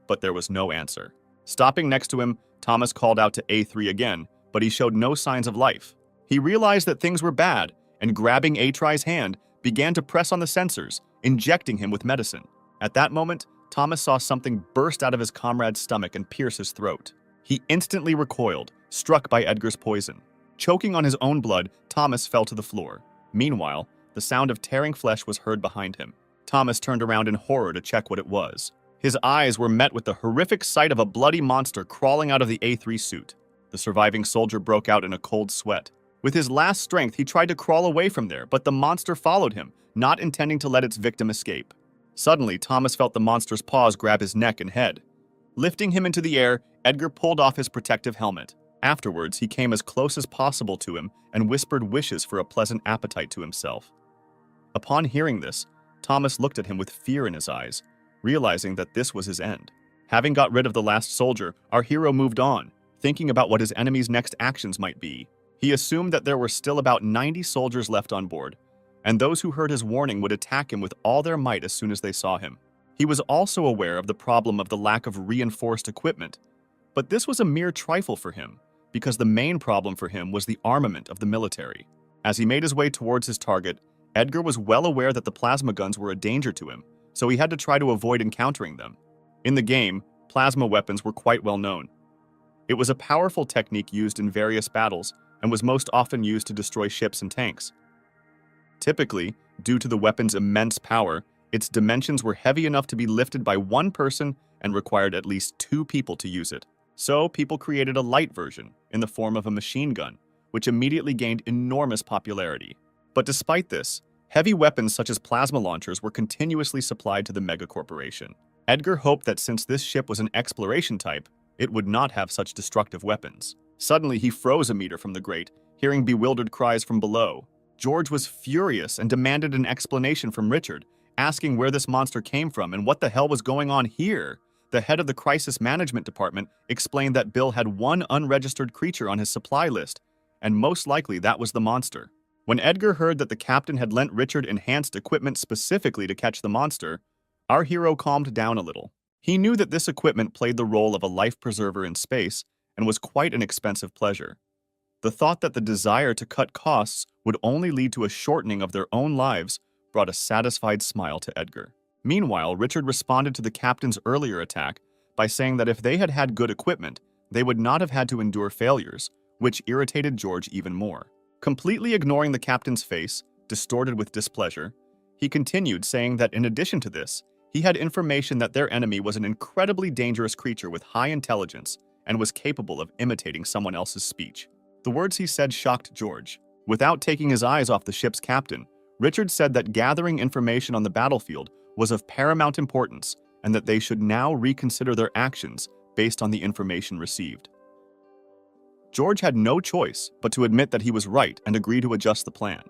but there was no answer. Stopping next to him, Thomas called out to A3 again, but he showed no signs of life. He realized that things were bad, and grabbing A3's hand, began to press on the sensors, injecting him with medicine. At that moment, Thomas saw something burst out of his comrade's stomach and pierce his throat. He instantly recoiled, struck by Edgar's poison. Choking on his own blood, Thomas fell to the floor. Meanwhile, the sound of tearing flesh was heard behind him. Thomas turned around in horror to check what it was. His eyes were met with the horrific sight of a bloody monster crawling out of the A3 suit. The surviving soldier broke out in a cold sweat. With his last strength, he tried to crawl away from there, but the monster followed him, not intending to let its victim escape. Suddenly, Thomas felt the monster's paws grab his neck and head. Lifting him into the air, Edgar pulled off his protective helmet. Afterwards, he came as close as possible to him and whispered wishes for a pleasant appetite to himself. Upon hearing this, Thomas looked at him with fear in his eyes, realizing that this was his end. Having got rid of the last soldier, our hero moved on, thinking about what his enemy's next actions might be. He assumed that there were still about 90 soldiers left on board, and those who heard his warning would attack him with all their might as soon as they saw him. He was also aware of the problem of the lack of reinforced equipment, but this was a mere trifle for him, because the main problem for him was the armament of the military. As he made his way towards his target, Edgar was well aware that the plasma guns were a danger to him, so he had to try to avoid encountering them. In the game, plasma weapons were quite well known. It was a powerful technique used in various battles and was most often used to destroy ships and tanks. Typically, due to the weapon's immense power, its dimensions were heavy enough to be lifted by one person and required at least 2 people to use it. So, people created a light version in the form of a machine gun, which immediately gained enormous popularity. But despite this, heavy weapons such as plasma launchers were continuously supplied to the mega corporation. Edgar hoped that since this ship was an exploration type, it would not have such destructive weapons. Suddenly, he froze a meter from the grate, hearing bewildered cries from below. George was furious and demanded an explanation from Richard, asking where this monster came from and what the hell was going on here. The head of the crisis management department explained that Bill had one unregistered creature on his supply list, and most likely that was the monster. When Edgar heard that the captain had lent Richard enhanced equipment specifically to catch the monster, our hero calmed down a little. He knew that this equipment played the role of a life preserver in space and was quite an expensive pleasure. The thought that the desire to cut costs would only lead to a shortening of their own lives brought a satisfied smile to Edgar. Meanwhile, Richard responded to the captain's earlier attack by saying that if they had had good equipment, they would not have had to endure failures, which irritated George even more. Completely ignoring the captain's face, distorted with displeasure, he continued saying that in addition to this, he had information that their enemy was an incredibly dangerous creature with high intelligence and was capable of imitating someone else's speech. The words he said shocked George. Without taking his eyes off the ship's captain, Richard said that gathering information on the battlefield was of paramount importance and that they should now reconsider their actions based on the information received. George had no choice but to admit that he was right and agree to adjust the plan.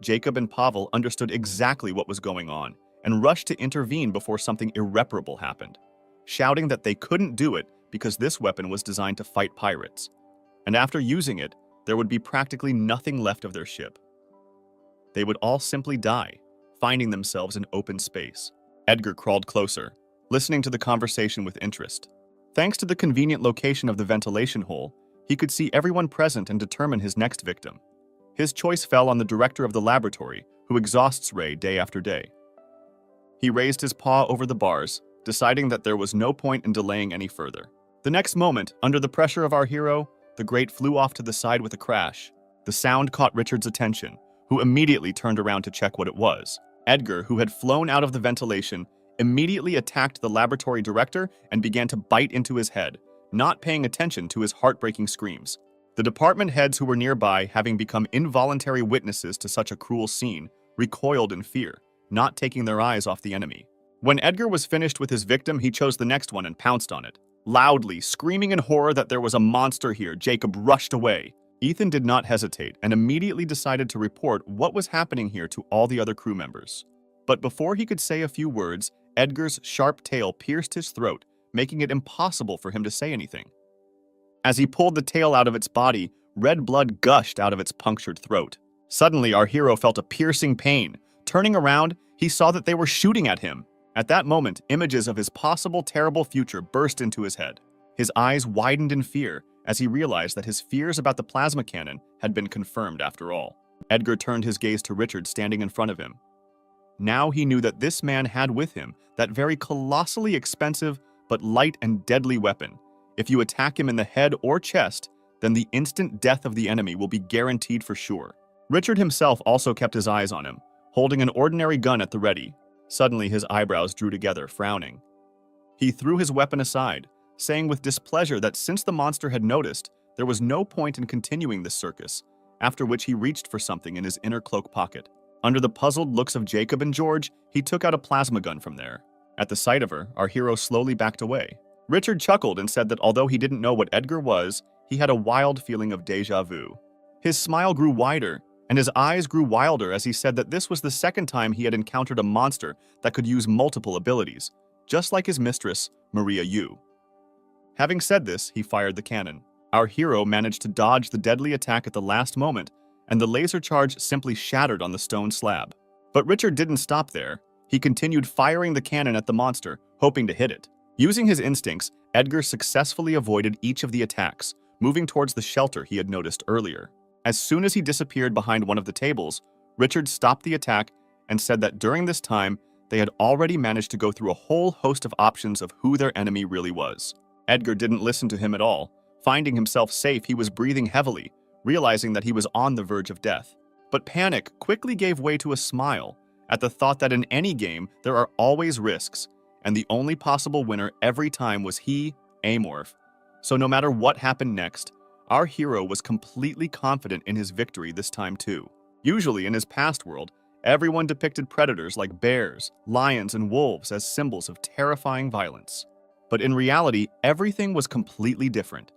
Jacob and Pavel understood exactly what was going on and rushed to intervene before something irreparable happened, shouting that they couldn't do it because this weapon was designed to fight pirates, and after using it, there would be practically nothing left of their ship. They would all simply die, finding themselves in open space. Edgar crawled closer, listening to the conversation with interest. Thanks to the convenient location of the ventilation hole, he could see everyone present and determine his next victim. His choice fell on the director of the laboratory, who exhausts Ray day after day. He raised his paw over the bars, deciding that there was no point in delaying any further. The next moment, under the pressure of our hero, the grate flew off to the side with a crash. The sound caught Richard's attention, who immediately turned around to check what it was. Edgar, who had flown out of the ventilation, immediately attacked the laboratory director and began to bite into his head, not paying attention to his heartbreaking screams. The department heads who were nearby, having become involuntary witnesses to such a cruel scene, recoiled in fear, not taking their eyes off the enemy. When Edgar was finished with his victim, he chose the next one and pounced on it. Loudly, screaming in horror that there was a monster here, Jacob rushed away. Ethan did not hesitate and immediately decided to report what was happening here to all the other crew members. But before he could say a few words, Edgar's sharp tail pierced his throat, making it impossible for him to say anything. As he pulled the tail out of its body, red blood gushed out of its punctured throat. Suddenly, our hero felt a piercing pain. Turning around, he saw that they were shooting at him. At that moment, images of his possible terrible future burst into his head. His eyes widened in fear as he realized that his fears about the plasma cannon had been confirmed after all. Edgar turned his gaze to Richard standing in front of him. Now he knew that this man had with him that very colossally expensive but light and deadly weapon. If you attack him in the head or chest, then the instant death of the enemy will be guaranteed for sure. Richard himself also kept his eyes on him, holding an ordinary gun at the ready. Suddenly his eyebrows drew together, frowning. He threw his weapon aside, saying with displeasure that since the monster had noticed, there was no point in continuing this circus, after which he reached for something in his inner cloak pocket. Under the puzzled looks of Jacob and George, he took out a plasma gun from there. At the sight of her, our hero slowly backed away. Richard chuckled and said that although he didn't know what Edgar was, he had a wild feeling of déjà vu. His smile grew wider, and his eyes grew wilder as he said that this was the second time he had encountered a monster that could use multiple abilities, just like his mistress, Maria Yu. Having said this, he fired the cannon. Our hero managed to dodge the deadly attack at the last moment, and the laser charge simply shattered on the stone slab. But Richard didn't stop there. He continued firing the cannon at the monster, hoping to hit it. Using his instincts, Edgar successfully avoided each of the attacks, moving towards the shelter he had noticed earlier. As soon as he disappeared behind one of the tables, Richard stopped the attack and said that during this time, they had already managed to go through a whole host of options of who their enemy really was. Edgar didn't listen to him at all. Finding himself safe, he was breathing heavily, realizing that he was on the verge of death. But panic quickly gave way to a smile at the thought that in any game, there are always risks, and the only possible winner every time was he, Amorph. So no matter what happened next, our hero was completely confident in his victory this time too. Usually in his past world, everyone depicted predators like bears, lions, and wolves as symbols of terrifying violence. But in reality, everything was completely different.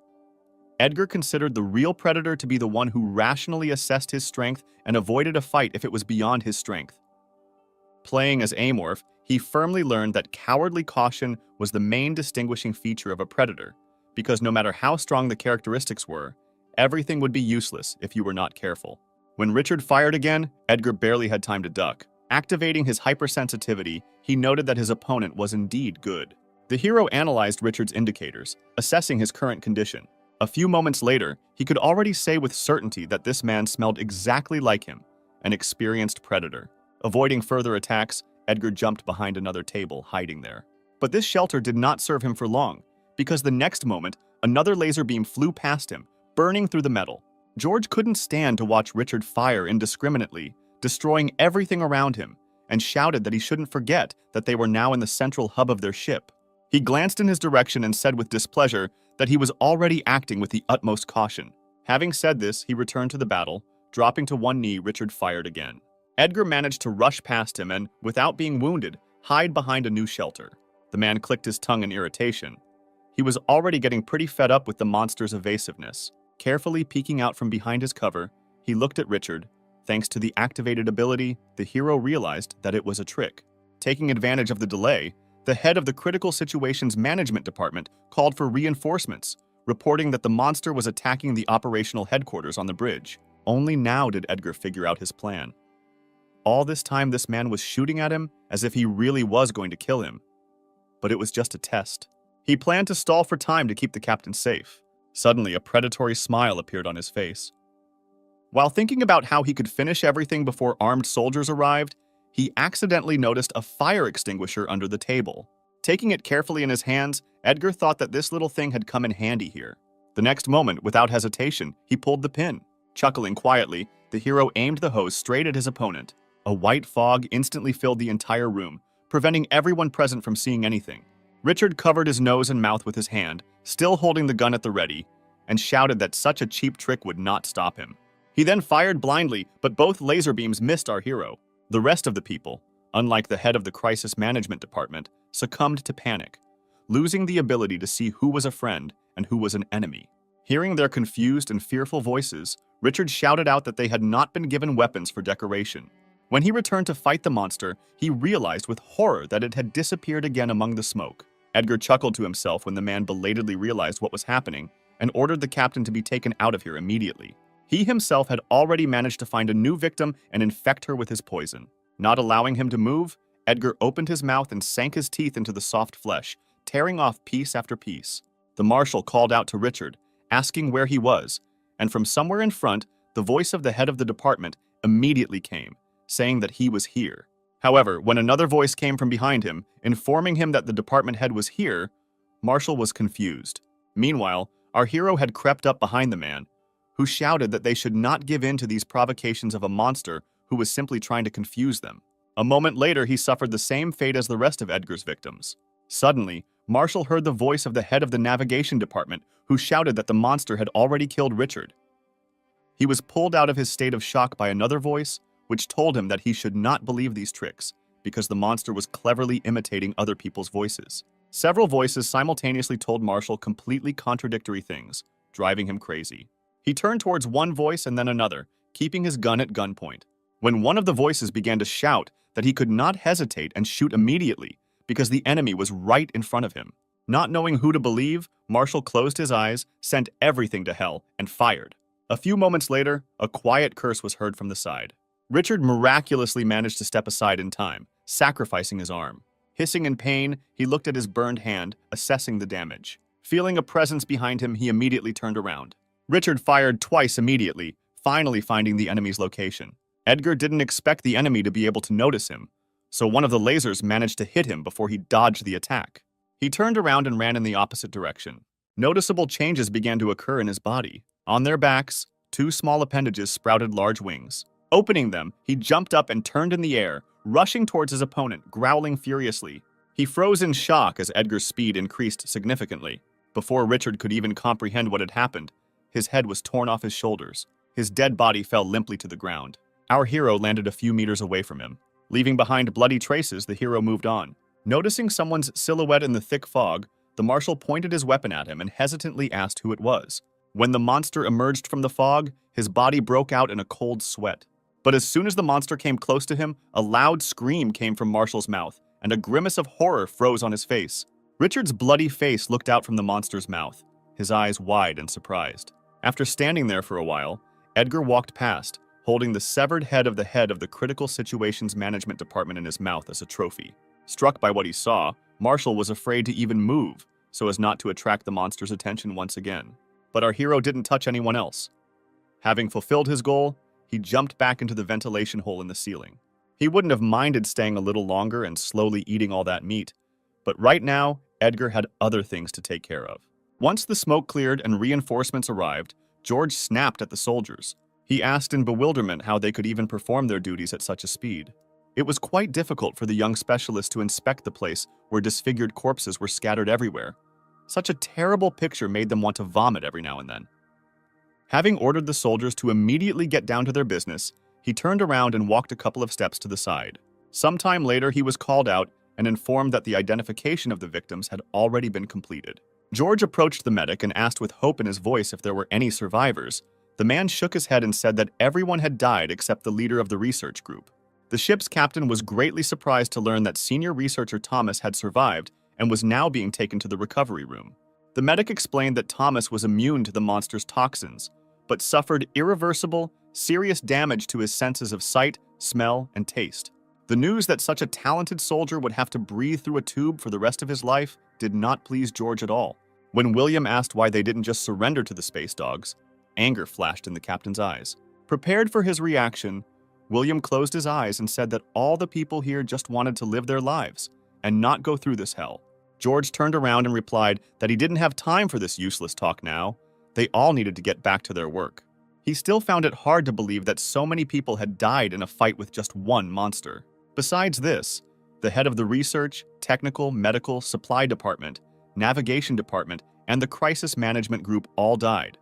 Edgar considered the real predator to be the one who rationally assessed his strength and avoided a fight if it was beyond his strength. Playing as Amorph, he firmly learned that cowardly caution was the main distinguishing feature of a predator, because no matter how strong the characteristics were, everything would be useless if you were not careful. When Richard fired again, Edgar barely had time to duck. Activating his hypersensitivity, he noted that his opponent was indeed good. The hero analyzed Richard's indicators, assessing his current condition. A few moments later, he could already say with certainty that this man smelled exactly like him, an experienced predator. Avoiding further attacks, Edgar jumped behind another table, hiding there. But this shelter did not serve him for long, because the next moment, another laser beam flew past him, burning through the metal. George couldn't stand to watch Richard fire indiscriminately, destroying everything around him, and shouted that he shouldn't forget that they were now in the central hub of their ship. He glanced in his direction and said with displeasure that he was already acting with the utmost caution. Having said this, he returned to the battle. Dropping to one knee, Richard fired again. Edgar managed to rush past him and, without being wounded, hide behind a new shelter. The man clicked his tongue in irritation. He was already getting pretty fed up with the monster's evasiveness. Carefully peeking out from behind his cover, he looked at Richard. Thanks to the activated ability, the hero realized that it was a trick. Taking advantage of the delay, the head of the Critical Situations Management Department called for reinforcements, reporting that the monster was attacking the operational headquarters on the bridge. Only now did Edgar figure out his plan. All this time, this man was shooting at him as if he really was going to kill him. But it was just a test. He planned to stall for time to keep the captain safe. Suddenly, a predatory smile appeared on his face. While thinking about how he could finish everything before armed soldiers arrived, he accidentally noticed a fire extinguisher under the table. Taking it carefully in his hands, Edgar thought that this little thing had come in handy here. The next moment, without hesitation, he pulled the pin. Chuckling quietly, the hero aimed the hose straight at his opponent. A white fog instantly filled the entire room, preventing everyone present from seeing anything. Richard covered his nose and mouth with his hand, still holding the gun at the ready, and shouted that such a cheap trick would not stop him. He then fired blindly, but both laser beams missed our hero. The rest of the people, unlike the head of the Crisis Management Department, succumbed to panic, losing the ability to see who was a friend and who was an enemy. Hearing their confused and fearful voices, Richard shouted out that they had not been given weapons for decoration. When he returned to fight the monster, he realized with horror that it had disappeared again among the smoke. Edgar chuckled to himself when the man belatedly realized what was happening and ordered the captain to be taken out of here immediately. He himself had already managed to find a new victim and infect her with his poison. Not allowing him to move, Edgar opened his mouth and sank his teeth into the soft flesh, tearing off piece after piece. The marshal called out to Richard, asking where he was, and from somewhere in front, the voice of the head of the department immediately came, saying that he was here. However, when another voice came from behind him, informing him that the department head was here, Marshall was confused. Meanwhile, our hero had crept up behind the man, who shouted that they should not give in to these provocations of a monster who was simply trying to confuse them. A moment later, he suffered the same fate as the rest of Edgar's victims. Suddenly, Marshall heard the voice of the head of the navigation department, who shouted that the monster had already killed Richard. He was pulled out of his state of shock by another voice, which told him that he should not believe these tricks, because the monster was cleverly imitating other people's voices. Several voices simultaneously told Marshall completely contradictory things, driving him crazy. He turned towards one voice and then another, keeping his gun at gunpoint. When one of the voices began to shout that he could not hesitate and shoot immediately because the enemy was right in front of him. Not knowing who to believe, Marshall closed his eyes, sent everything to hell, and fired. A few moments later, a quiet curse was heard from the side. Richard miraculously managed to step aside in time, sacrificing his arm. Hissing in pain, he looked at his burned hand, assessing the damage. Feeling a presence behind him, he immediately turned around. Richard fired twice immediately, finally finding the enemy's location. Edgar didn't expect the enemy to be able to notice him, so one of the lasers managed to hit him before he dodged the attack. He turned around and ran in the opposite direction. Noticeable changes began to occur in his body. On their backs, two small appendages sprouted large wings. Opening them, he jumped up and turned in the air, rushing towards his opponent, growling furiously. He froze in shock as Edgar's speed increased significantly. Before Richard could even comprehend what had happened, his head was torn off his shoulders. His dead body fell limply to the ground. Our hero landed a few meters away from him. Leaving behind bloody traces, the hero moved on. Noticing someone's silhouette in the thick fog, the marshal pointed his weapon at him and hesitantly asked who it was. When the monster emerged from the fog, his body broke out in a cold sweat. But as soon as the monster came close to him, a loud scream came from Marshall's mouth, and a grimace of horror froze on his face. Richard's bloody face looked out from the monster's mouth, his eyes wide and surprised. After standing there for a while, Edgar walked past, holding the severed head of the Critical Situations Management Department in his mouth as a trophy. Struck by what he saw, Marshall was afraid to even move, so as not to attract the monster's attention once again. But our hero didn't touch anyone else. Having fulfilled his goal, he jumped back into the ventilation hole in the ceiling. He wouldn't have minded staying a little longer and slowly eating all that meat, but right now, Edgar had other things to take care of. Once the smoke cleared and reinforcements arrived, George snapped at the soldiers. He asked in bewilderment how they could even perform their duties at such a speed. It was quite difficult for the young specialist to inspect the place where disfigured corpses were scattered everywhere. Such a terrible picture made them want to vomit every now and then. Having ordered the soldiers to immediately get down to their business, he turned around and walked a couple of steps to the side. Sometime later, he was called out and informed that the identification of the victims had already been completed. George approached the medic and asked with hope in his voice if there were any survivors. The man shook his head and said that everyone had died except the leader of the research group. The ship's captain was greatly surprised to learn that senior researcher Thomas had survived and was now being taken to the recovery room. The medic explained that Thomas was immune to the monster's toxins, but suffered irreversible, serious damage to his senses of sight, smell, and taste. The news that such a talented soldier would have to breathe through a tube for the rest of his life did not please George at all. When William asked why they didn't just surrender to the space dogs, anger flashed in the captain's eyes. Prepared for his reaction, William closed his eyes and said that all the people here just wanted to live their lives and not go through this hell. George turned around and replied that he didn't have time for this useless talk now. They all needed to get back to their work. He still found it hard to believe that so many people had died in a fight with just one monster. Besides this, the head of the research, technical, medical, supply department, navigation department, and the crisis management group all died.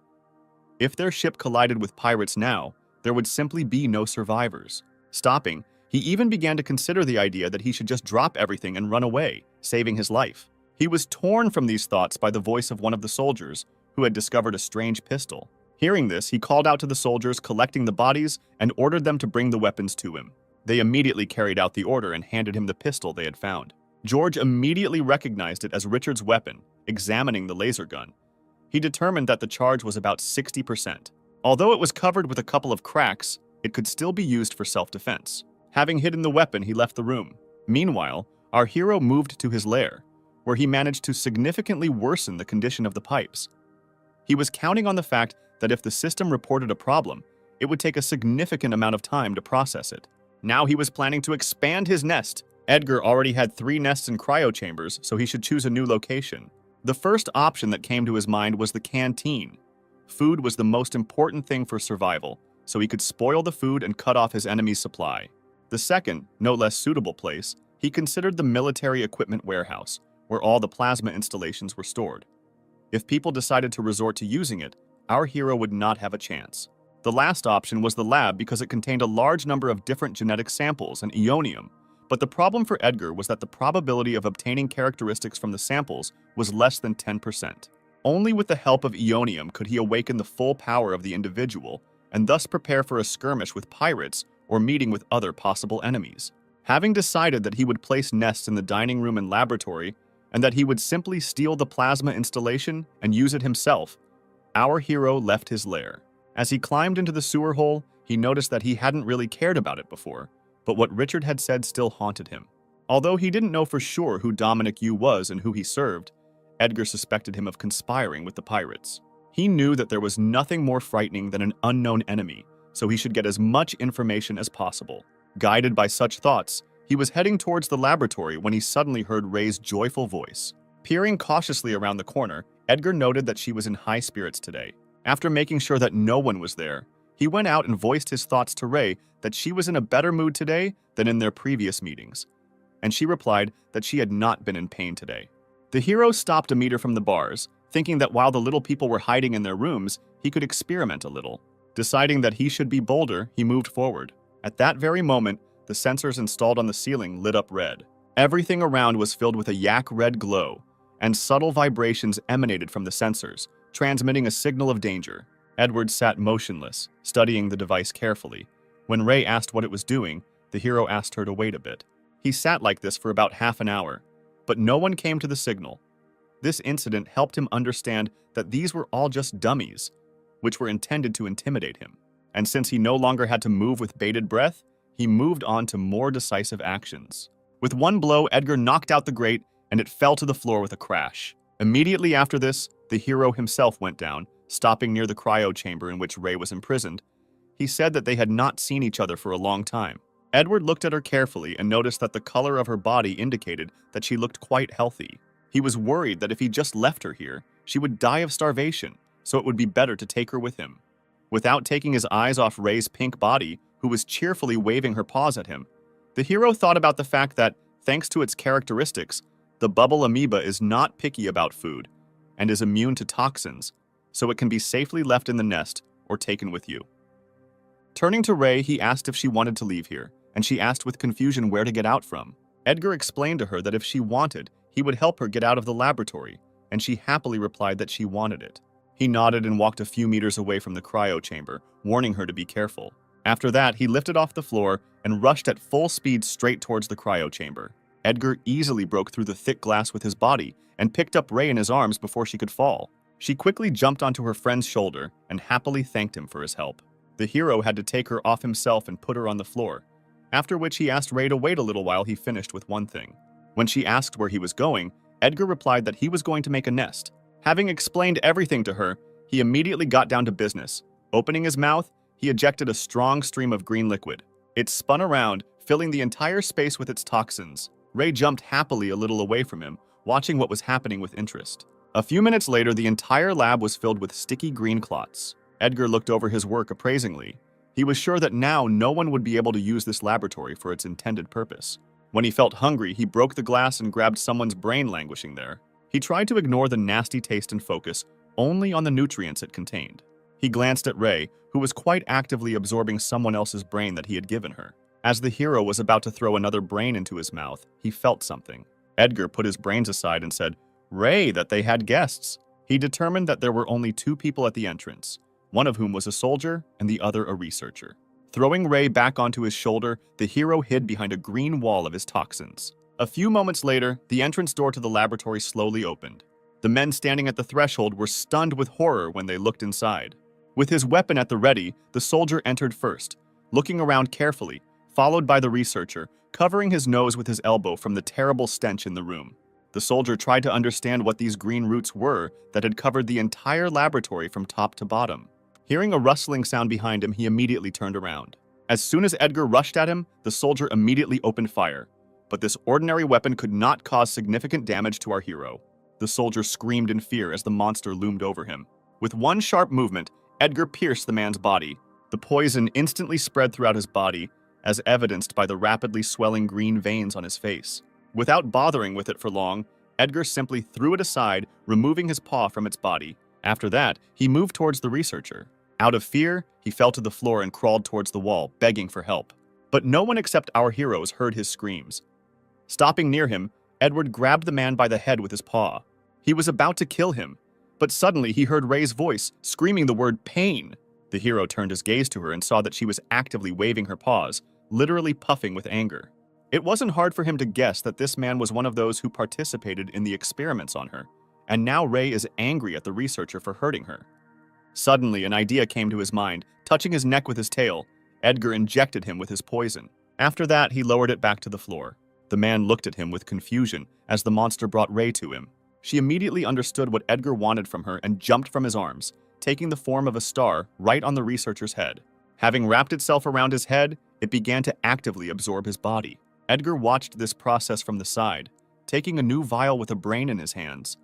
If their ship collided with pirates now, there would simply be no survivors. Stopping, he even began to consider the idea that he should just drop everything and run away, saving his life. He was torn from these thoughts by the voice of one of the soldiers, who had discovered a strange pistol. Hearing this, he called out to the soldiers collecting the bodies and ordered them to bring the weapons to him. They immediately carried out the order and handed him the pistol they had found. George immediately recognized it as Richard's weapon, examining the laser gun. He determined that the charge was about 60%. Although it was covered with a couple of cracks, it could still be used for self-defense. Having hidden the weapon, he left the room. Meanwhile, our hero moved to his lair, where he managed to significantly worsen the condition of the pipes. He was counting on the fact that if the system reported a problem, it would take a significant amount of time to process it. Now he was planning to expand his nest. Edgar already had 3 nests in cryo chambers, so he should choose a new location. The first option that came to his mind was the canteen. Food was the most important thing for survival, so he could spoil the food and cut off his enemy's supply. The second, no less suitable place, he considered the military equipment warehouse, where all the plasma installations were stored. If people decided to resort to using it, our hero would not have a chance. The last option was the lab because it contained a large number of different genetic samples and ionium, but the problem for Edgar was that the probability of obtaining characteristics from the samples was less than 10%. Only with the help of ionium could he awaken the full power of the individual and thus prepare for a skirmish with pirates or meeting with other possible enemies. Having decided that he would place nests in the dining room and laboratory, and that he would simply steal the plasma installation and use it himself, our hero left his lair. As he climbed into the sewer hole, he noticed that he hadn't really cared about it before, but what Richard had said still haunted him. Although he didn't know for sure who Dominic Yu was and who he served, Edgar suspected him of conspiring with the pirates. He knew that there was nothing more frightening than an unknown enemy, so he should get as much information as possible. Guided by such thoughts, he was heading towards the laboratory when he suddenly heard Ray's joyful voice. Peering cautiously around the corner, Edgar noted that she was in high spirits today. After making sure that no one was there, he went out and voiced his thoughts to Ray that she was in a better mood today than in their previous meetings, and she replied that she had not been in pain today. The hero stopped a meter from the bars, thinking that while the little people were hiding in their rooms, he could experiment a little. Deciding that he should be bolder, he moved forward. At that very moment, the sensors installed on the ceiling lit up red. Everything around was filled with a yak-red glow, and subtle vibrations emanated from the sensors, transmitting a signal of danger. Edward sat motionless, studying the device carefully. When Ray asked what it was doing, the hero asked her to wait a bit. He sat like this for about half an hour, but no one came to the signal. This incident helped him understand that these were all just dummies, which were intended to intimidate him. And since he no longer had to move with bated breath, he moved on to more decisive actions. With one blow, Edgar knocked out the grate, and it fell to the floor with a crash. Immediately after this, the hero himself went down, stopping near the cryo chamber in which Ray was imprisoned. He said that they had not seen each other for a long time. Edward looked at her carefully and noticed that the color of her body indicated that she looked quite healthy. He was worried that if he just left her here, she would die of starvation, so it would be better to take her with him. Without taking his eyes off Ray's pink body, who was cheerfully waving her paws at him, the hero thought about the fact that, thanks to its characteristics, the bubble amoeba is not picky about food and is immune to toxins, so it can be safely left in the nest or taken with you. Turning to Ray, he asked if she wanted to leave here, and she asked with confusion where to get out from. Edgar explained to her that if she wanted, he would help her get out of the laboratory, and she happily replied that she wanted it. He nodded and walked a few meters away from the cryo chamber, warning her to be careful. After that, he lifted off the floor and rushed at full speed straight towards the cryo chamber. Edgar easily broke through the thick glass with his body and picked up Ray in his arms before she could fall. She quickly jumped onto her friend's shoulder and happily thanked him for his help. The hero had to take her off himself and put her on the floor, after which he asked Ray to wait a little while he finished with one thing. When she asked where he was going, Edgar replied that he was going to make a nest. Having explained everything to her, he immediately got down to business. Opening his mouth, he ejected a strong stream of green liquid. It spun around, filling the entire space with its toxins. Ray jumped happily a little away from him, watching what was happening with interest. A few minutes later, the entire lab was filled with sticky green clots. Edgar looked over his work appraisingly. He was sure that now no one would be able to use this laboratory for its intended purpose. When he felt hungry, he broke the glass and grabbed someone's brain languishing there. He tried to ignore the nasty taste and focus only on the nutrients it contained. He glanced at Ray, who was quite actively absorbing someone else's brain that he had given her. As the hero was about to throw another brain into his mouth, he felt something. Edgar put his brains aside and said, "Ray, that they had guests." He determined that there were only two people at the entrance, one of whom was a soldier and the other a researcher. Throwing Ray back onto his shoulder, the hero hid behind a green wall of his toxins. A few moments later, the entrance door to the laboratory slowly opened. The men standing at the threshold were stunned with horror when they looked inside. With his weapon at the ready, the soldier entered first, looking around carefully, followed by the researcher, covering his nose with his elbow from the terrible stench in the room. The soldier tried to understand what these green roots were that had covered the entire laboratory from top to bottom. Hearing a rustling sound behind him, he immediately turned around. As soon as Edgar rushed at him, the soldier immediately opened fire. But this ordinary weapon could not cause significant damage to our hero. The soldier screamed in fear as the monster loomed over him. With one sharp movement, Edgar pierced the man's body. The poison instantly spread throughout his body, as evidenced by the rapidly swelling green veins on his face. Without bothering with it for long, Edgar simply threw it aside, removing his paw from its body. After that, he moved towards the researcher. Out of fear, he fell to the floor and crawled towards the wall, begging for help. But no one except our heroes heard his screams. Stopping near him, Edward grabbed the man by the head with his paw. He was about to kill him, but suddenly he heard Ray's voice, screaming the word pain. The hero turned his gaze to her and saw that she was actively waving her paws, literally puffing with anger. It wasn't hard for him to guess that this man was one of those who participated in the experiments on her, and now Ray is angry at the researcher for hurting her. Suddenly, an idea came to his mind. Touching his neck with his tail, Edgar injected him with his poison. After that, he lowered it back to the floor. The man looked at him with confusion as the monster brought Ray to him. She immediately understood what Edgar wanted from her and jumped from his arms, taking the form of a star right on the researcher's head. Having wrapped itself around his head, it began to actively absorb his body. Edgar watched this process from the side, taking a new vial with a brain in his hands.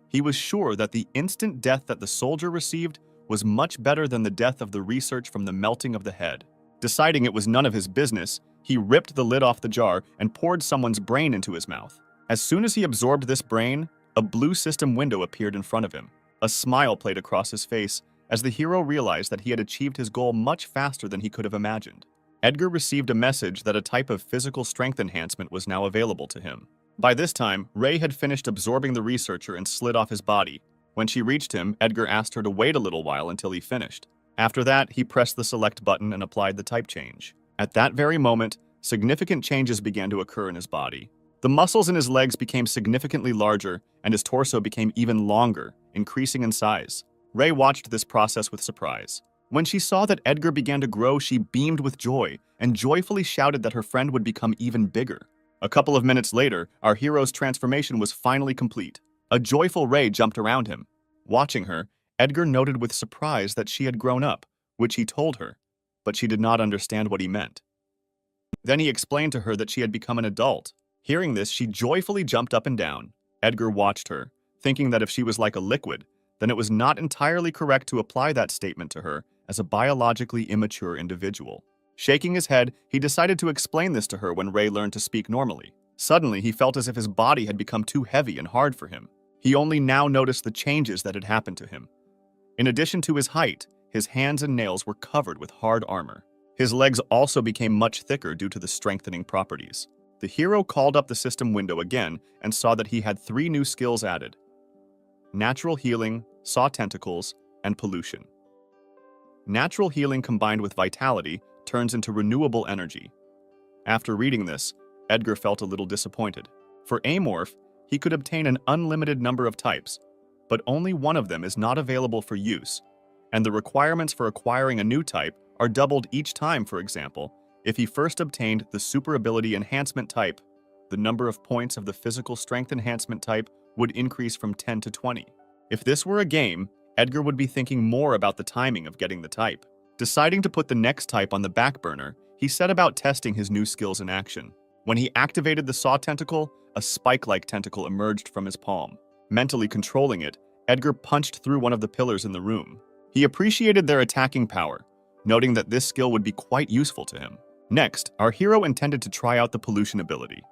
He was sure that the instant death that the soldier received was much better than the death of the research from the melting of the head. Deciding it was none of his business, he ripped the lid off the jar and poured someone's brain into his mouth. As soon as he absorbed this brain, a blue system window appeared in front of him. A smile played across his face as the hero realized that he had achieved his goal much faster than he could have imagined. Edgar received a message that a type of physical strength enhancement was now available to him. By this time, Ray had finished absorbing the researcher and slid off his body. When she reached him, Edgar asked her to wait a little while until he finished. After that, he pressed the select button and applied the type change. At that very moment, significant changes began to occur in his body. The muscles in his legs became significantly larger, and his torso became even longer, increasing in size. Ray watched this process with surprise. When she saw that Edgar began to grow, she beamed with joy and joyfully shouted that her friend would become even bigger. A couple of minutes later, our hero's transformation was finally complete. A joyful Ray jumped around him. Watching her, Edgar noted with surprise that she had grown up, which he told her, but she did not understand what he meant. Then he explained to her that she had become an adult. Hearing this, she joyfully jumped up and down. Edgar watched her, thinking that if she was like a liquid, then it was not entirely correct to apply that statement to her as a biologically immature individual. Shaking his head, he decided to explain this to her when Ray learned to speak normally. Suddenly, he felt as if his body had become too heavy and hard for him. He only now noticed the changes that had happened to him. In addition to his height, his hands and nails were covered with hard armor. His legs also became much thicker due to the strengthening properties. The hero called up the system window again and saw that he had 3 new skills added: Natural Healing, Saw Tentacles, and Pollution. Natural Healing combined with Vitality turns into renewable energy. After reading this, Edgar felt a little disappointed. For Amorph, he could obtain an unlimited number of types, but only one of them is not available for use, and the requirements for acquiring a new type are doubled each time. For example, if he first obtained the Super Ability Enhancement type, the number of points of the Physical Strength Enhancement type would increase from 10 to 20. If this were a game, Edgar would be thinking more about the timing of getting the type. Deciding to put the next type on the back burner, he set about testing his new skills in action. When he activated the Saw Tentacle, a spike-like tentacle emerged from his palm. Mentally controlling it, Edgar punched through one of the pillars in the room. He appreciated their attacking power, noting that this skill would be quite useful to him. Next, our hero intended to try out the Pollution ability.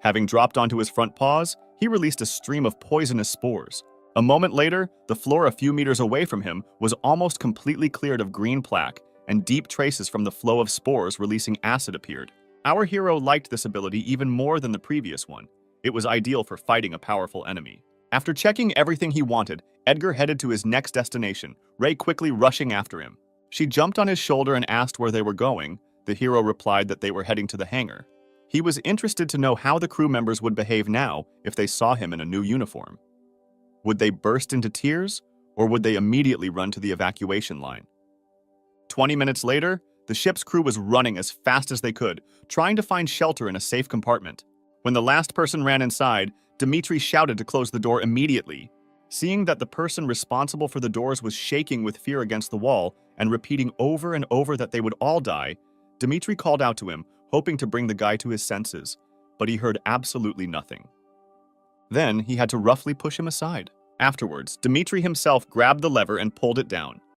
Having dropped onto his front paws, he released a stream of poisonous spores. A moment later, the floor a few meters away from him was almost completely cleared of green plaque, and deep traces from the flow of spores releasing acid appeared. Our hero liked this ability even more than the previous one. It was ideal for fighting a powerful enemy. After checking everything he wanted, Edgar headed to his next destination, Ray quickly rushing after him. She jumped on his shoulder and asked where they were going. The hero replied that they were heading to the hangar. He was interested to know how the crew members would behave now if they saw him in a new uniform. Would they burst into tears, or would they immediately run to the evacuation line? 20 minutes later, the ship's crew was running as fast as they could, trying to find shelter in a safe compartment. When the last person ran inside, Dmitri shouted to close the door immediately. Seeing that the person responsible for the doors was shaking with fear against the wall and repeating over and over that they would all die, Dmitri called out to him, hoping to bring the guy to his senses, but he heard absolutely nothing. Then he had to roughly push him aside. Afterwards, Dmitri himself grabbed the lever and pulled it down.